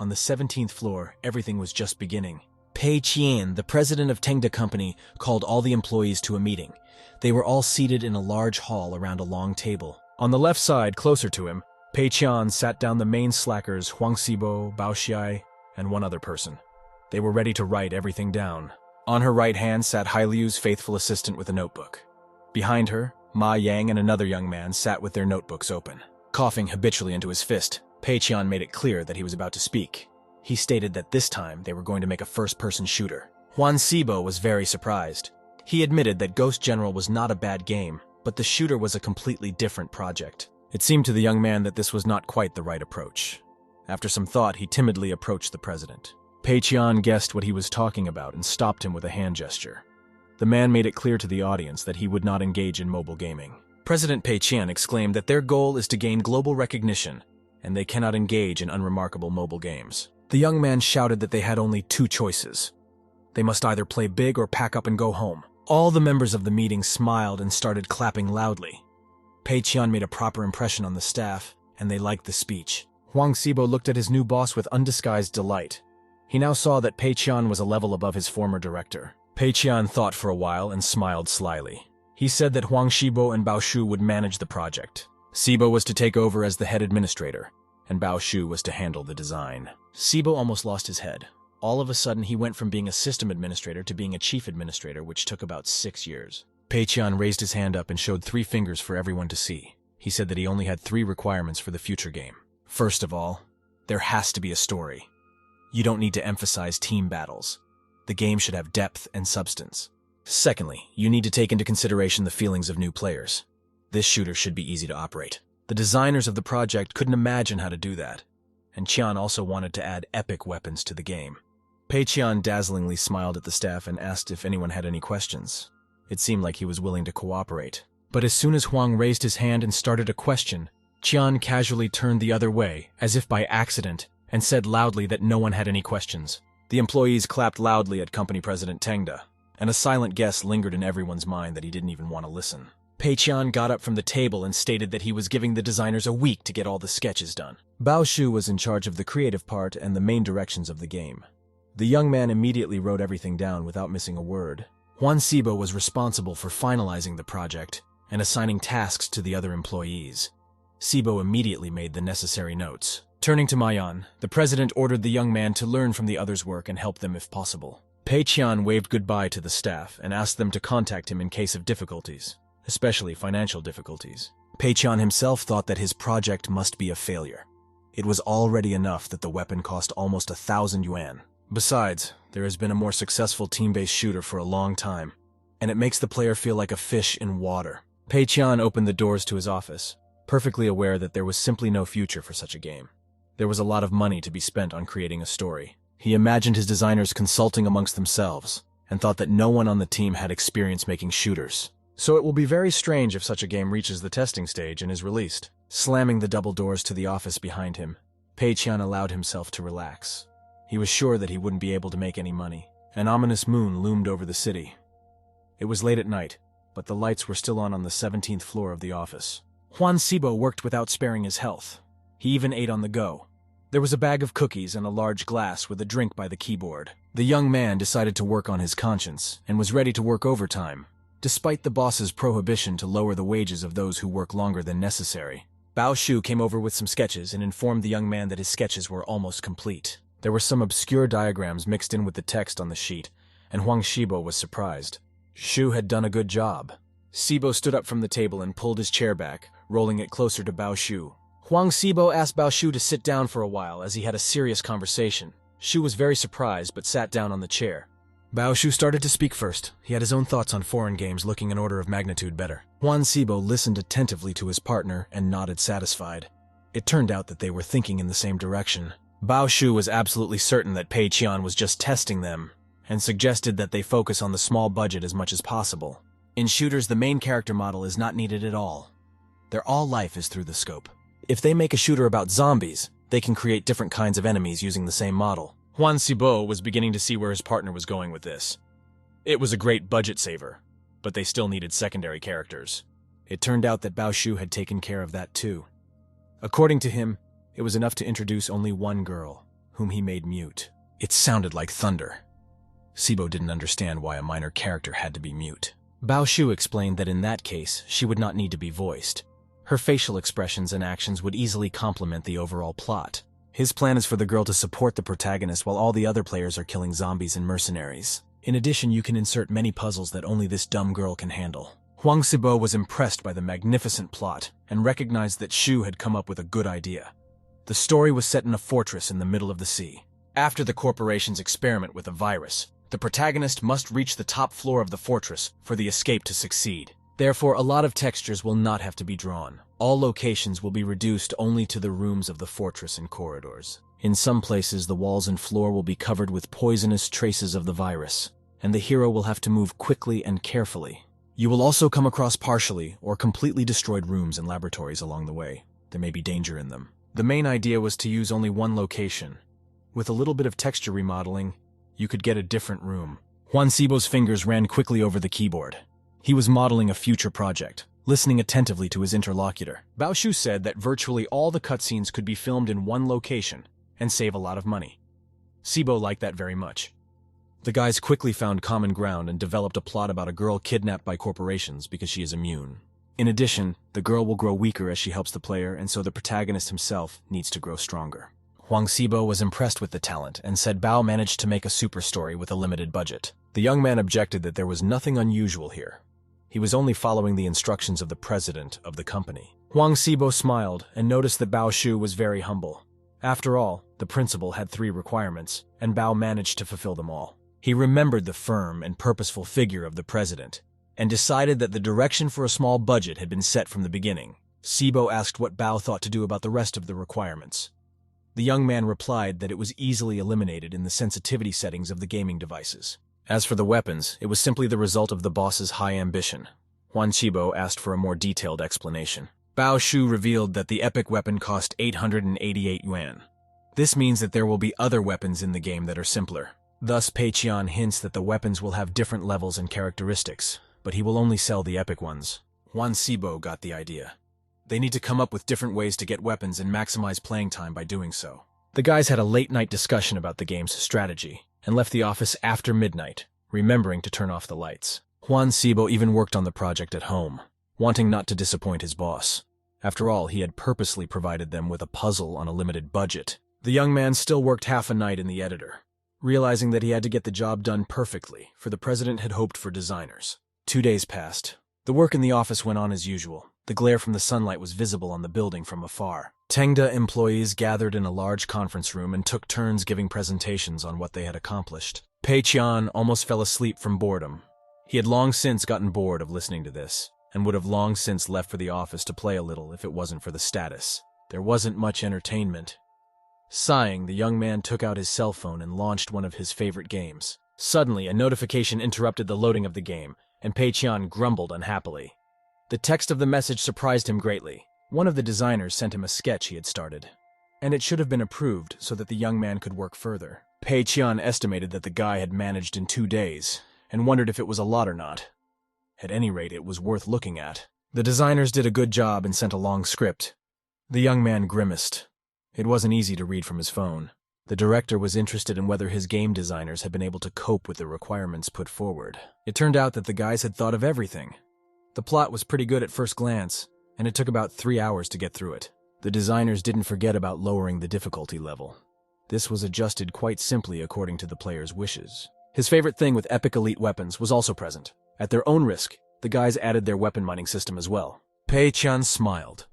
On the 17th floor, everything was just beginning. Pei Qian, the president of Tengda Company, called all the employees to a meeting. They were all seated in a large hall around a long table. On the left side, closer to him, Pei Qian sat down the main slackers Huang Xibo, Bao Xiai, and one other person. They were ready to write everything down. On her right hand sat Hailiu's faithful assistant with a notebook. Behind her, Ma Yang and another young man sat with their notebooks open. Coughing habitually into his fist, Pei Qian made it clear that he was about to speak. He stated that this time they were going to make a first-person shooter. Huang Xibo was very surprised. He admitted that Ghost General was not a bad game, but the shooter was a completely different project. It seemed to the young man that this was not quite the right approach. After some thought, he timidly approached the president. Pei Qian guessed what he was talking about and stopped him with a hand gesture. The man made it clear to the audience that he would not engage in mobile gaming. President Pei Qian exclaimed that their goal is to gain global recognition, and they cannot engage in unremarkable mobile games. The young man shouted that they had only two choices. They must either play big or pack up and go home. All the members of the meeting smiled and started clapping loudly. Pei Qian made a proper impression on the staff, and they liked the speech. Huang Xibo looked at his new boss with undisguised delight. He now saw that Pei Qian was a level above his former director. Pei Qian thought for a while and smiled slyly. He said that Huang Xibo and Bao Shu would manage the project. Xibo was to take over as the head administrator, and Bao Shu was to handle the design. Xibo almost lost his head. All of a sudden, he went from being a system administrator to being a chief administrator, which took about 6 years. Pei Qian raised his hand up and showed 3 fingers for everyone to see. He said that he only had 3 requirements for the future game. First of all, there has to be a story. You don't need to emphasize team battles. The game should have depth and substance. Secondly, you need to take into consideration the feelings of new players. This shooter should be easy to operate. The designers of the project couldn't imagine how to do that, and Qian also wanted to add epic weapons to the game. Pei Qian dazzlingly smiled at the staff and asked if anyone had any questions. It seemed like he was willing to cooperate. But as soon as Huang raised his hand and started a question, Qian casually turned the other way, as if by accident, and said loudly that no one had any questions. The employees clapped loudly at company president Tengda, and a silent guess lingered in everyone's mind that he didn't even want to listen. Pei Qian got up from the table and stated that he was giving the designers a week to get all the sketches done. Bao Shu was in charge of the creative part and the main directions of the game. The young man immediately wrote everything down without missing a word. Huang Xibo was responsible for finalizing the project and assigning tasks to the other employees. Xibo immediately made the necessary notes. Turning to Mayan, the president ordered the young man to learn from the others' work and help them if possible. Pei Qian waved goodbye to the staff and asked them to contact him in case of difficulties, especially financial difficulties. Pei Qian himself thought that his project must be a failure. It was already enough that the weapon cost almost 1,000 yuan. Besides, there has been a more successful team-based shooter for a long time, and it makes the player feel like a fish in water. Pei Qian opened the doors to his office, perfectly aware that there was simply no future for such a game. There was a lot of money to be spent on creating a story. He imagined his designers consulting amongst themselves, and thought that no one on the team had experience making shooters. So it will be very strange if such a game reaches the testing stage and is released. Slamming the double doors to the office behind him, Pei Qian allowed himself to relax. He was sure that he wouldn't be able to make any money. An ominous moon loomed over the city. It was late at night, but the lights were still on the 17th floor of the office. Huang Xibo worked without sparing his health. He even ate on the go. There was a bag of cookies and a large glass with a drink by the keyboard. The young man decided to work on his conscience and was ready to work overtime, despite the boss's prohibition to lower the wages of those who work longer than necessary. Bao Shu came over with some sketches and informed the young man that his sketches were almost complete. There were some obscure diagrams mixed in with the text on the sheet, and Huang Xibo was surprised. Shu had done a good job. Xibo stood up from the table and pulled his chair back, rolling it closer to Bao Shu. Huang Xibo asked Bao Shu to sit down for a while as he had a serious conversation. Shu was very surprised but sat down on the chair. Bao Shu started to speak first. He had his own thoughts on foreign games looking an order of magnitude better. Juan Sibo listened attentively to his partner and nodded satisfied. It turned out that they were thinking in the same direction. Bao Shu was absolutely certain that Pei Qian was just testing them, and suggested that they focus on the small budget as much as possible. In shooters, the main character model is not needed at all. Their all life is through the scope. If they make a shooter about zombies, they can create different kinds of enemies using the same model. Juan Sibo was beginning to see where his partner was going with this. It was a great budget saver, but they still needed secondary characters. It turned out that Bao Shu had taken care of that too. According to him, it was enough to introduce only one girl, whom he made mute. It sounded like thunder. Sibo didn't understand why a minor character had to be mute. Bao Shu explained that in that case, she would not need to be voiced. Her facial expressions and actions would easily complement the overall plot. His plan is for the girl to support the protagonist while all the other players are killing zombies and mercenaries. In addition, you can insert many puzzles that only this dumb girl can handle. Huang Sibo was impressed by the magnificent plot and recognized that Shu had come up with a good idea. The story was set in a fortress in the middle of the sea. After the corporation's experiment with a virus, the protagonist must reach the top floor of the fortress for the escape to succeed. Therefore, a lot of textures will not have to be drawn. All locations will be reduced only to the rooms of the fortress and corridors. In some places, the walls and floor will be covered with poisonous traces of the virus, and the hero will have to move quickly and carefully. You will also come across partially or completely destroyed rooms and laboratories along the way. There may be danger in them. The main idea was to use only one location. With a little bit of texture remodeling, you could get a different room. Juan Sibo's fingers ran quickly over the keyboard. He was modeling a future project, listening attentively to his interlocutor. Bao Shu said that virtually all the cutscenes could be filmed in one location and save a lot of money. Sibo liked that very much. The guys quickly found common ground and developed a plot about a girl kidnapped by corporations because she is immune. In addition, the girl will grow weaker as she helps the player, and so the protagonist himself needs to grow stronger. Huang Sibo was impressed with the talent and said Bao managed to make a super story with a limited budget. The young man objected that there was nothing unusual here. He was only following the instructions of the president of the company. Huang Sibo smiled and noticed that Bao Shu was very humble. After all, the principal had 3 requirements, and Bao managed to fulfill them all. He remembered the firm and purposeful figure of the president, and decided that the direction for a small budget had been set from the beginning. Sibo asked what Bao thought to do about the rest of the requirements. The young man replied that it was easily eliminated in the sensitivity settings of the gaming devices. As for the weapons, it was simply the result of the boss's high ambition. Huan Chibo asked for a more detailed explanation. Bao Shu revealed that the epic weapon cost 888 yuan. This means that there will be other weapons in the game that are simpler. Thus, Pei Qian hints that the weapons will have different levels and characteristics, but he will only sell the epic ones. Huan Sibo got the idea. They need to come up with different ways to get weapons and maximize playing time by doing so. The guys had a late-night discussion about the game's strategy, and left the office after midnight, remembering to turn off the lights. Huan Sibo even worked on the project at home, wanting not to disappoint his boss. After all, he had purposely provided them with a puzzle on a limited budget. The young man still worked half a night in the editor, realizing that he had to get the job done perfectly, for the president had hoped for designers. 2 days passed. The work in the office went on as usual. The glare from the sunlight was visible on the building from afar. Tengda employees gathered in a large conference room and took turns giving presentations on what they had accomplished. Pei Qian almost fell asleep from boredom. He had long since gotten bored of listening to this, and would have long since left for the office to play a little if it wasn't for the status. There wasn't much entertainment. Sighing, the young man took out his cell phone and launched one of his favorite games. Suddenly, a notification interrupted the loading of the game, and Pei Qian grumbled unhappily. The text of the message surprised him greatly. One of the designers sent him a sketch he had started, and it should have been approved so that the young man could work further. Pei Qian estimated that the guy had managed in 2 days, and wondered if it was a lot or not. At any rate, it was worth looking at. The designers did a good job and sent a long script. The young man grimaced. It wasn't easy to read from his phone. The director was interested in whether his game designers had been able to cope with the requirements put forward. It turned out that the guys had thought of everything. The plot was pretty good at first glance, and it took about 3 hours to get through it. The designers didn't forget about lowering the difficulty level. This was adjusted quite simply according to the player's wishes. His favorite thing with epic elite weapons was also present. At their own risk, the guys added their weapon mining system as well. Pei Qian smiled.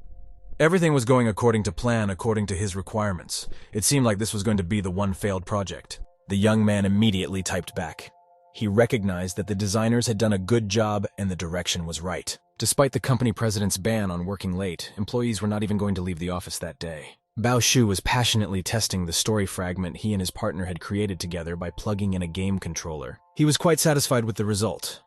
Everything was going according to plan, according to his requirements. It seemed like this was going to be the one failed project. The young man immediately typed back. He recognized that the designers had done a good job and the direction was right. Despite the company president's ban on working late, employees were not even going to leave the office that day. Bao Shu was passionately testing the story fragment he and his partner had created together by plugging in a game controller. He was quite satisfied with the result.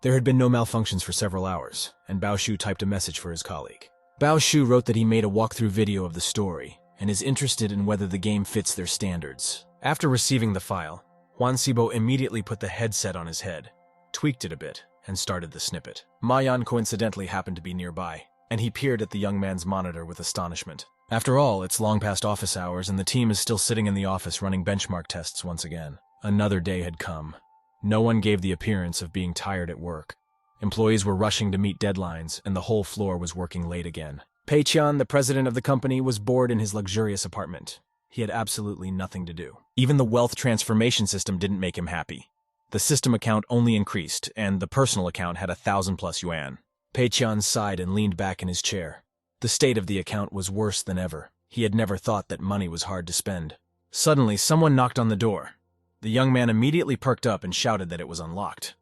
There had been no malfunctions for several hours, and Bao Shu typed a message for his colleague. Bao Shu wrote that he made a walkthrough video of the story and is interested in whether the game fits their standards. After receiving the file, Juan Sibo immediately put the headset on his head, tweaked it a bit, and started the snippet. Ma Yan coincidentally happened to be nearby, and he peered at the young man's monitor with astonishment. After all, it's long past office hours and the team is still sitting in the office running benchmark tests once again. Another day had come. No one gave the appearance of being tired at work. Employees were rushing to meet deadlines, and the whole floor was working late again. Pei Qian, the president of the company, was bored in his luxurious apartment. He had absolutely nothing to do. Even the wealth transformation system didn't make him happy. The system account only increased, and the personal account had 1,000+ yuan. Pei Qian sighed and leaned back in his chair. The state of the account was worse than ever. He had never thought that money was hard to spend. Suddenly, someone knocked on the door. The young man immediately perked up and shouted that it was unlocked.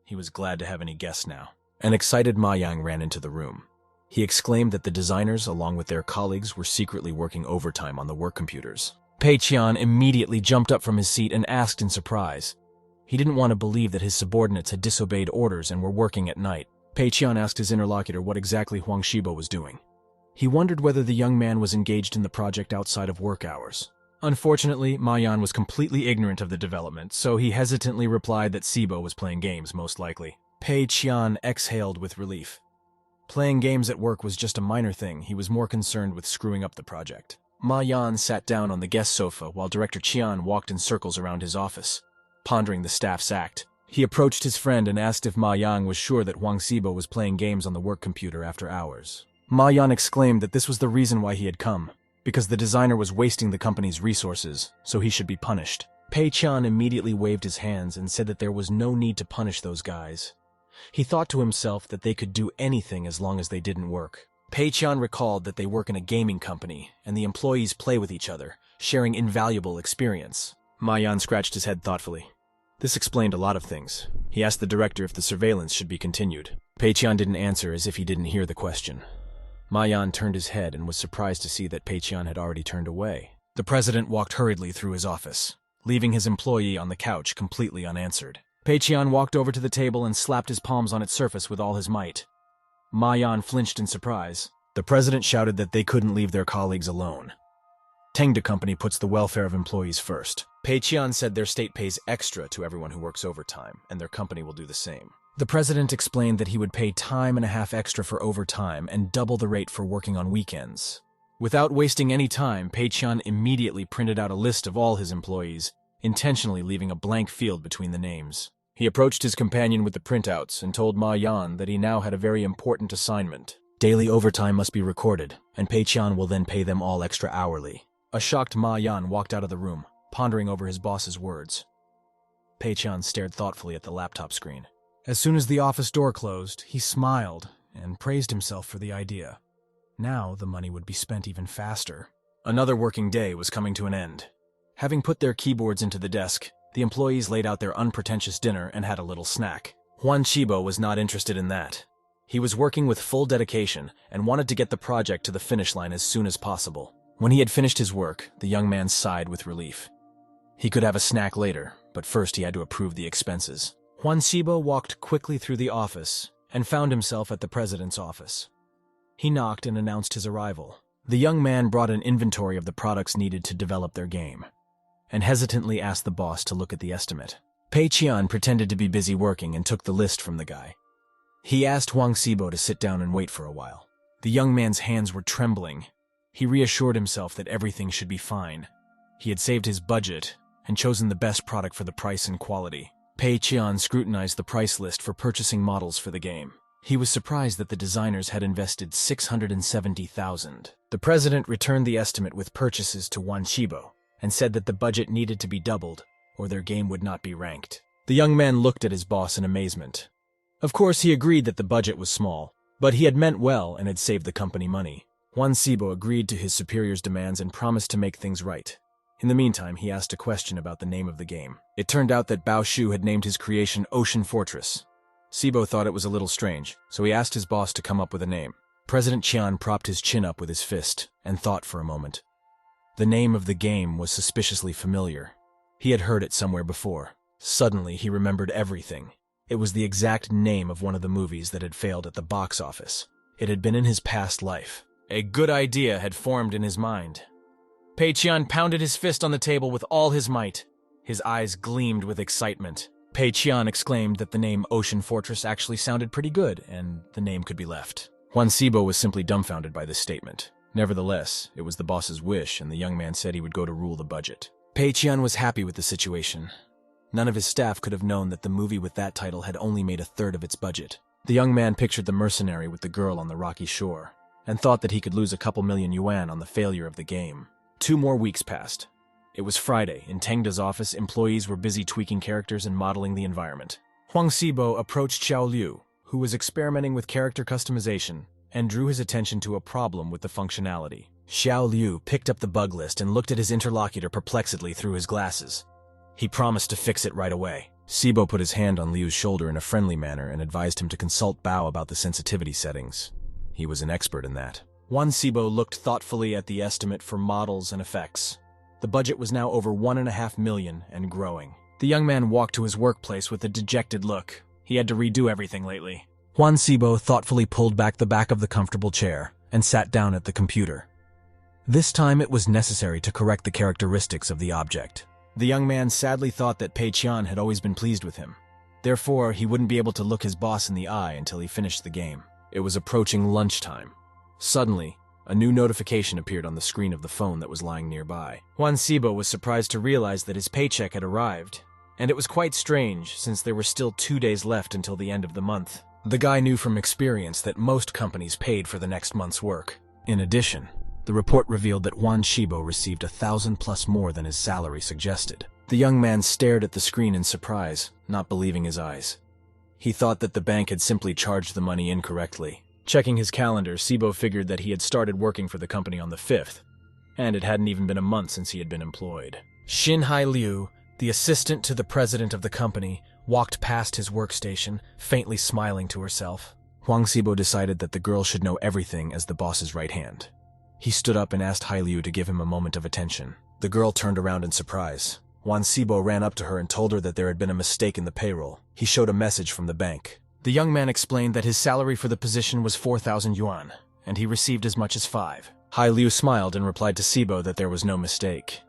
He was glad to have any guests now. An excited Ma Yang ran into the room. He exclaimed that the designers, along with their colleagues, were secretly working overtime on the work computers. Pei Qian immediately jumped up from his seat and asked in surprise. He didn't want to believe that his subordinates had disobeyed orders and were working at night. Pei Qian asked his interlocutor what exactly Huang Shibo was doing. He wondered whether the young man was engaged in the project outside of work hours. Unfortunately, Ma Yan was completely ignorant of the development, so he hesitantly replied that Sibo was playing games, most likely. Pei Qian exhaled with relief. Playing games at work was just a minor thing. He was more concerned with screwing up the project. Ma Yan sat down on the guest sofa while Director Qian walked in circles around his office, pondering the staff's act. He approached his friend and asked if Ma Yang was sure that Huang Sibo was playing games on the work computer after hours. Ma Yan exclaimed that this was the reason why he had come, because the designer was wasting the company's resources, so he should be punished. Pei Qian immediately waved his hands and said that there was no need to punish those guys. He thought to himself that they could do anything as long as they didn't work. Pei Qian recalled that they work in a gaming company, and the employees play with each other, sharing invaluable experience. Ma Yan scratched his head thoughtfully. This explained a lot of things. He asked the director if the surveillance should be continued. Pei Qian didn't answer as if he didn't hear the question. Ma Yan turned his head and was surprised to see that Pei Qian had already turned away. The president walked hurriedly through his office, leaving his employee on the couch completely unanswered. Pei Qian walked over to the table and slapped his palms on its surface with all his might. Ma Yan flinched in surprise. The president shouted that they couldn't leave their colleagues alone. Tengda Company puts the welfare of employees first. Pei Qian said their state pays extra to everyone who works overtime, and their company will do the same. The president explained that he would pay time and a half extra for overtime and double the rate for working on weekends. Without wasting any time, Pei Qian immediately printed out a list of all his employees, intentionally leaving a blank field between the names. He approached his companion with the printouts and told Ma Yan that he now had a very important assignment. Daily overtime must be recorded, and Pei Qian will then pay them all extra hourly. A shocked Ma Yan walked out of the room, pondering over his boss's words. Pei Qian stared thoughtfully at the laptop screen. As soon as the office door closed, he smiled and praised himself for the idea. Now the money would be spent even faster. Another working day was coming to an end. Having put their keyboards into the desk, the employees laid out their unpretentious dinner and had a little snack. Juan Chibo was not interested in that. He was working with full dedication and wanted to get the project to the finish line as soon as possible. When he had finished his work, the young man sighed with relief. He could have a snack later, but first he had to approve the expenses. Juan Sibo walked quickly through the office and found himself at the president's office. He knocked and announced his arrival. The young man brought an inventory of the products needed to develop their game, and hesitantly asked the boss to look at the estimate. Pei Qian pretended to be busy working and took the list from the guy. He asked Huang Sibo to sit down and wait for a while. The young man's hands were trembling. He reassured himself that everything should be fine. He had saved his budget and chosen the best product for the price and quality. Pei Qian scrutinized the price list for purchasing models for the game. He was surprised that the designers had invested 670,000. The president returned the estimate with purchases to Juan Shibo and said that the budget needed to be doubled or their game would not be ranked. The young man looked at his boss in amazement. Of course, he agreed that the budget was small, but he had meant well and had saved the company money. Juan Sibo agreed to his superior's demands and promised to make things right. In the meantime, he asked a question about the name of the game. It turned out that Bao Shu had named his creation Ocean Fortress. Sibo thought it was a little strange, so he asked his boss to come up with a name. President Qian propped his chin up with his fist and thought for a moment. The name of the game was suspiciously familiar. He had heard it somewhere before. Suddenly, he remembered everything. It was the exact name of one of the movies that had failed at the box office. It had been in his past life. A good idea had formed in his mind. Pei Qian pounded his fist on the table with all his might. His eyes gleamed with excitement. Pei Qian exclaimed that the name Ocean Fortress actually sounded pretty good, and the name could be left. Juan Sibo was simply dumbfounded by this statement. Nevertheless, it was the boss's wish, and the young man said he would go to rule the budget. Pei Qian was happy with the situation. None of his staff could have known that the movie with that title had only made a third of its budget. The young man pictured the mercenary with the girl on the rocky shore, and thought that he could lose a couple million yuan on the failure of the game. 2 more weeks passed. It was Friday. In Tengda's office, employees were busy tweaking characters and modeling the environment. Huang Sibo approached Xiao Liu, who was experimenting with character customization, and drew his attention to a problem with the functionality. Xiao Liu picked up the bug list and looked at his interlocutor perplexedly through his glasses. He promised to fix it right away. Sibo put his hand on Liu's shoulder in a friendly manner and advised him to consult Bao about the sensitivity settings. He was an expert in that. Juan Sibo looked thoughtfully at the estimate for models and effects. The budget was now over 1.5 million and growing. The young man walked to his workplace with a dejected look. He had to redo everything lately. Juan Sibo thoughtfully pulled back the back of the comfortable chair and sat down at the computer. This time it was necessary to correct the characteristics of the object. The young man sadly thought that Pei Qian had always been pleased with him. Therefore, he wouldn't be able to look his boss in the eye until he finished the game. It was approaching lunchtime. Suddenly, a new notification appeared on the screen of the phone that was lying nearby. Juan Sibo was surprised to realize that his paycheck had arrived, and it was quite strange since there were still 2 days left until the end of the month. The guy knew from experience that most companies paid for the next month's work. In addition, the report revealed that Juan Sibo received 1,000 plus more than his salary suggested. The young man stared at the screen in surprise, not believing his eyes. He thought that the bank had simply charged the money incorrectly. Checking his calendar, Sibo figured that he had started working for the company on the 5th, and it hadn't even been a month since he had been employed. Xinhai Liu, the assistant to the president of the company, walked past his workstation, faintly smiling to herself. Huang Sibo decided that the girl should know everything as the boss's right hand. He stood up and asked Hai Liu to give him a moment of attention. The girl turned around in surprise. Juan Sibo ran up to her and told her that there had been a mistake in the payroll. He showed a message from the bank. The young man explained that his salary for the position was 4,000 yuan, and he received as much as 5. Hai Liu smiled and replied to Sibo that there was no mistake.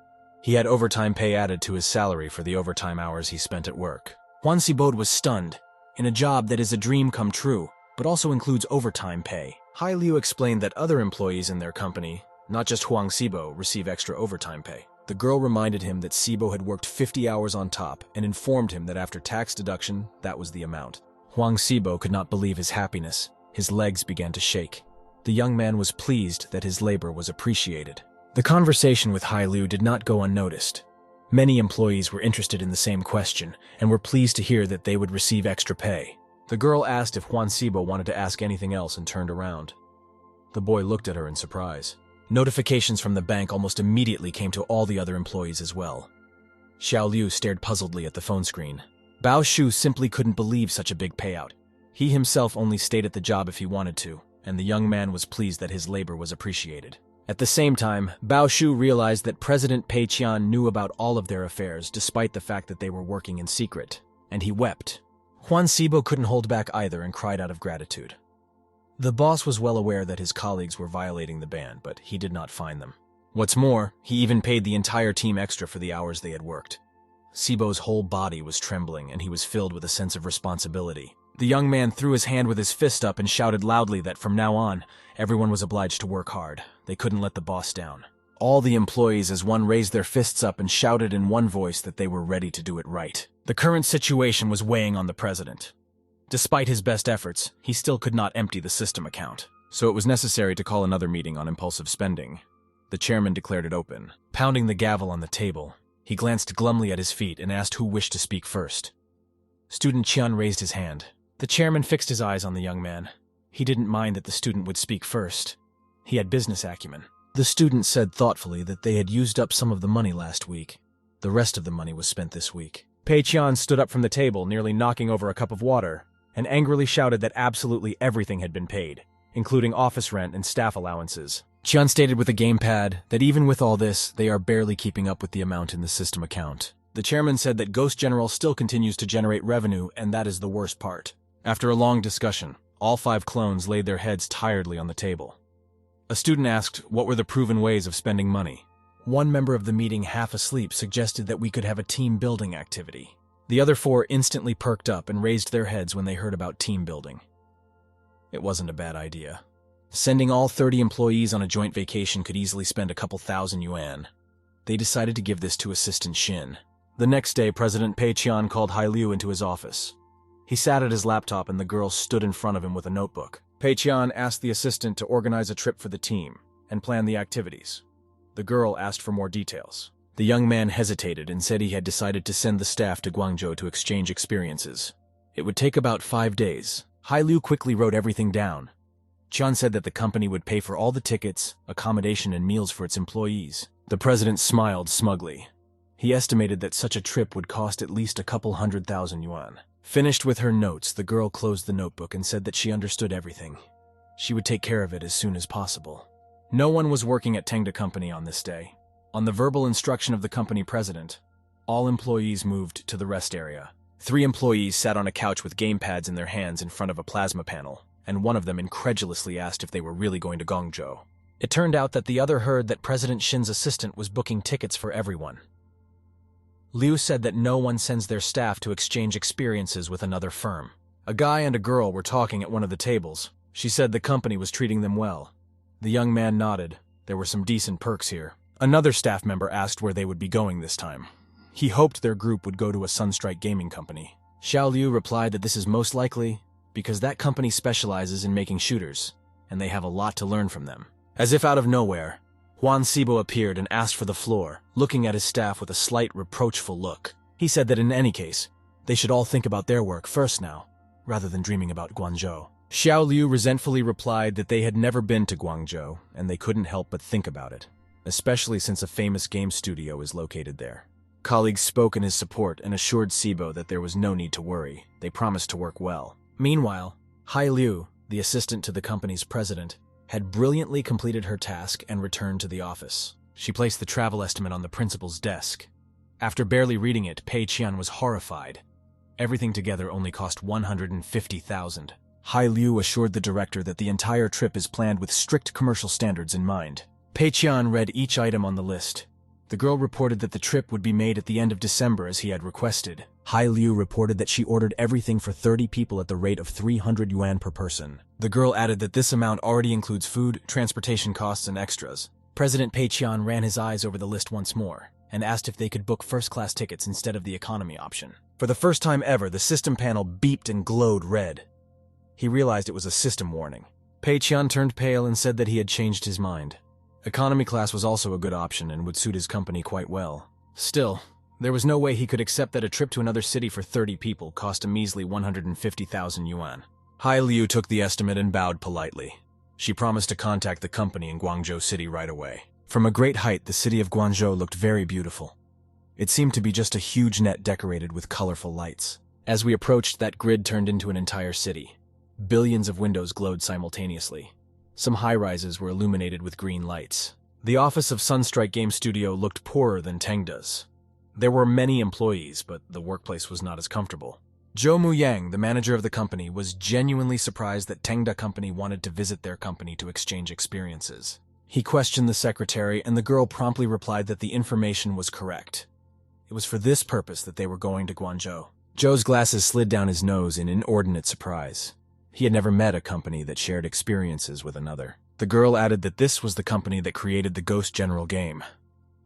He had overtime pay added to his salary for the overtime hours he spent at work. Juan Sibo was stunned. In a job that is a dream come true, but also includes overtime pay. Hai Liu explained that other employees in their company, not just Huang Sibo, receive extra overtime pay. The girl reminded him that Sibo had worked 50 hours on top and informed him that after tax deduction, that was the amount. Huang Sibo could not believe his happiness. His legs began to shake. The young man was pleased that his labor was appreciated. The conversation with Hai Liu did not go unnoticed. Many employees were interested in the same question and were pleased to hear that they would receive extra pay. The girl asked if Juan Sibo wanted to ask anything else and turned around. The boy looked at her in surprise. Notifications from the bank almost immediately came to all the other employees as well. Xiao Liu stared puzzledly at the phone screen. Bao Shu simply couldn't believe such a big payout. He himself only stayed at the job if he wanted to, and the young man was pleased that his labor was appreciated. At the same time, Bao Shu realized that President Pei Qian knew about all of their affairs despite the fact that they were working in secret, and he wept. Juan Sibo couldn't hold back either and cried out of gratitude. The boss was well aware that his colleagues were violating the ban, but he did not fine them. What's more, he even paid the entire team extra for the hours they had worked. Sibo's whole body was trembling, and he was filled with a sense of responsibility. The young man threw his hand with his fist up and shouted loudly that from now on, everyone was obliged to work hard. They couldn't let the boss down. All the employees as one raised their fists up and shouted in one voice that they were ready to do it right. The current situation was weighing on the president. Despite his best efforts, he still could not empty the system account, so it was necessary to call another meeting on impulsive spending. The chairman declared it open. Pounding the gavel on the table, he glanced glumly at his feet and asked who wished to speak first. Student Qian raised his hand. The chairman fixed his eyes on the young man. He didn't mind that the student would speak first. He had business acumen. The student said thoughtfully that they had used up some of the money last week. The rest of the money was spent this week. Pei Qian stood up from the table, nearly knocking over a cup of water, and angrily shouted that absolutely everything had been paid, including office rent and staff allowances. Qian stated with a gamepad that even with all this, they are barely keeping up with the amount in the system account. The chairman said that Ghost General still continues to generate revenue, and that is the worst part. After a long discussion, all 5 clones laid their heads tiredly on the table. A student asked what were the proven ways of spending money. One member of the meeting, half asleep, suggested that we could have a team-building activity. The other 4 instantly perked up and raised their heads when they heard about team building. It wasn't a bad idea. Sending all 30 employees on a joint vacation could easily spend a couple thousand yuan. They decided to give this to Assistant Shin. The next day, President Pei Qian called Hai Liu into his office. He sat at his laptop and the girl stood in front of him with a notebook. Pei Qian asked the assistant to organize a trip for the team and plan the activities. The girl asked for more details. The young man hesitated and said he had decided to send the staff to Guangzhou to exchange experiences. It would take about 5 days. Hai Liu quickly wrote everything down. Qian said that the company would pay for all the tickets, accommodation, and meals for its employees. The president smiled smugly. He estimated that such a trip would cost at least a couple 100,000 yuan. Finished with her notes, the girl closed the notebook and said that she understood everything. She would take care of it as soon as possible. No one was working at Tengda Company on this day. On the verbal instruction of the company president, all employees moved to the rest area. 3 employees sat on a couch with gamepads in their hands in front of a plasma panel, and one of them incredulously asked if they were really going to Guangzhou. It turned out that the other heard that President Shin's assistant was booking tickets for everyone. Liu said that no one sends their staff to exchange experiences with another firm. A guy and a girl were talking at one of the tables. She said the company was treating them well. The young man nodded. There were some decent perks here. Another staff member asked where they would be going this time. He hoped their group would go to a Sunstrike gaming company. Xiao Liu replied that this is most likely because that company specializes in making shooters, and they have a lot to learn from them. As if out of nowhere, Juan Sibo appeared and asked for the floor, looking at his staff with a slight reproachful look. He said that in any case, they should all think about their work first now, rather than dreaming about Guangzhou. Xiao Liu resentfully replied that they had never been to Guangzhou, and they couldn't help but think about it, especially since a famous game studio is located there. Colleagues spoke in his support and assured Sibo that there was no need to worry. They promised to work well. Meanwhile, Hai Liu, the assistant to the company's president, had brilliantly completed her task and returned to the office. She placed the travel estimate on the principal's desk. After barely reading it, Pei Qian was horrified. Everything together only cost 150,000. Hai Liu assured the director that the entire trip is planned with strict commercial standards in mind. Pei Qian read each item on the list. The girl reported that the trip would be made at the end of December as he had requested. Hai Liu reported that she ordered everything for 30 people at the rate of 300 yuan per person. The girl added that this amount already includes food, transportation costs, and extras. President Pei Qian ran his eyes over the list once more and asked if they could book first-class tickets instead of the economy option. For the first time ever, the system panel beeped and glowed red. He realized it was a system warning. Pei Qian turned pale and said that he had changed his mind. Economy class was also a good option and would suit his company quite well. Still, there was no way he could accept that a trip to another city for 30 people cost a measly 150,000 yuan. Hai Liu took the estimate and bowed politely. She promised to contact the company in Guangzhou City right away. From a great height, the city of Guangzhou looked very beautiful. It seemed to be just a huge net decorated with colorful lights. As we approached, that grid turned into an entire city. Billions of windows glowed simultaneously. Some high-rises were illuminated with green lights. The office of Sunstrike Game Studio looked poorer than Tengda's. There were many employees, but the workplace was not as comfortable. Zhou Muyang, the manager of the company, was genuinely surprised that Tengda Company wanted to visit their company to exchange experiences. He questioned the secretary, and the girl promptly replied that the information was correct. It was for this purpose that they were going to Guangzhou. Zhou's glasses slid down his nose in inordinate surprise. He had never met a company that shared experiences with another. The girl added that this was the company that created the Ghost General game.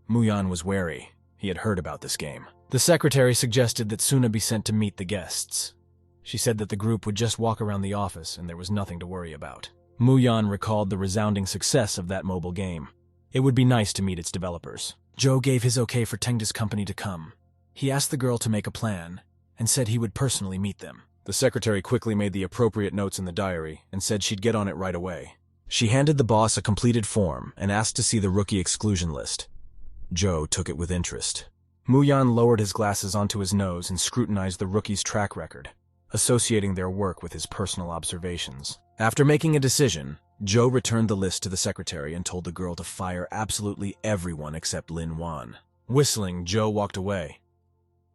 Muyan was wary. He had heard about this game. The secretary suggested that Suna be sent to meet the guests. She said that the group would just walk around the office and there was nothing to worry about. Muyan recalled the resounding success of that mobile game. It would be nice to meet its developers. Zhou gave his okay for Tengda's company to come. He asked the girl to make a plan and said he would personally meet them. The secretary quickly made the appropriate notes in the diary and said she'd get on it right away. She handed the boss a completed form and asked to see the rookie exclusion list. Joe took it with interest. Muyan lowered his glasses onto his nose and scrutinized the rookie's track record, associating their work with his personal observations. After making a decision, Joe returned the list to the secretary and told the girl to fire absolutely everyone except Lin Wan. Whistling, Joe walked away.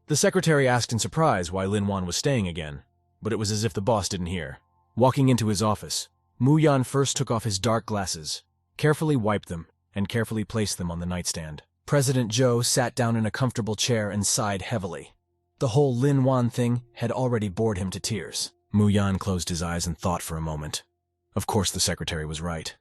The secretary asked in surprise why Lin Wan was staying again, but it was as if the boss didn't hear. Walking into his office, Muyan first took off his dark glasses, carefully wiped them, and carefully placed them on the nightstand. President Joe sat down in a comfortable chair and sighed heavily. The whole Lin Wan thing had already bored him to tears. Muyan closed his eyes and thought for a moment. Of course the secretary was right.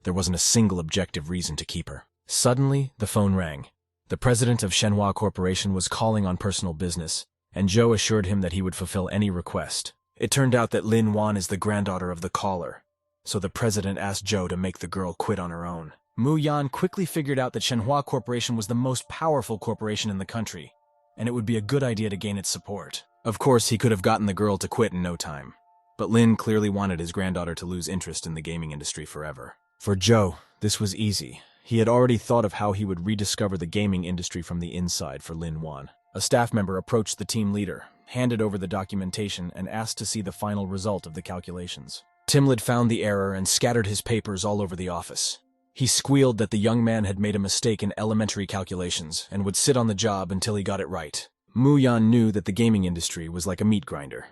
There wasn't a single objective reason to keep her. Suddenly, the phone rang. The president of Shenhua Corporation was calling on personal business, and Joe assured him that he would fulfill any request. It turned out that Lin Wan is the granddaughter of the caller, so the president asked Joe to make the girl quit on her own. Muyan quickly figured out that Shenhua Corporation was the most powerful corporation in the country, and it would be a good idea to gain its support. Of course, he could have gotten the girl to quit in no time, but Lin clearly wanted his granddaughter to lose interest in the gaming industry forever. For Joe, this was easy. He had already thought of how he would rediscover the gaming industry from the inside for Lin Wan. A staff member approached the team leader, handed over the documentation, and asked to see the final result of the calculations. Timlid found the error and scattered his papers all over the office. He squealed that the young man had made a mistake in elementary calculations and would sit on the job until he got it right. Muyan knew that the gaming industry was like a meat grinder.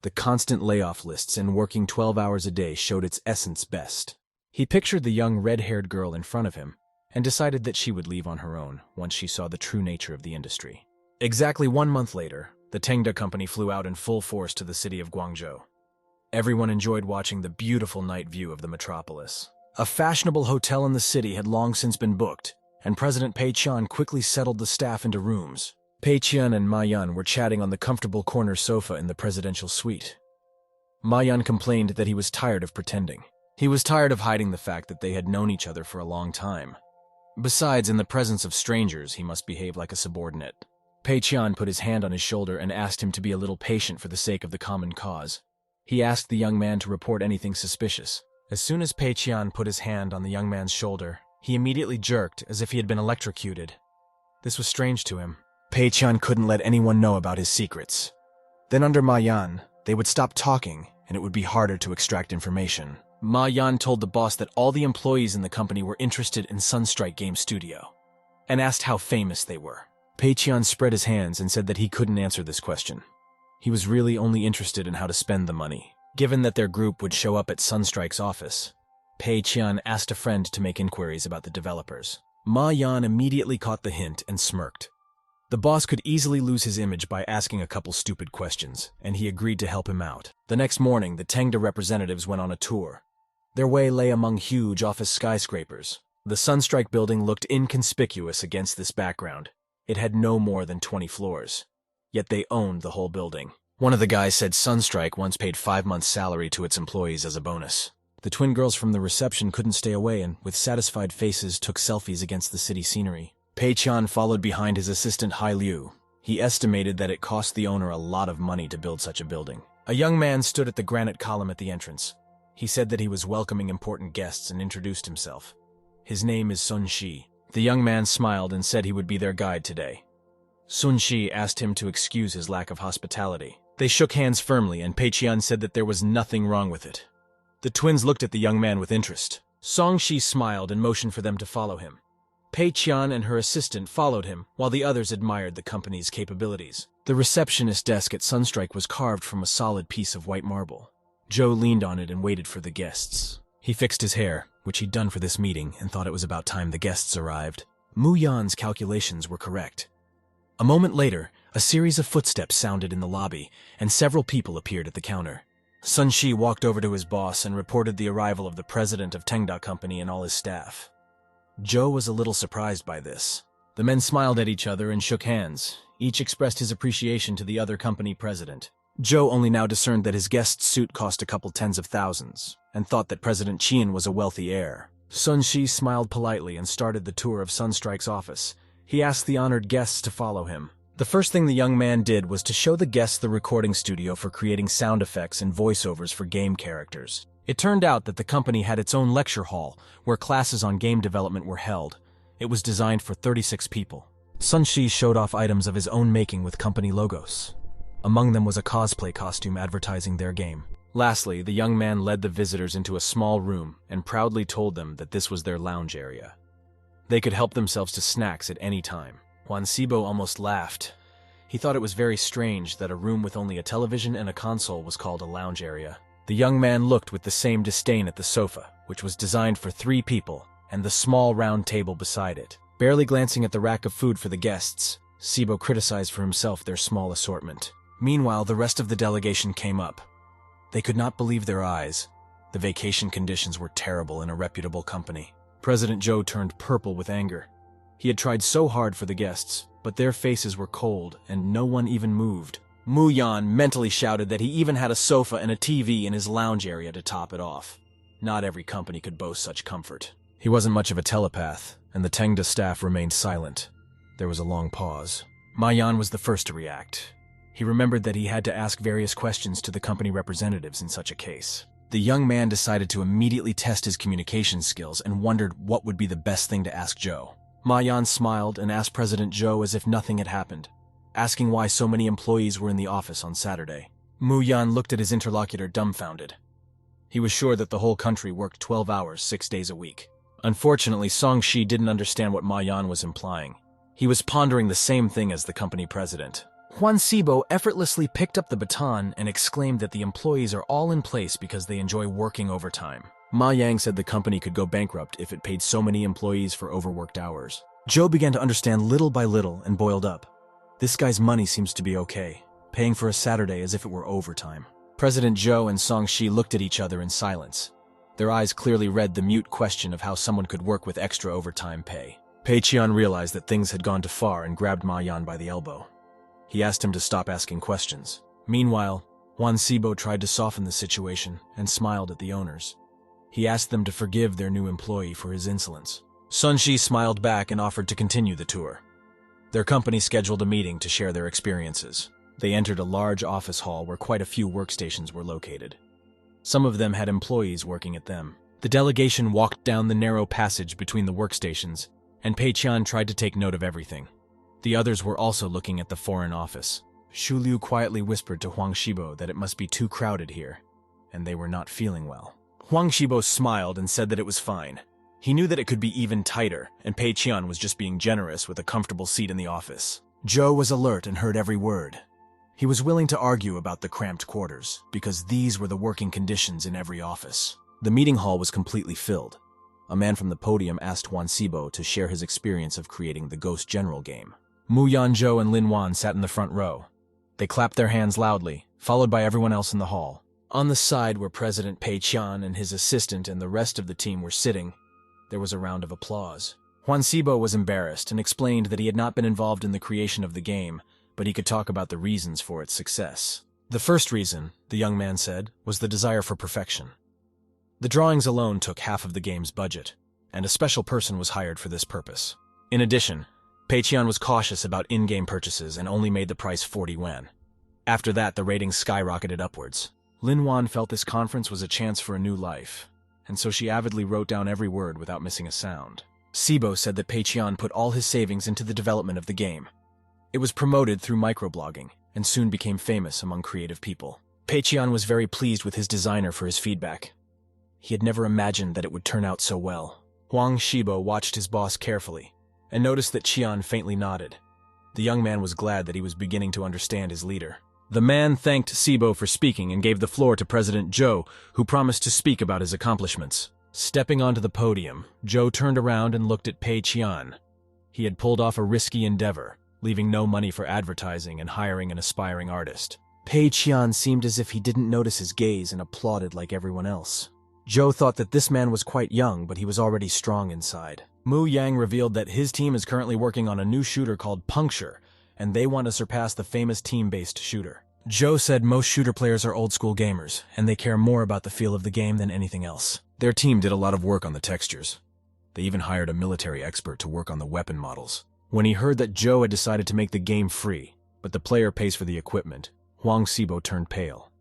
The constant layoff lists and working 12 hours a day showed its essence best. He pictured the young red-haired girl in front of him and decided that she would leave on her own once she saw the true nature of the industry. Exactly 1 month later, the Tengda company flew out in full force to the city of Guangzhou. Everyone enjoyed watching the beautiful night view of the metropolis. A fashionable hotel in the city had long since been booked, and President Pei Qian quickly settled the staff into rooms. Pei Qian and Ma Yan were chatting on the comfortable corner sofa in the presidential suite. Ma Yan complained that he was tired of pretending. He was tired of hiding the fact that they had known each other for a long time. Besides, in the presence of strangers, he must behave like a subordinate. Pei Qian put his hand on his shoulder and asked him to be a little patient for the sake of the common cause. He asked the young man to report anything suspicious. As soon as Pei Qian put his hand on the young man's shoulder, he immediately jerked as if he had been electrocuted. This was strange to him. Pei Qian couldn't let anyone know about his secrets. Then under Ma Yan, they would stop talking and it would be harder to extract information. Ma Yan told the boss that all the employees in the company were interested in Sunstrike Game Studio and asked how famous they were. Pei Qian spread his hands and said that he couldn't answer this question. He was really only interested in how to spend the money. Given that their group would show up at Sunstrike's office, Pei Qian asked a friend to make inquiries about the developers. Ma Yan immediately caught the hint and smirked. The boss could easily lose his image by asking a couple stupid questions, and he agreed to help him out. The next morning, the Tengda representatives went on a tour. Their way lay among huge office skyscrapers. The Sunstrike building looked inconspicuous against this background. It had no more than 20 floors. Yet they owned the whole building. One of the guys said Sunstrike once paid 5 months' salary to its employees as a bonus. The twin girls from the reception couldn't stay away and, with satisfied faces, took selfies against the city scenery. Pei Qian followed behind his assistant Hai Liu. He estimated that it cost the owner a lot of money to build such a building. A young man stood at the granite column at the entrance. He said that he was welcoming important guests and introduced himself. His name is Sun Shi. The young man smiled and said he would be their guide today. Sun Shi asked him to excuse his lack of hospitality. They shook hands firmly, and Pei Qian said that there was nothing wrong with it. The twins looked at the young man with interest. Song Shi smiled and motioned for them to follow him. Pei Qian and her assistant followed him, while the others admired the company's capabilities. The receptionist desk at Sunstrike was carved from a solid piece of white marble. Joe leaned on it and waited for the guests. He fixed his hair, which he'd done for this meeting, and thought it was about time the guests arrived. Mu Yan's calculations were correct. A moment later, a series of footsteps sounded in the lobby, and several people appeared at the counter. Sun Shi walked over to his boss and reported the arrival of the president of Tengda Company and all his staff. Joe was a little surprised by this. The men smiled at each other and shook hands. Each expressed his appreciation to the other company president. Joe only now discerned that his guest's suit cost a couple tens of thousands, and thought that President Qian was a wealthy heir. Sun Shi smiled politely and started the tour of Sunstrike's office. He asked the honored guests to follow him. The first thing the young man did was to show the guests the recording studio for creating sound effects and voiceovers for game characters. It turned out that the company had its own lecture hall where classes on game development were held. It was designed for 36 people. Sun Shi showed off items of his own making with company logos. Among them was a cosplay costume advertising their game. Lastly, the young man led the visitors into a small room and proudly told them that this was their lounge area. They could help themselves to snacks at any time. Juan Sibo almost laughed. He thought it was very strange that a room with only a television and a console was called a lounge area. The young man looked with the same disdain at the sofa, which was designed for 3 people, and the small round table beside it. Barely glancing at the rack of food for the guests, Sibo criticized for himself their small assortment. Meanwhile, the rest of the delegation came up. They could not believe their eyes. The vacation conditions were terrible in a reputable company. President Joe turned purple with anger. He had tried so hard for the guests, but their faces were cold and no one even moved. Mu Yan mentally shouted that he even had a sofa and a TV in his lounge area to top it off. Not every company could boast such comfort. He wasn't much of a telepath, and the Tengda staff remained silent. There was a long pause. Ma Yan was the first to react. He remembered that he had to ask various questions to the company representatives in such a case. The young man decided to immediately test his communication skills and wondered what would be the best thing to ask Joe. Ma Yan smiled and asked President Joe as if nothing had happened, asking why so many employees were in the office on Saturday. Mu Yan looked at his interlocutor dumbfounded. He was sure that the whole country worked 12 hours, 6 days a week. Unfortunately, Song Shi didn't understand what Ma Yan was implying. He was pondering the same thing as the company president. Juan Sibo effortlessly picked up the baton and exclaimed that the employees are all in place because they enjoy working overtime. Ma Yang said the company could go bankrupt if it paid so many employees for overworked hours. Joe began to understand little by little and boiled up. This guy's money seems to be okay, paying for a Saturday as if it were overtime. President Joe and Song Shi looked at each other in silence. Their eyes clearly read the mute question of how someone could work with extra overtime pay. Pei Qian realized that things had gone too far and grabbed Ma Yan by the elbow. He asked him to stop asking questions. Meanwhile, Juan Sibo tried to soften the situation and smiled at the owners. He asked them to forgive their new employee for his insolence. Sun Shi smiled back and offered to continue the tour. Their company scheduled a meeting to share their experiences. They entered a large office hall where quite a few workstations were located. Some of them had employees working at them. The delegation walked down the narrow passage between the workstations, and Pei Qian tried to take note of everything. The others were also looking at the foreign office. Shu Liu quietly whispered to Huang Shibo that it must be too crowded here, and they were not feeling well. Huang Shibo smiled and said that it was fine. He knew that it could be even tighter, and Pei Qian was just being generous with a comfortable seat in the office. Joe was alert and heard every word. He was willing to argue about the cramped quarters, because these were the working conditions in every office. The meeting hall was completely filled. A man from the podium asked Juan Sibo to share his experience of creating the Ghost General game. Mu Yanzhou and Lin Wan sat in the front row. They clapped their hands loudly, followed by everyone else in the hall. On the side where President Pei Qian and his assistant and the rest of the team were sitting, there was a round of applause. Juan Sibo was embarrassed and explained that he had not been involved in the creation of the game, but he could talk about the reasons for its success. The first reason, the young man said, was the desire for perfection. The drawings alone took half of the game's budget, and a special person was hired for this purpose. In addition, Pei Qian was cautious about in-game purchases and only made the price 40 yuan. After that, the ratings skyrocketed upwards. Lin Wan felt this conference was a chance for a new life, and so she avidly wrote down every word without missing a sound. Sibo said that Pei Qian put all his savings into the development of the game. It was promoted through microblogging, and soon became famous among creative people. Pei Qian was very pleased with his designer for his feedback. He had never imagined that it would turn out so well. Huang Shibo watched his boss carefully, and noticed that Qian faintly nodded. The young man was glad that he was beginning to understand his leader. The man thanked Sibo for speaking and gave the floor to President Zhou, who promised to speak about his accomplishments. Stepping onto the podium, Zhou turned around and looked at Pei Qian. He had pulled off a risky endeavor, leaving no money for advertising and hiring an aspiring artist. Pei Qian seemed as if he didn't notice his gaze and applauded like everyone else. Zhou thought that this man was quite young, but he was already strong inside. Mu Yang revealed that his team is currently working on a new shooter called Puncture, and they want to surpass the famous team-based shooter. Zhou said most shooter players are old-school gamers, and they care more about the feel of the game than anything else. Their team did a lot of work on the textures. They even hired a military expert to work on the weapon models. When he heard that Zhou had decided to make the game free, but the player pays for the equipment, Huang Sibo turned pale.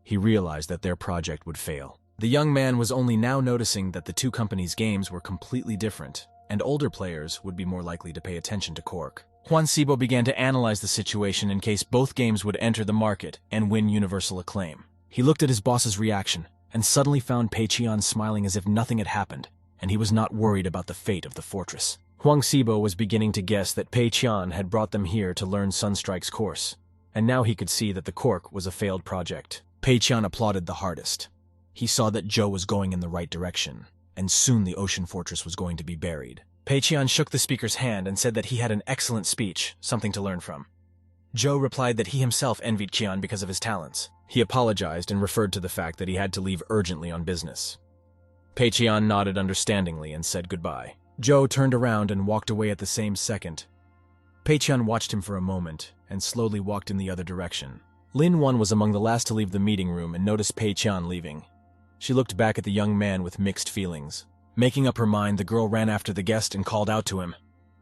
He realized that their project would fail. The young man was only now noticing that the two companies' games were completely different, and older players would be more likely to pay attention to Cork. Juan Sibo began to analyze the situation in case both games would enter the market and win universal acclaim. He looked at his boss's reaction, and suddenly found Pei Qian smiling as if nothing had happened, and he was not worried about the fate of the fortress. Huang Sibo was beginning to guess that Pei Qian had brought them here to learn Sunstrike's course, and now he could see that the cork was a failed project. Pei Qian applauded the hardest. He saw that Zhou was going in the right direction, and soon the ocean fortress was going to be buried. Pei Qian shook the speaker's hand and said that he had an excellent speech, something to learn from. Zhou replied that he himself envied Qian because of his talents. He apologized and referred to the fact that he had to leave urgently on business. Pei Qian nodded understandingly and said goodbye. Zhou turned around and walked away at the same second. Pei Qian watched him for a moment and slowly walked in the other direction. Lin Wan was among the last to leave the meeting room and noticed Pei Qian leaving. She looked back at the young man with mixed feelings. Making up her mind, the girl ran after the guest and called out to him.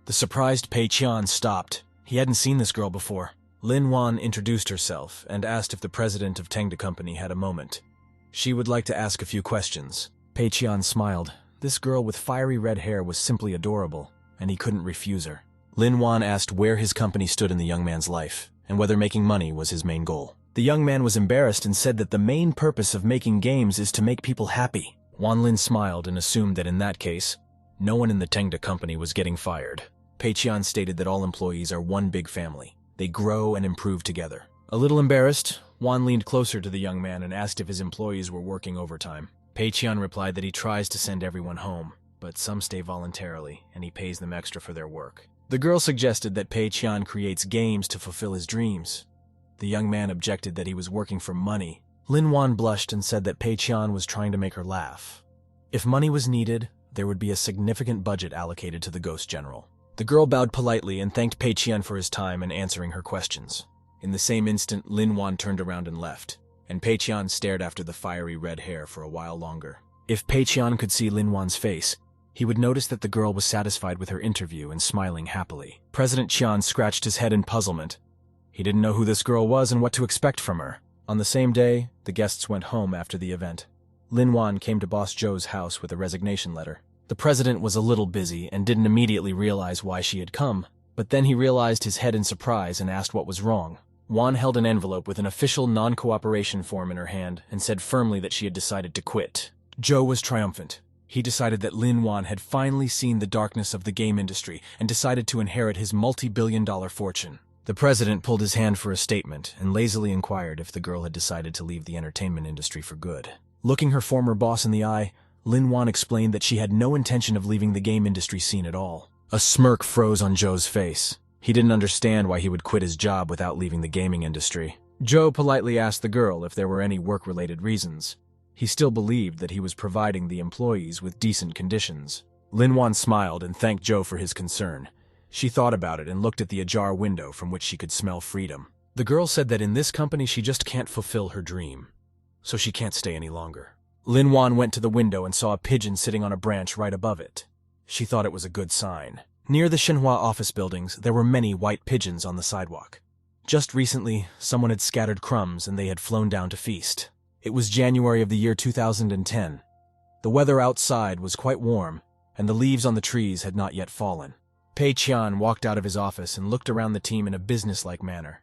The surprised Pei Qian stopped. He hadn't seen this girl before. Lin Wan introduced herself and asked if the president of Tengda Company had a moment. She would like to ask a few questions. Pei Qian smiled. This girl with fiery red hair was simply adorable, and he couldn't refuse her. Lin Wan asked where his company stood in the young man's life, and whether making money was his main goal. The young man was embarrassed and said that the main purpose of making games is to make people happy. Wan Lin smiled and assumed that in that case, no one in the Tengda Company was getting fired. Pei Qian stated that all employees are one big family. They grow and improve together. A little embarrassed, Wan leaned closer to the young man and asked if his employees were working overtime. Pei Qian replied that he tries to send everyone home, but some stay voluntarily, and he pays them extra for their work. The girl suggested that Pei Qian creates games to fulfill his dreams. The young man objected that he was working for money. Lin Wan blushed and said that Pei Qian was trying to make her laugh. If money was needed, there would be a significant budget allocated to the Ghost General. The girl bowed politely and thanked Pei Qian for his time in answering her questions. In the same instant, Lin Wan turned around and left, and Pei Qian stared after the fiery red hair for a while longer. If Pei Qian could see Lin Wan's face, he would notice that the girl was satisfied with her interview and smiling happily. President Qian scratched his head in puzzlement. He didn't know who this girl was and what to expect from her. On the same day, the guests went home after the event. Lin Wan came to Boss Zhou's house with a resignation letter. The president was a little busy and didn't immediately realize why she had come, but then he realized his head in surprise and asked what was wrong. Wan held an envelope with an official non-cooperation form in her hand and said firmly that she had decided to quit. Zhou was triumphant. He decided that Lin Wan had finally seen the darkness of the game industry and decided to inherit his multi-billion-dollar fortune. The president pulled his hand for a statement and lazily inquired if the girl had decided to leave the entertainment industry for good. Looking her former boss in the eye, Lin Wan explained that she had no intention of leaving the game industry scene at all. A smirk froze on Zhou's face. He didn't understand why he would quit his job without leaving the gaming industry. Zhou politely asked the girl if there were any work-related reasons. He still believed that he was providing the employees with decent conditions. Lin Wan smiled and thanked Zhou for his concern. She thought about it and looked at the ajar window from which she could smell freedom. The girl said that in this company she just can't fulfill her dream, so she can't stay any longer. Lin Wan went to the window and saw a pigeon sitting on a branch right above it. She thought it was a good sign. Near the Shenhua office buildings, there were many white pigeons on the sidewalk. Just recently, someone had scattered crumbs and they had flown down to feast. It was January of the year 2010. The weather outside was quite warm, and the leaves on the trees had not yet fallen. Pei Qian walked out of his office and looked around the team in a businesslike manner.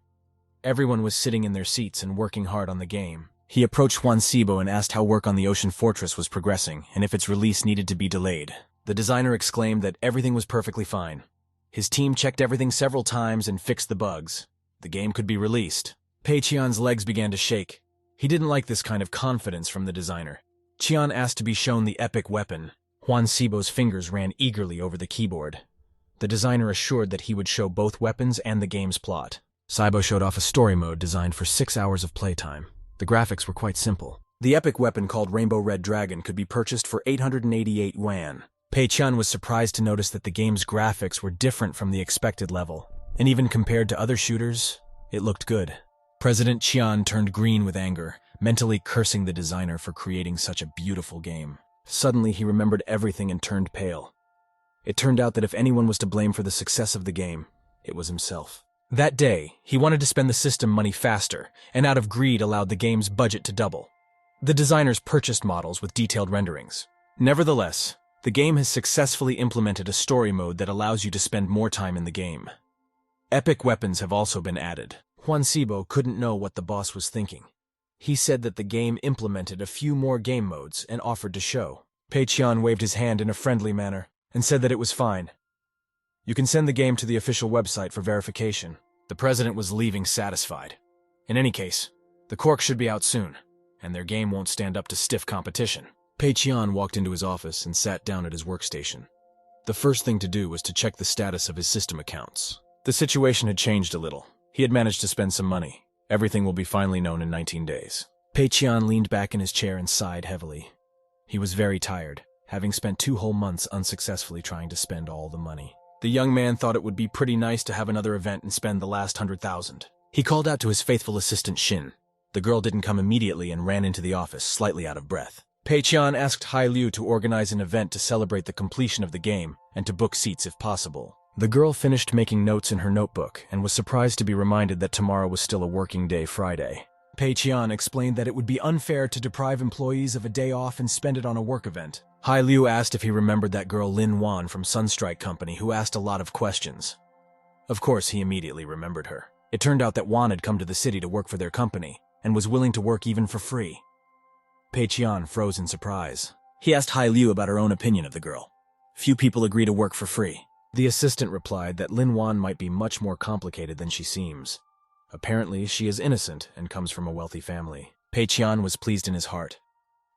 Everyone was sitting in their seats and working hard on the game. He approached Juan Sibo and asked how work on the ocean fortress was progressing and if its release needed to be delayed. The designer exclaimed that everything was perfectly fine. His team checked everything several times and fixed the bugs. The game could be released. Pei Qian's legs began to shake. He didn't like this kind of confidence from the designer. Qian asked to be shown the epic weapon. Juan Sibo's fingers ran eagerly over the keyboard. The designer assured that he would show both weapons and the game's plot. Sibo showed off a story mode designed for 6 hours of playtime. The graphics were quite simple. The epic weapon called Rainbow Red Dragon could be purchased for 888 yuan. Pei Qian was surprised to notice that the game's graphics were different from the expected level, and even compared to other shooters, it looked good. President Qian turned green with anger, mentally cursing the designer for creating such a beautiful game. Suddenly, he remembered everything and turned pale. It turned out that if anyone was to blame for the success of the game, it was himself. That day, he wanted to spend the system money faster, and out of greed allowed the game's budget to double. The designers purchased models with detailed renderings. Nevertheless, the game has successfully implemented a story mode that allows you to spend more time in the game. Epic weapons have also been added. Juan Sibo couldn't know what the boss was thinking. He said that the game implemented a few more game modes and offered to show. Pei Qian waved his hand in a friendly manner and said that it was fine. You can send the game to the official website for verification. The president was leaving satisfied. In any case, the cork should be out soon, and their game won't stand up to stiff competition. Pei Qian walked into his office and sat down at his workstation. The first thing to do was to check the status of his system accounts. The situation had changed a little. He had managed to spend some money. Everything will be finally known in 19 days. Pei Qian leaned back in his chair and sighed heavily. He was very tired, having spent 2 whole months unsuccessfully trying to spend all the money. The young man thought it would be pretty nice to have another event and spend the last 100,000. He called out to his faithful assistant Shin. The girl didn't come immediately and ran into the office, slightly out of breath. Pei Qian asked Hai Liu to organize an event to celebrate the completion of the game and to book seats if possible. The girl finished making notes in her notebook and was surprised to be reminded that tomorrow was still a working day Friday. Pei Qian explained that it would be unfair to deprive employees of a day off and spend it on a work event. Hai Liu asked if he remembered that girl Lin Wan from Sunstrike Company who asked a lot of questions. Of course, he immediately remembered her. It turned out that Wan had come to the city to work for their company and was willing to work even for free. Pei Qian froze in surprise. He asked Hai Liu about her own opinion of the girl. Few people agree to work for free. The assistant replied that Lin Wan might be much more complicated than she seems. Apparently, she is innocent and comes from a wealthy family. Pei Qian was pleased in his heart.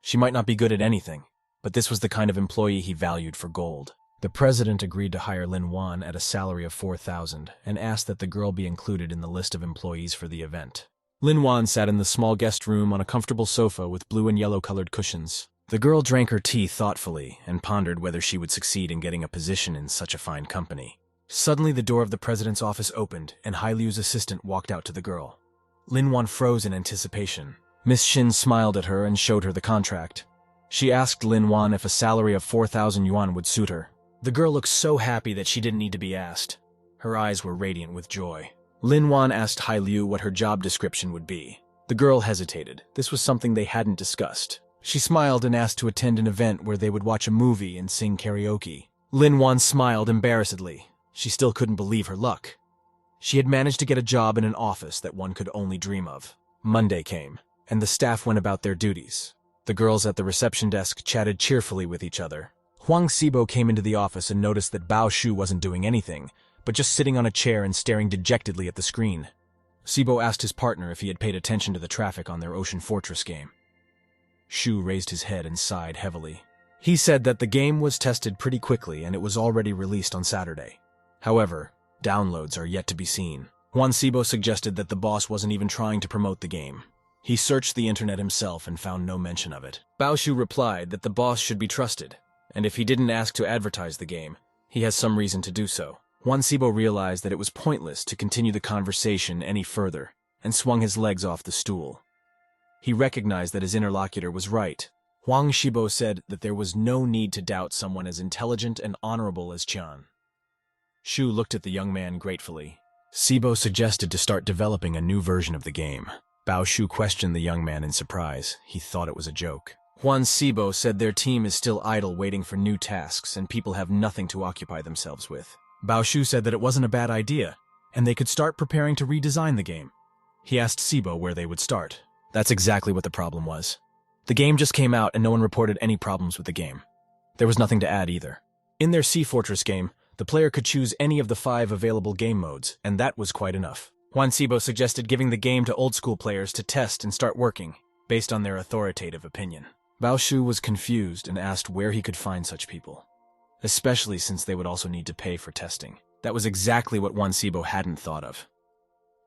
She might not be good at anything, but this was the kind of employee he valued for gold. The president agreed to hire Lin Wan at a salary of 4,000 and asked that the girl be included in the list of employees for the event. Lin Wan sat in the small guest room on a comfortable sofa with blue and yellow-colored cushions. The girl drank her tea thoughtfully and pondered whether she would succeed in getting a position in such a fine company. Suddenly, the door of the president's office opened, and Hai Liu's assistant walked out to the girl. Lin Wan froze in anticipation. Miss Shin smiled at her and showed her the contract. She asked Lin Wan if a salary of 4,000 yuan would suit her. The girl looked so happy that she didn't need to be asked. Her eyes were radiant with joy. Lin Wan asked Hai Liu what her job description would be. The girl hesitated. This was something they hadn't discussed. She smiled and asked to attend an event where they would watch a movie and sing karaoke. Lin Wan smiled embarrassedly. She still couldn't believe her luck. She had managed to get a job in an office that one could only dream of. Monday came, and the staff went about their duties. The girls at the reception desk chatted cheerfully with each other. Huang Sibo came into the office and noticed that Bao Shu wasn't doing anything, but just sitting on a chair and staring dejectedly at the screen. Sibo asked his partner if he had paid attention to the traffic on their Ocean Fortress game. Shu raised his head and sighed heavily. He said that the game was tested pretty quickly and it was already released on Saturday. However, downloads are yet to be seen. Juan Sibo suggested that the boss wasn't even trying to promote the game. He searched the internet himself and found no mention of it. Bao Shu replied that the boss should be trusted, and if he didn't ask to advertise the game, he has some reason to do so. Juan Sibo realized that it was pointless to continue the conversation any further, and swung his legs off the stool. He recognized that his interlocutor was right. Huang Shibo said that there was no need to doubt someone as intelligent and honorable as Qian. Shu looked at the young man gratefully. Sibo suggested to start developing a new version of the game. Bao Shu questioned the young man in surprise. He thought it was a joke. Juan Sibo said their team is still idle waiting for new tasks and people have nothing to occupy themselves with. Bao Shu said that it wasn't a bad idea, and they could start preparing to redesign the game. He asked Sibo where they would start. That's exactly what the problem was. The game just came out and no one reported any problems with the game. There was nothing to add either. In their Sea Fortress game, the player could choose any of the 5 available game modes, and that was quite enough. Juan Sibo suggested giving the game to old-school players to test and start working, based on their authoritative opinion. Bao Shu was confused and asked where he could find such people, especially since they would also need to pay for testing. That was exactly what Juan Sibo hadn't thought of.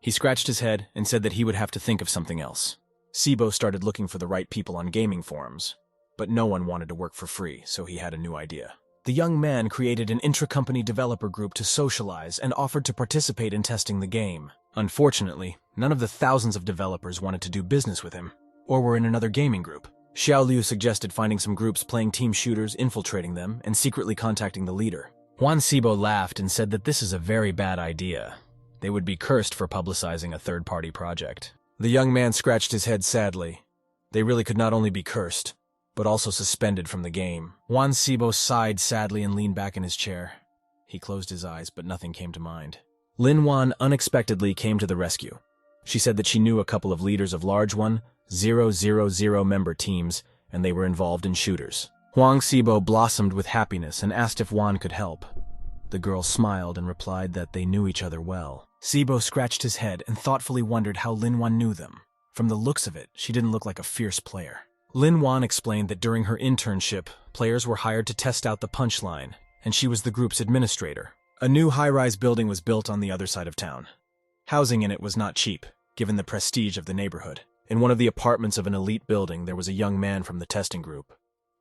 He scratched his head and said that he would have to think of something else. Sibo started looking for the right people on gaming forums, but no one wanted to work for free, so he had a new idea. The young man created an intra-company developer group to socialize and offered to participate in testing the game. Unfortunately, none of the thousands of developers wanted to do business with him, or were in another gaming group. Xiao Liu suggested finding some groups playing team shooters, infiltrating them, and secretly contacting the leader. Juan Sibo laughed and said that this is a very bad idea. They would be cursed for publicizing a third-party project. The young man scratched his head sadly. They really could not only be cursed, but also suspended from the game. Wan Sibo sighed sadly and leaned back in his chair. He closed his eyes, but nothing came to mind. Lin Wan unexpectedly came to the rescue. She said that she knew a couple of leaders of large 1,000 member teams, and they were involved in shooters. Huang Sibo blossomed with happiness and asked if Wan could help. The girl smiled and replied that they knew each other well. Sibo scratched his head and thoughtfully wondered how Lin Wan knew them. From the looks of it, she didn't look like a fierce player. Lin Wan explained that during her internship, players were hired to test out the punchline, and she was the group's administrator. A new high-rise building was built on the other side of town. Housing in it was not cheap, given the prestige of the neighborhood. In one of the apartments of an elite building, there was a young man from the testing group.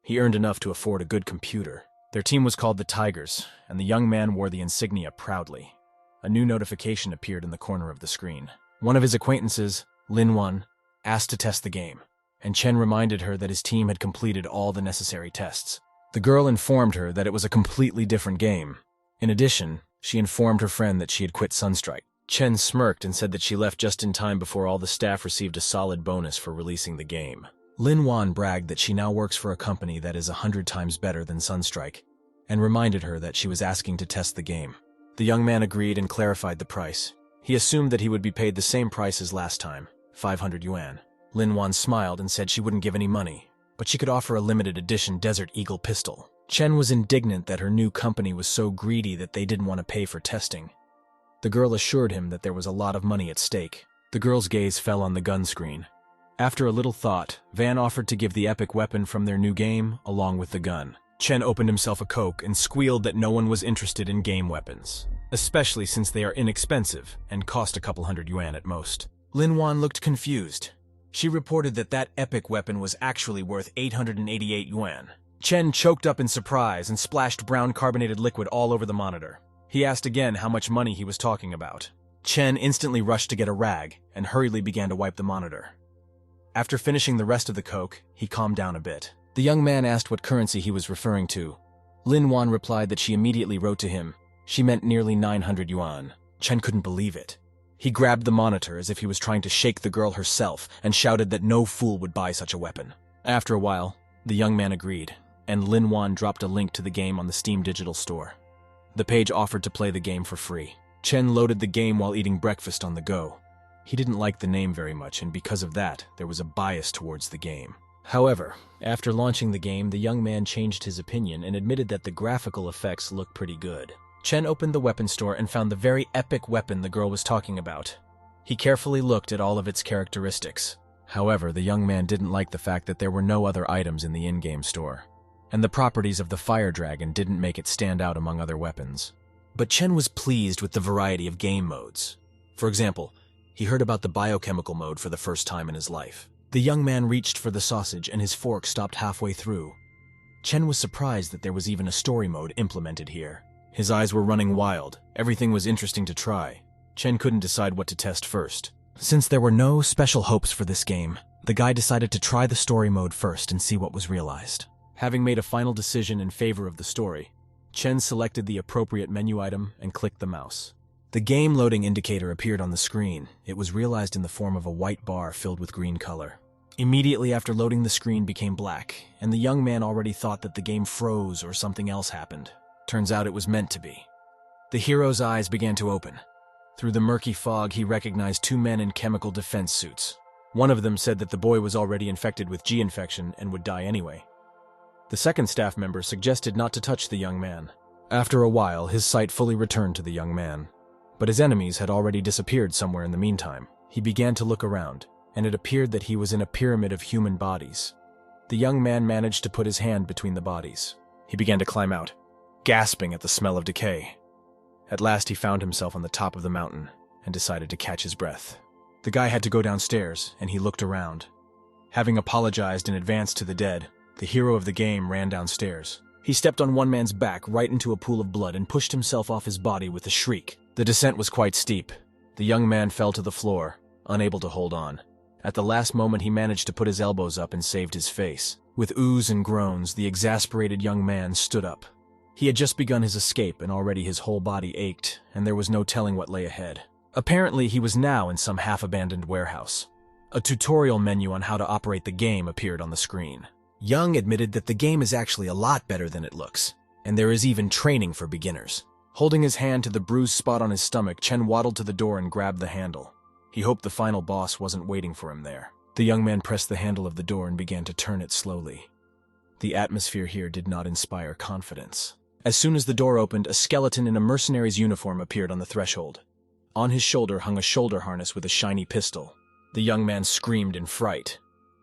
He earned enough to afford a good computer. Their team was called the Tigers, and the young man wore the insignia proudly. A new notification appeared in the corner of the screen. One of his acquaintances, Lin Wan, asked to test the game, and Chen reminded her that his team had completed all the necessary tests. The girl informed her that it was a completely different game. In addition, she informed her friend that she had quit Sunstrike. Chen smirked and said that she left just in time before all the staff received a solid bonus for releasing the game. Lin Wan bragged that she now works for a company that is 100 times better than Sunstrike, and reminded her that she was asking to test the game. The young man agreed and clarified the price. He assumed that he would be paid the same price as last time, 500 yuan. Lin Wan smiled and said she wouldn't give any money, but she could offer a limited edition Desert Eagle pistol. Chen was indignant that her new company was so greedy that they didn't want to pay for testing. The girl assured him that there was a lot of money at stake. The girl's gaze fell on the gun screen. After a little thought, Van offered to give the epic weapon from their new game along with the gun. Chen opened himself a Coke and squealed that no one was interested in game weapons, especially since they are inexpensive and cost a couple hundred yuan at most. Lin Wan looked confused. She reported that that epic weapon was actually worth 888 yuan. Chen choked up in surprise and splashed brown carbonated liquid all over the monitor. He asked again how much money he was talking about. Chen instantly rushed to get a rag and hurriedly began to wipe the monitor. After finishing the rest of the Coke, he calmed down a bit. The young man asked what currency he was referring to. Lin Wan replied that she immediately wrote to him. She meant nearly 900 yuan. Chen couldn't believe it. He grabbed the monitor as if he was trying to shake the girl herself and shouted that no fool would buy such a weapon. After a while, the young man agreed, and Lin Wan dropped a link to the game on the Steam digital store. The page offered to play the game for free. Chen loaded the game while eating breakfast on the go. He didn't like the name very much, and because of that, there was a bias towards the game. However, after launching the game, the young man changed his opinion and admitted that the graphical effects looked pretty good. Chen opened the weapon store and found the very epic weapon the girl was talking about. He carefully looked at all of its characteristics. However, the young man didn't like the fact that there were no other items in the in-game store, and the properties of the fire dragon didn't make it stand out among other weapons. But Chen was pleased with the variety of game modes. For example, he heard about the biochemical mode for the first time in his life. The young man reached for the sausage and his fork stopped halfway through. Chen was surprised that there was even a story mode implemented here. His eyes were running wild. Everything was interesting to try. Chen couldn't decide what to test first. Since there were no special hopes for this game, the guy decided to try the story mode first and see what was realized. Having made a final decision in favor of the story, Chen selected the appropriate menu item and clicked the mouse. The game loading indicator appeared on the screen. It was realized in the form of a white bar filled with green color. Immediately after loading, the screen became black, and the young man already thought that the game froze or something else happened. Turns out it was meant to be. The hero's eyes began to open. Through the murky fog, he recognized two men in chemical defense suits. One of them said that the boy was already infected with G infection and would die anyway. The second staff member suggested not to touch the young man. After a while, his sight fully returned to the young man. But his enemies had already disappeared somewhere in the meantime. He began to look around, and it appeared that he was in a pyramid of human bodies. The young man managed to put his hand between the bodies. He began to climb out, gasping at the smell of decay. At last he found himself on the top of the mountain and decided to catch his breath. The guy had to go downstairs, and he looked around. Having apologized in advance to the dead, the hero of the game ran downstairs. He stepped on one man's back right into a pool of blood and pushed himself off his body with a shriek. The descent was quite steep. The young man fell to the floor, unable to hold on. At the last moment, he managed to put his elbows up and saved his face. With oohs and groans, the exasperated young man stood up. He had just begun his escape, and already his whole body ached, and there was no telling what lay ahead. Apparently, he was now in some half-abandoned warehouse. A tutorial menu on how to operate the game appeared on the screen. Young admitted that the game is actually a lot better than it looks, and there is even training for beginners. Holding his hand to the bruised spot on his stomach, Chen waddled to the door and grabbed the handle. He hoped the final boss wasn't waiting for him there. The young man pressed the handle of the door and began to turn it slowly. The atmosphere here did not inspire confidence. As soon as the door opened, a skeleton in a mercenary's uniform appeared on the threshold. On his shoulder hung a shoulder harness with a shiny pistol. The young man screamed in fright.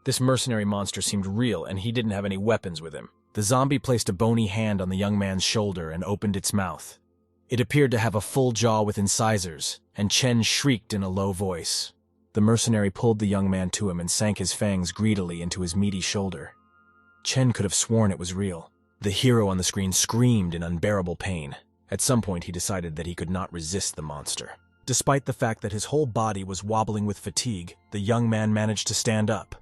This mercenary monster seemed real, and he didn't have any weapons with him. The zombie placed a bony hand on the young man's shoulder and opened its mouth. It appeared to have a full jaw with incisors, and Chen shrieked in a low voice. The mercenary pulled the young man to him and sank his fangs greedily into his meaty shoulder. Chen could have sworn it was real. The hero on the screen screamed in unbearable pain. At some point, he decided that he could not resist the monster. Despite the fact that his whole body was wobbling with fatigue, the young man managed to stand up.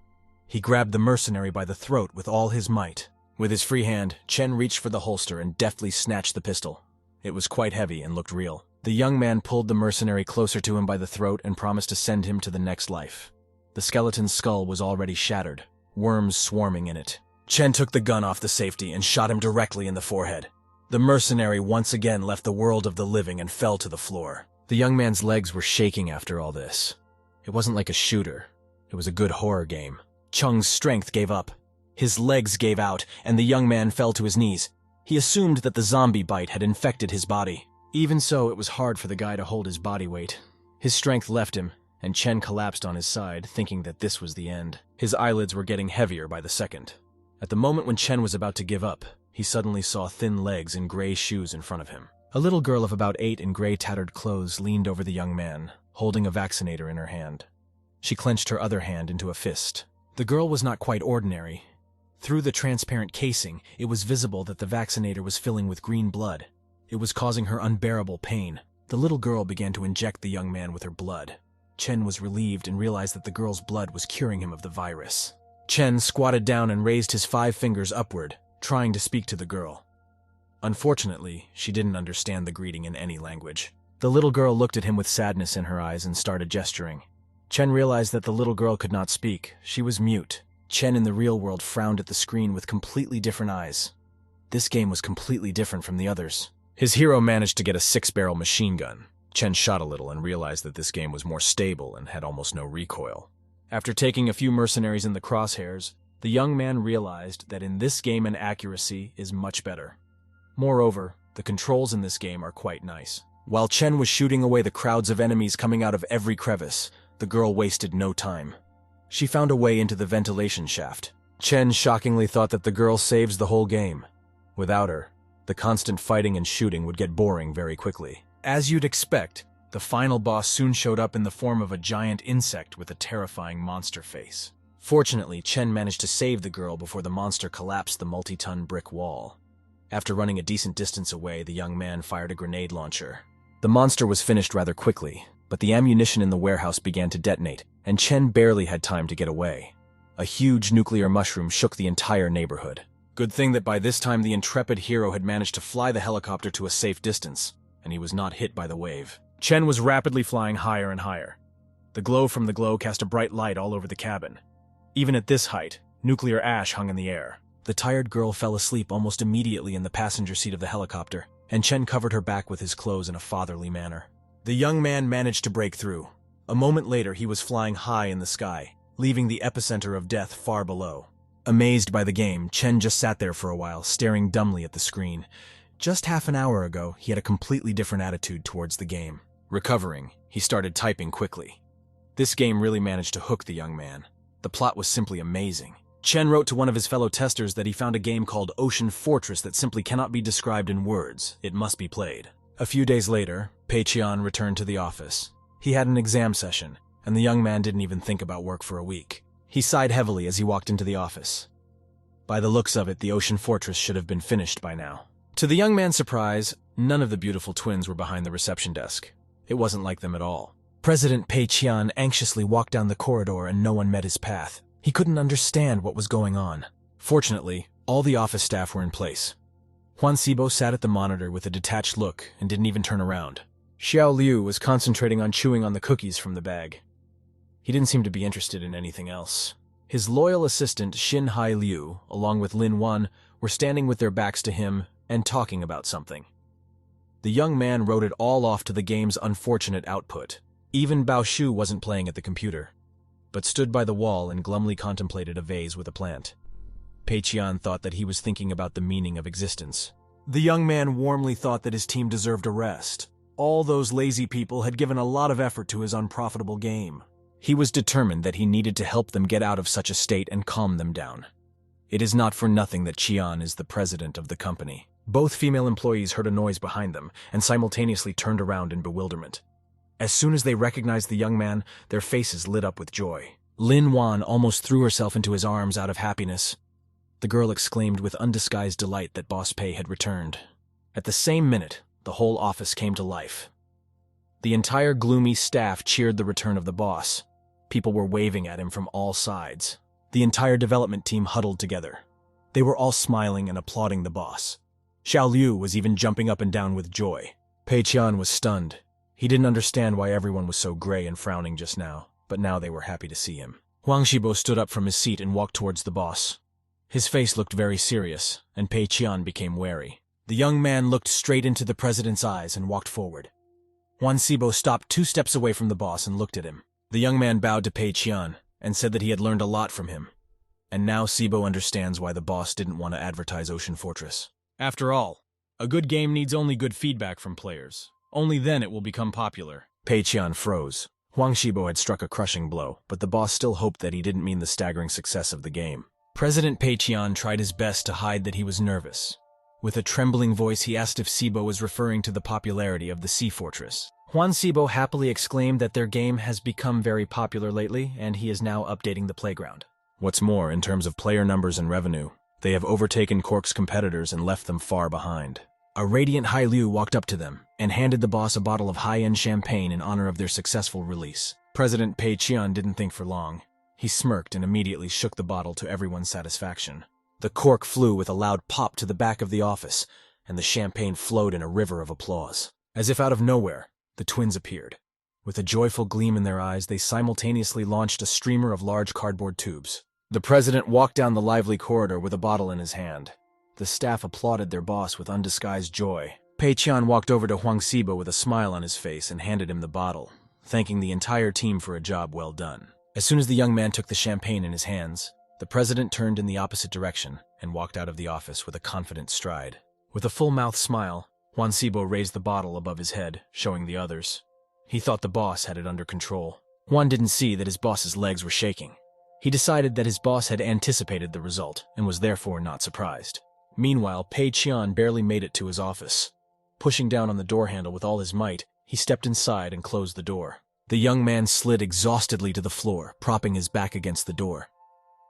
He grabbed the mercenary by the throat with all his might. With his free hand, Chen reached for the holster and deftly snatched the pistol. It was quite heavy and looked real. The young man pulled the mercenary closer to him by the throat and promised to send him to the next life. The skeleton's skull was already shattered, worms swarming in it. Chen took the gun off the safety and shot him directly in the forehead. The mercenary once again left the world of the living and fell to the floor. The young man's legs were shaking after all this. It wasn't like a shooter. It was a good horror game. Chung's strength gave up. His legs gave out, and the young man fell to his knees. He assumed that the zombie bite had infected his body. Even so, it was hard for the guy to hold his body weight. His strength left him, and Chen collapsed on his side, thinking that this was the end. His eyelids were getting heavier by the second. At the moment when Chen was about to give up, he suddenly saw thin legs and gray shoes in front of him. A little girl of about 8 in gray tattered clothes leaned over the young man, holding a vaccinator in her hand. She clenched her other hand into a fist. The girl was not quite ordinary. Through the transparent casing, it was visible that the vaccinator was filling with green blood. It was causing her unbearable pain. The little girl began to inject the young man with her blood. Chen was relieved and realized that the girl's blood was curing him of the virus. Chen squatted down and raised his 5 fingers upward, trying to speak to the girl. Unfortunately, she didn't understand the greeting in any language. The little girl looked at him with sadness in her eyes and started gesturing. Chen realized that the little girl could not speak. She was mute. Chen in the real world frowned at the screen with completely different eyes. This game was completely different from the others. His hero managed to get a 6-barrel machine gun. Chen shot a little and realized that this game was more stable and had almost no recoil. After taking a few mercenaries in the crosshairs, the young man realized that in this game an accuracy is much better. Moreover, the controls in this game are quite nice. While Chen was shooting away the crowds of enemies coming out of every crevice, the girl wasted no time. She found a way into the ventilation shaft. Chen shockingly thought that the girl saves the whole game. Without her, the constant fighting and shooting would get boring very quickly. As you'd expect, the final boss soon showed up in the form of a giant insect with a terrifying monster face. Fortunately, Chen managed to save the girl before the monster collapsed the multi-ton brick wall. After running a decent distance away, the young man fired a grenade launcher. The monster was finished rather quickly, but the ammunition in the warehouse began to detonate, and Chen barely had time to get away. A huge nuclear mushroom shook the entire neighborhood. Good thing that by this time the intrepid hero had managed to fly the helicopter to a safe distance, and he was not hit by the wave. Chen was rapidly flying higher and higher. The glow from the glow cast a bright light all over the cabin. Even at this height, nuclear ash hung in the air. The tired girl fell asleep almost immediately in the passenger seat of the helicopter, and Chen covered her back with his clothes in a fatherly manner. The young man managed to break through. A moment later, he was flying high in the sky, leaving the epicenter of death far below. Amazed by the game, Chen just sat there for a while, staring dumbly at the screen. Just half an hour ago, he had a completely different attitude towards the game. Recovering, he started typing quickly. This game really managed to hook the young man. The plot was simply amazing. Chen wrote to one of his fellow testers that he found a game called Ocean Fortress that simply cannot be described in words. It must be played. A few days later, Pei Qian returned to the office. He had an exam session, and the young man didn't even think about work for a week. He sighed heavily as he walked into the office. By the looks of it, the Ocean Fortress should have been finished by now. To the young man's surprise, none of the beautiful twins were behind the reception desk. It wasn't like them at all. President Pei Qian anxiously walked down the corridor and no one met his path. He couldn't understand what was going on. Fortunately, all the office staff were in place. Huan Sibo sat at the monitor with a detached look and didn't even turn around. Xiao Liu was concentrating on chewing on the cookies from the bag. He didn't seem to be interested in anything else. His loyal assistant Shin Hai Liu, along with Lin Wan, were standing with their backs to him and talking about something. The young man wrote it all off to the game's unfortunate output. Even Bao Shu wasn't playing at the computer, but stood by the wall and glumly contemplated a vase with a plant. Pei Qian thought that he was thinking about the meaning of existence. The young man warmly thought that his team deserved a rest. All those lazy people had given a lot of effort to his unprofitable game. He was determined that he needed to help them get out of such a state and calm them down. It is not for nothing that Qian is the president of the company. Both female employees heard a noise behind them and simultaneously turned around in bewilderment. As soon as they recognized the young man, their faces lit up with joy. Lin Wan almost threw herself into his arms out of happiness. The girl exclaimed with undisguised delight that Boss Pei had returned. At the same minute, the whole office came to life. The entire gloomy staff cheered the return of the boss. People were waving at him from all sides. The entire development team huddled together. They were all smiling and applauding the boss. Xiao Liu was even jumping up and down with joy. Pei Qian was stunned. He didn't understand why everyone was so gray and frowning just now, but now they were happy to see him. Huang Shibo stood up from his seat and walked towards the boss. His face looked very serious, and Pei Qian became wary. The young man looked straight into the president's eyes and walked forward. Huang Shibo stopped 2 steps away from the boss and looked at him. The young man bowed to Pei Qian and said that he had learned a lot from him. And now Shibo understands why the boss didn't want to advertise Ocean Fortress. After all, a good game needs only good feedback from players. Only then it will become popular. Pei Qian froze. Huang Shibo had struck a crushing blow, but the boss still hoped that he didn't mean the staggering success of the game. President Pei Qian tried his best to hide that he was nervous. With a trembling voice, he asked if Shibo was referring to the popularity of the Sea Fortress. Huang Shibo happily exclaimed that their game has become very popular lately, and he is now updating the playground. What's more, in terms of player numbers and revenue, they have overtaken Cork's competitors and left them far behind. A radiant Hai Liu walked up to them and handed the boss a bottle of high-end champagne in honor of their successful release. President Pei Qian didn't think for long. He smirked and immediately shook the bottle to everyone's satisfaction. The cork flew with a loud pop to the back of the office, and the champagne flowed in a river of applause. As if out of nowhere, the twins appeared. With a joyful gleam in their eyes, they simultaneously launched a streamer of large cardboard tubes. The president walked down the lively corridor with a bottle in his hand. The staff applauded their boss with undisguised joy. Pei Qian walked over to Huang Shibo with a smile on his face and handed him the bottle, thanking the entire team for a job well done. As soon as the young man took the champagne in his hands, the president turned in the opposite direction and walked out of the office with a confident stride. With a full-mouthed smile, Huang Shibo raised the bottle above his head, showing the others. He thought the boss had it under control. Huang didn't see that his boss's legs were shaking. He decided that his boss had anticipated the result and was therefore not surprised. Meanwhile, Pei Qian barely made it to his office. Pushing down on the door handle with all his might, he stepped inside and closed the door. The young man slid exhaustedly to the floor, propping his back against the door.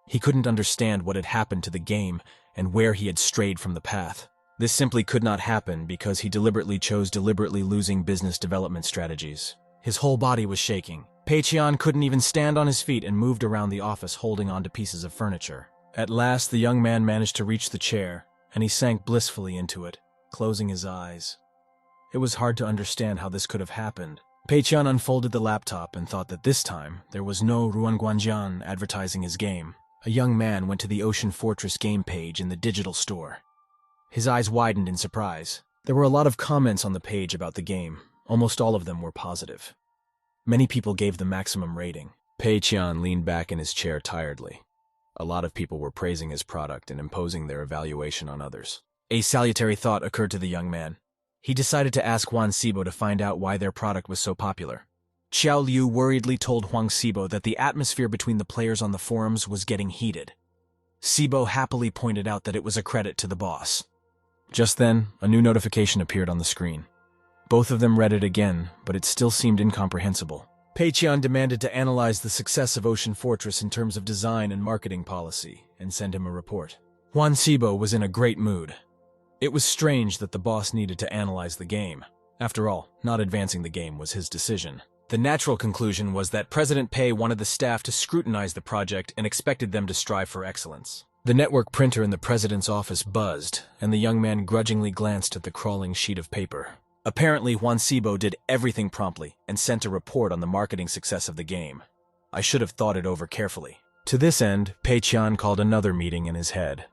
He couldn't understand what had happened to the game and where he had strayed from the path. This simply could not happen because he deliberately chose losing business development strategies. His whole body was shaking. Pei Qian couldn't even stand on his feet and moved around the office holding onto pieces of furniture. At last, the young man managed to reach the chair, and he sank blissfully into it, closing his eyes. It was hard to understand how this could have happened. Pei Qian unfolded the laptop and thought that this time there was no Ruan Guanjian advertising his game. A young man went to the Ocean Fortress game page in the digital store. His eyes widened in surprise. There were a lot of comments on the page about the game. Almost all of them were positive. Many people gave the maximum rating. Pei Qian leaned back in his chair tiredly. A lot of people were praising his product and imposing their evaluation on others. A salutary thought occurred to the young man. He decided to ask Huang Shibo to find out why their product was so popular. Xiao Liu worriedly told Huang Shibo that the atmosphere between the players on the forums was getting heated. Shibo happily pointed out that it was a credit to the boss. Just then, a new notification appeared on the screen. Both of them read it again, but it still seemed incomprehensible. Pei Qian demanded to analyze the success of Ocean Fortress in terms of design and marketing policy, and send him a report. Huang Shibo was in a great mood. It was strange that the boss needed to analyze the game. After all, not advancing the game was his decision. The natural conclusion was that President Pei wanted the staff to scrutinize the project and expected them to strive for excellence. The network printer in the president's office buzzed, and the young man grudgingly glanced at the crawling sheet of paper. Apparently, Huang Shibo did everything promptly and sent a report on the marketing success of the game. I should have thought it over carefully. To this end, Pei-chan called another meeting in his head.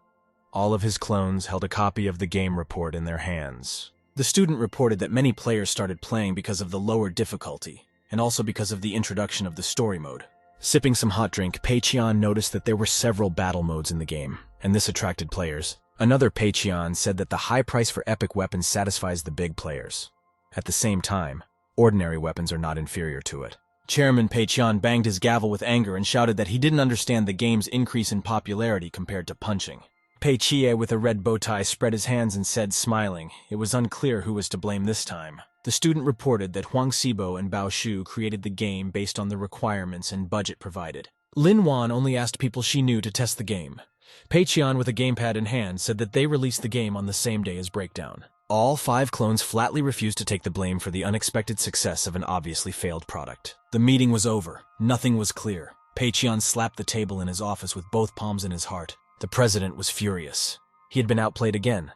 All of his clones held a copy of the game report in their hands. The student reported that many players started playing because of the lower difficulty, and also because of the introduction of the story mode. Sipping some hot drink, Pei-chan noticed that there were several battle modes in the game, and this attracted players. Another Pei-chan said that the high price for epic weapons satisfies the big players. At the same time, ordinary weapons are not inferior to it. Chairman Pei-chan banged his gavel with anger and shouted that he didn't understand the game's increase in popularity compared to punching. Pei-chie with a red bow tie spread his hands and said, smiling, it was unclear who was to blame this time. The student reported that Huang Xibo and Bao Shu created the game based on the requirements and budget provided. Lin Wan only asked people she knew to test the game. Pei-chan with a gamepad in hand said that they released the game on the same day as Breakdown. All 5 clones flatly refused to take the blame for the unexpected success of an obviously failed product. The meeting was over. Nothing was clear. Pei-chan slapped the table in his office with both palms in his heart. The president was furious. He had been outplayed again.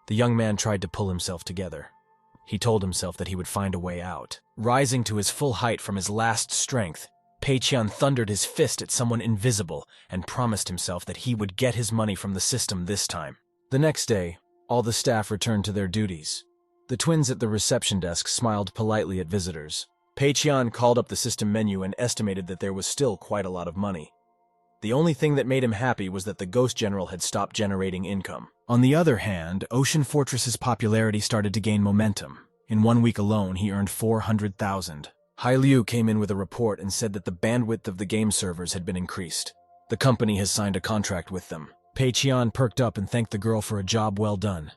The young man tried to pull himself together. He told himself that he would find a way out. Rising to his full height from his last strength, Pei-chan thundered his fist at someone invisible and promised himself that he would get his money from the system this time. The next day, all the staff returned to their duties. The twins at the reception desk smiled politely at visitors. Pei-chan called up the system menu and estimated that there was still quite a lot of money. The only thing that made him happy was that the Ghost General had stopped generating income. On the other hand, Ocean Fortress's popularity started to gain momentum. In 1 week alone, he earned 400,000. Hai Liu came in with a report and said that the bandwidth of the game servers had been increased. The company has signed a contract with them. Pei-chan perked up and thanked the girl for a job well done.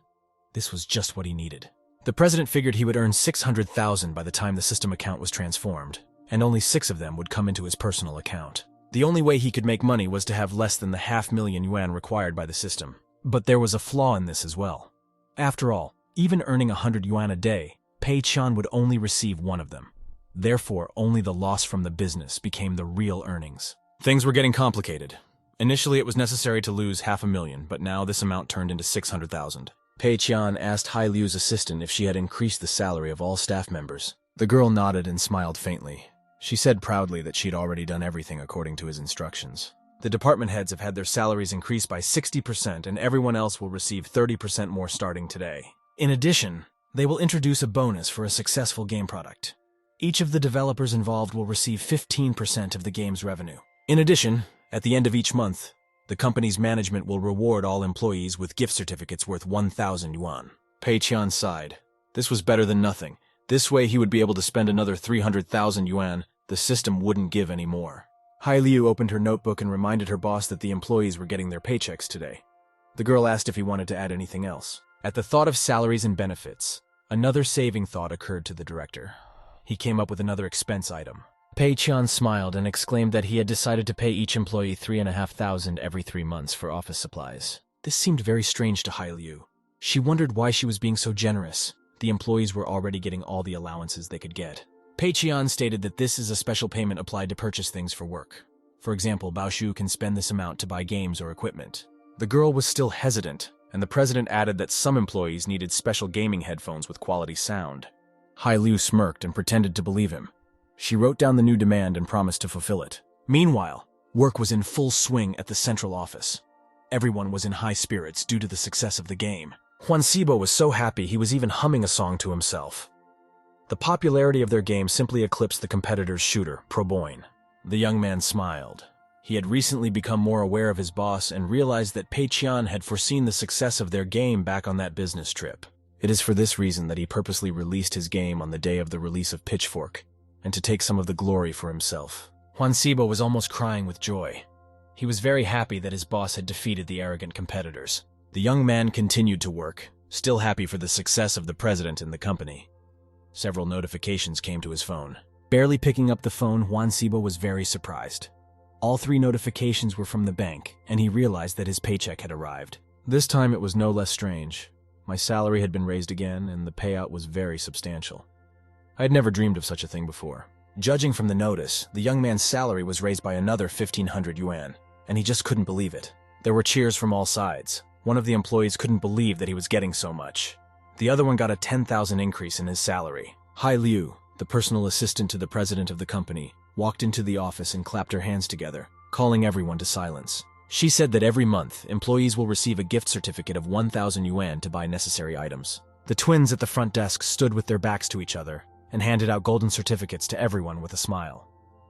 This was just what he needed. The president figured he would earn 600,000 by the time the system account was transformed, and only 6 of them would come into his personal account. The only way he could make money was to have less than the $500,000 required by the system. But there was a flaw in this as well. After all, even earning 100 yuan a day, Pei-chan would only receive 1 of them. Therefore, only the loss from the business became the real earnings. Things were getting complicated. Initially, it was necessary to lose 500,000, but now this amount turned into 600,000. Pei-chan asked Hai Liu's assistant if she had increased the salary of all staff members. The girl nodded and smiled faintly. She said proudly that she'd already done everything according to his instructions. The department heads have had their salaries increased by 60%, and everyone else will receive 30% more starting today. In addition, they will introduce a bonus for a successful game product. Each of the developers involved will receive 15% of the game's revenue. In addition, at the end of each month, the company's management will reward all employees with gift certificates worth 1,000 yuan. Pei-chan sighed. This was better than nothing. This way he would be able to spend another 300,000 yuan. The system wouldn't give any more. Hai Liu opened her notebook and reminded her boss that the employees were getting their paychecks today. The girl asked if he wanted to add anything else. At the thought of salaries and benefits, another saving thought occurred to the director. He came up with another expense item. Pei-chan smiled and exclaimed that he had decided to pay each employee 3,500 every 3 months for office supplies. This seemed very strange to Hai Liu. She wondered why she was being so generous. The employees were already getting all the allowances they could get. Pei-chan stated that this is a special payment applied to purchase things for work. For example, Bao Shu can spend this amount to buy games or equipment. The girl was still hesitant, and the president added that some employees needed special gaming headphones with quality sound. Hai Liu smirked and pretended to believe him. She wrote down the new demand and promised to fulfill it. Meanwhile, work was in full swing at the central office. Everyone was in high spirits due to the success of the game. Huang Xibo was so happy he was even humming a song to himself. The popularity of their game simply eclipsed the competitor's shooter, Proboin. The young man smiled. He had recently become more aware of his boss and realized that Pei-chan had foreseen the success of their game back on that business trip. It is for this reason that he purposely released his game on the day of the release of Pitchfork, and to take some of the glory for himself. Huang Xibo was almost crying with joy. He was very happy that his boss had defeated the arrogant competitors. The young man continued to work, still happy for the success of the president and the company. Several notifications came to his phone. Barely picking up the phone, Huang Xibo was very surprised. All 3 notifications were from the bank, and he realized that his paycheck had arrived. This time it was no less strange. My salary had been raised again, and the payout was very substantial. I had never dreamed of such a thing before. Judging from the notice, the young man's salary was raised by another 1,500 yuan, and he just couldn't believe it. There were cheers from all sides. One of the employees couldn't believe that he was getting so much. The other one got a 10,000 increase in his salary. Hai Liu, the personal assistant to the president of the company, walked into the office and clapped her hands together, calling everyone to silence. She said that every month, employees will receive a gift certificate of 1,000 yuan to buy necessary items. The twins at the front desk stood with their backs to each other and handed out golden certificates to everyone with a smile.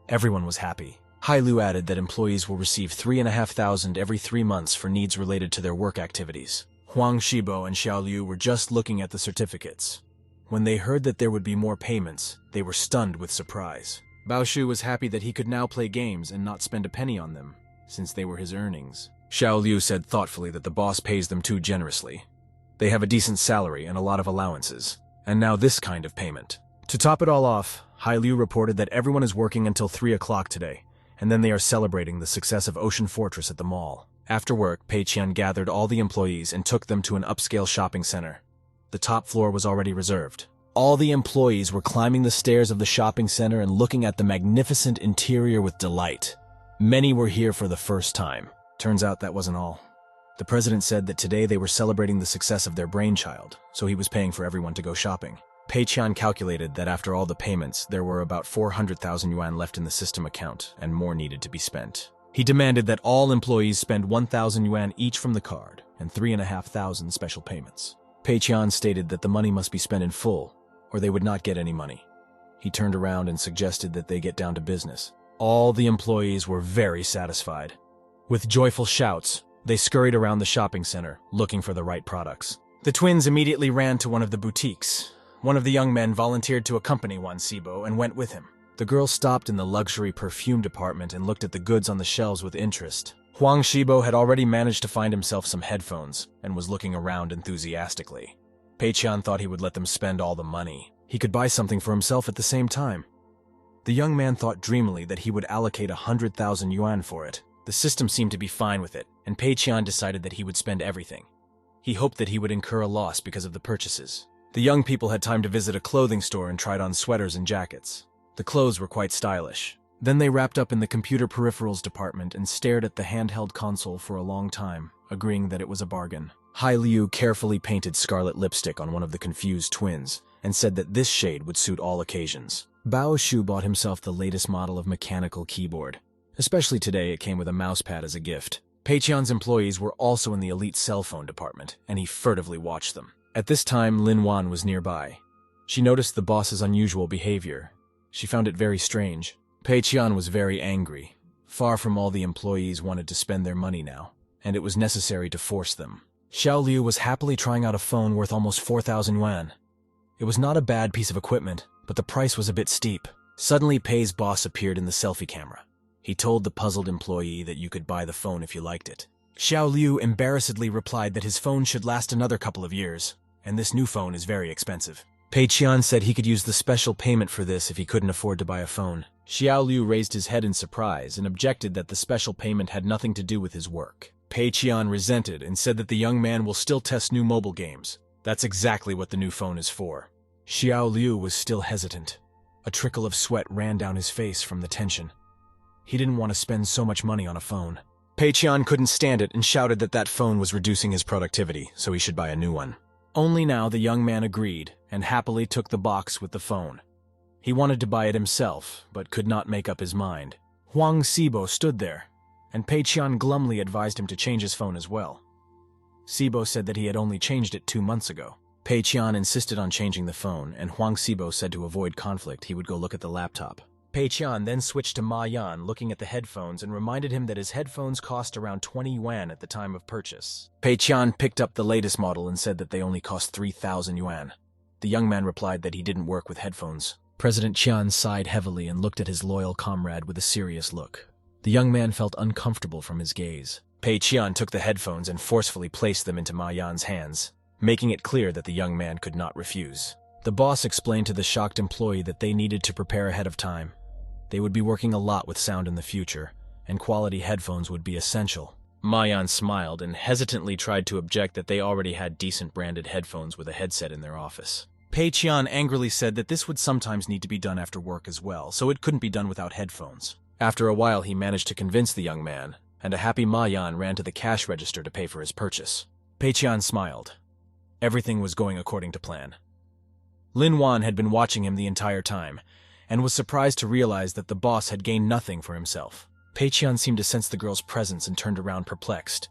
Everyone was happy. Hailu added that employees will receive 3,500 every 3 months for needs related to their work activities. Huang Shibo and Xiao Liu were just looking at the certificates. When they heard that there would be more payments, they were stunned with surprise. Bao Shu was happy that he could now play games and not spend a penny on them, since they were his earnings. Xiao Liu said thoughtfully that the boss pays them too generously. They have a decent salary and a lot of allowances, and now this kind of payment. To top it all off, Hai Liu reported that everyone is working until 3 o'clock today, and then they are celebrating the success of Ocean Fortress at the mall. After work, Pei Qian gathered all the employees and took them to an upscale shopping center. The top floor was already reserved. All the employees were climbing the stairs of the shopping center and looking at the magnificent interior with delight. Many were here for the first time. Turns out that wasn't all. The president said that today they were celebrating the success of their brainchild, so he was paying for everyone to go shopping. Pei Qian calculated that after all the payments, there were about 400,000 yuan left in the system account, and more needed to be spent. He demanded that all employees spend 1,000 yuan each from the card, and 3,500 special payments. Pei Qian stated that the money must be spent in full, or they would not get any money. He turned around and suggested that they get down to business. All the employees were very satisfied. With joyful shouts, they scurried around the shopping center, looking for the right products. The twins immediately ran to one of the boutiques. One of the young men volunteered to accompany Wan Sibo and went with him. The girl stopped in the luxury perfume department and looked at the goods on the shelves with interest. Huang Shibo had already managed to find himself some headphones and was looking around enthusiastically. Pei Qian thought he would let them spend all the money. He could buy something for himself at the same time. The young man thought dreamily that he would allocate 100,000 yuan for it. The system seemed to be fine with it, and Pei Qian decided that he would spend everything. He hoped that he would incur a loss because of the purchases. The young people had time to visit a clothing store and tried on sweaters and jackets. The clothes were quite stylish. Then they wrapped up in the computer peripherals department and stared at the handheld console for a long time, agreeing that it was a bargain. Hai Liu carefully painted scarlet lipstick on one of the confused twins and said that this shade would suit all occasions. Bao Shu bought himself the latest model of mechanical keyboard. Especially today, it came with a mousepad as a gift. Pei Qian's employees were also in the elite cell phone department, and he furtively watched them. At this time, Lin Wan was nearby. She noticed the boss's unusual behavior. She found it very strange. Pei Qian was very angry. Far from all the employees wanted to spend their money now, and it was necessary to force them. Xiao Liu was happily trying out a phone worth almost 4,000 yuan. It was not a bad piece of equipment, but the price was a bit steep. Suddenly, Pei's boss appeared in the selfie camera. He told the puzzled employee that you could buy the phone if you liked it. Xiao Liu embarrassedly replied that his phone should last another couple of years, and this new phone is very expensive. Pei Qian said he could use the special payment for this if he couldn't afford to buy a phone. Xiao Liu raised his head in surprise and objected that the special payment had nothing to do with his work. Pei Qian resented and said that the young man will still test new mobile games. That's exactly what the new phone is for. Xiao Liu was still hesitant. A trickle of sweat ran down his face from the tension. He didn't want to spend so much money on a phone. Pei Qian couldn't stand it and shouted that that phone was reducing his productivity, so he should buy a new one. Only now the young man agreed and happily took the box with the phone. He wanted to buy it himself, but could not make up his mind. Huang Sibo stood there, and Pei Qian glumly advised him to change his phone as well. Sibo said that he had only changed it 2 months ago. Pei Qian insisted on changing the phone, and Huang Sibo said to avoid conflict he would go look at the laptop. Pei Qian then switched to Ma Yan, looking at the headphones, and reminded him that his headphones cost around 20 yuan at the time of purchase. Pei Qian picked up the latest model and said that they only cost 3,000 yuan. The young man replied that he didn't work with headphones. President Qian sighed heavily and looked at his loyal comrade with a serious look. The young man felt uncomfortable from his gaze. Pei Qian took the headphones and forcefully placed them into Ma Yan's hands, making it clear that the young man could not refuse. The boss explained to the shocked employee that they needed to prepare ahead of time. They would be working a lot with sound in the future, and quality headphones would be essential. Ma Yan smiled and hesitantly tried to object that they already had decent branded headphones with a headset in their office. Pei Qian angrily said that this would sometimes need to be done after work as well, so it couldn't be done without headphones. After a while, he managed to convince the young man, and a happy Ma Yan ran to the cash register to pay for his purchase. Pei Qian smiled. Everything was going according to plan. Lin Wan had been watching him the entire time, and was surprised to realize that the boss had gained nothing for himself. Pei-chan seemed to sense the girl's presence and turned around perplexed.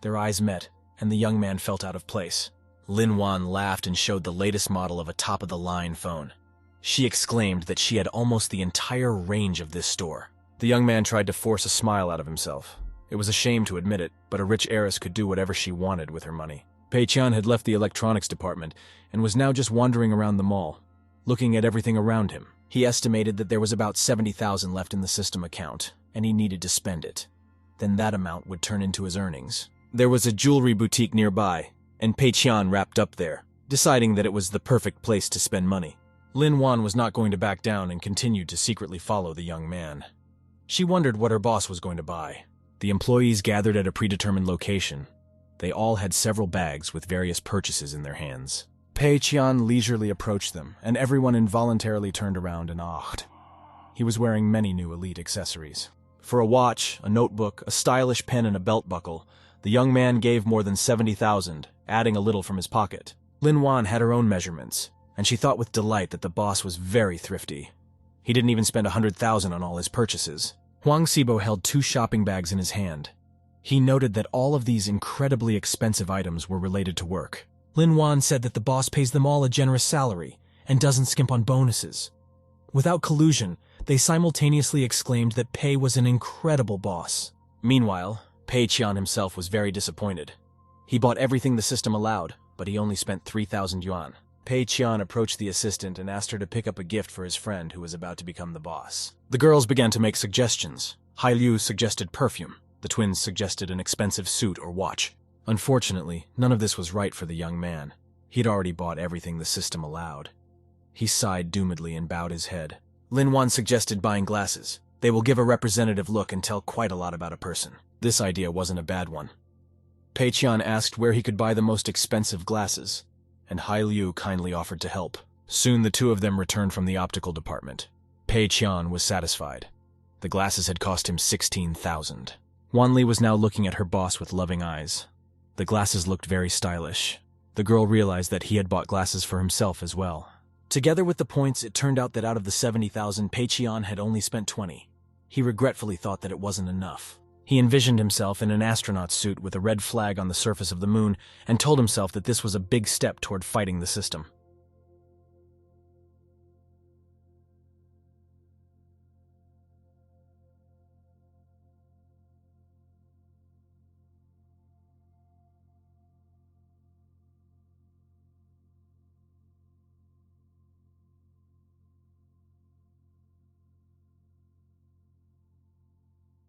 Their eyes met, and the young man felt out of place. Lin Wan laughed and showed the latest model of a top-of-the-line phone. She exclaimed that she had almost the entire range of this store. The young man tried to force a smile out of himself. It was a shame to admit it, but a rich heiress could do whatever she wanted with her money. Pei-chan had left the electronics department and was now just wandering around the mall, looking at everything around him. He estimated that there was about 70,000 left in the system account, and he needed to spend it. Then that amount would turn into his earnings. There was a jewelry boutique nearby, and Pei-chan wrapped up there, deciding that it was the perfect place to spend money. Lin Wan was not going to back down and continued to secretly follow the young man. She wondered what her boss was going to buy. The employees gathered at a predetermined location. They all had several bags with various purchases in their hands. Pei-chan leisurely approached them, and everyone involuntarily turned around and ahed. He was wearing many new elite accessories. For a watch, a notebook, a stylish pen, and a belt buckle, the young man gave more than 70,000, adding a little from his pocket. Lin Wan had her own measurements, and she thought with delight that the boss was very thrifty. He didn't even spend 100,000 on all his purchases. Huang Xibo held 2 shopping bags in his hand. He noted that all of these incredibly expensive items were related to work. Lin Wan said that the boss pays them all a generous salary and doesn't skimp on bonuses. Without collusion, they simultaneously exclaimed that Pei was an incredible boss. Meanwhile, Pei-chan himself was very disappointed. He bought everything the system allowed, but he only spent 3,000 yuan. Pei-chan approached the assistant and asked her to pick up a gift for his friend who was about to become the boss. The girls began to make suggestions. Hai Liu suggested perfume. The twins suggested an expensive suit or watch. Unfortunately, none of this was right for the young man. He'd already bought everything the system allowed. He sighed doomedly and bowed his head. Lin Wan suggested buying glasses. They will give a representative look and tell quite a lot about a person. This idea wasn't a bad one. Pei-chan asked where he could buy the most expensive glasses, and Hai Liu kindly offered to help. Soon the two of them returned from the optical department. Pei-chan was satisfied. The glasses had cost him 16,000. Wan Li was now looking at her boss with loving eyes. The glasses looked very stylish. The girl realized that he had bought glasses for himself as well. Together with the points, it turned out that out of the 70,000, Pei-chan had only spent 20. He regretfully thought that it wasn't enough. He envisioned himself in an astronaut suit with a red flag on the surface of the moon and told himself that this was a big step toward fighting the system.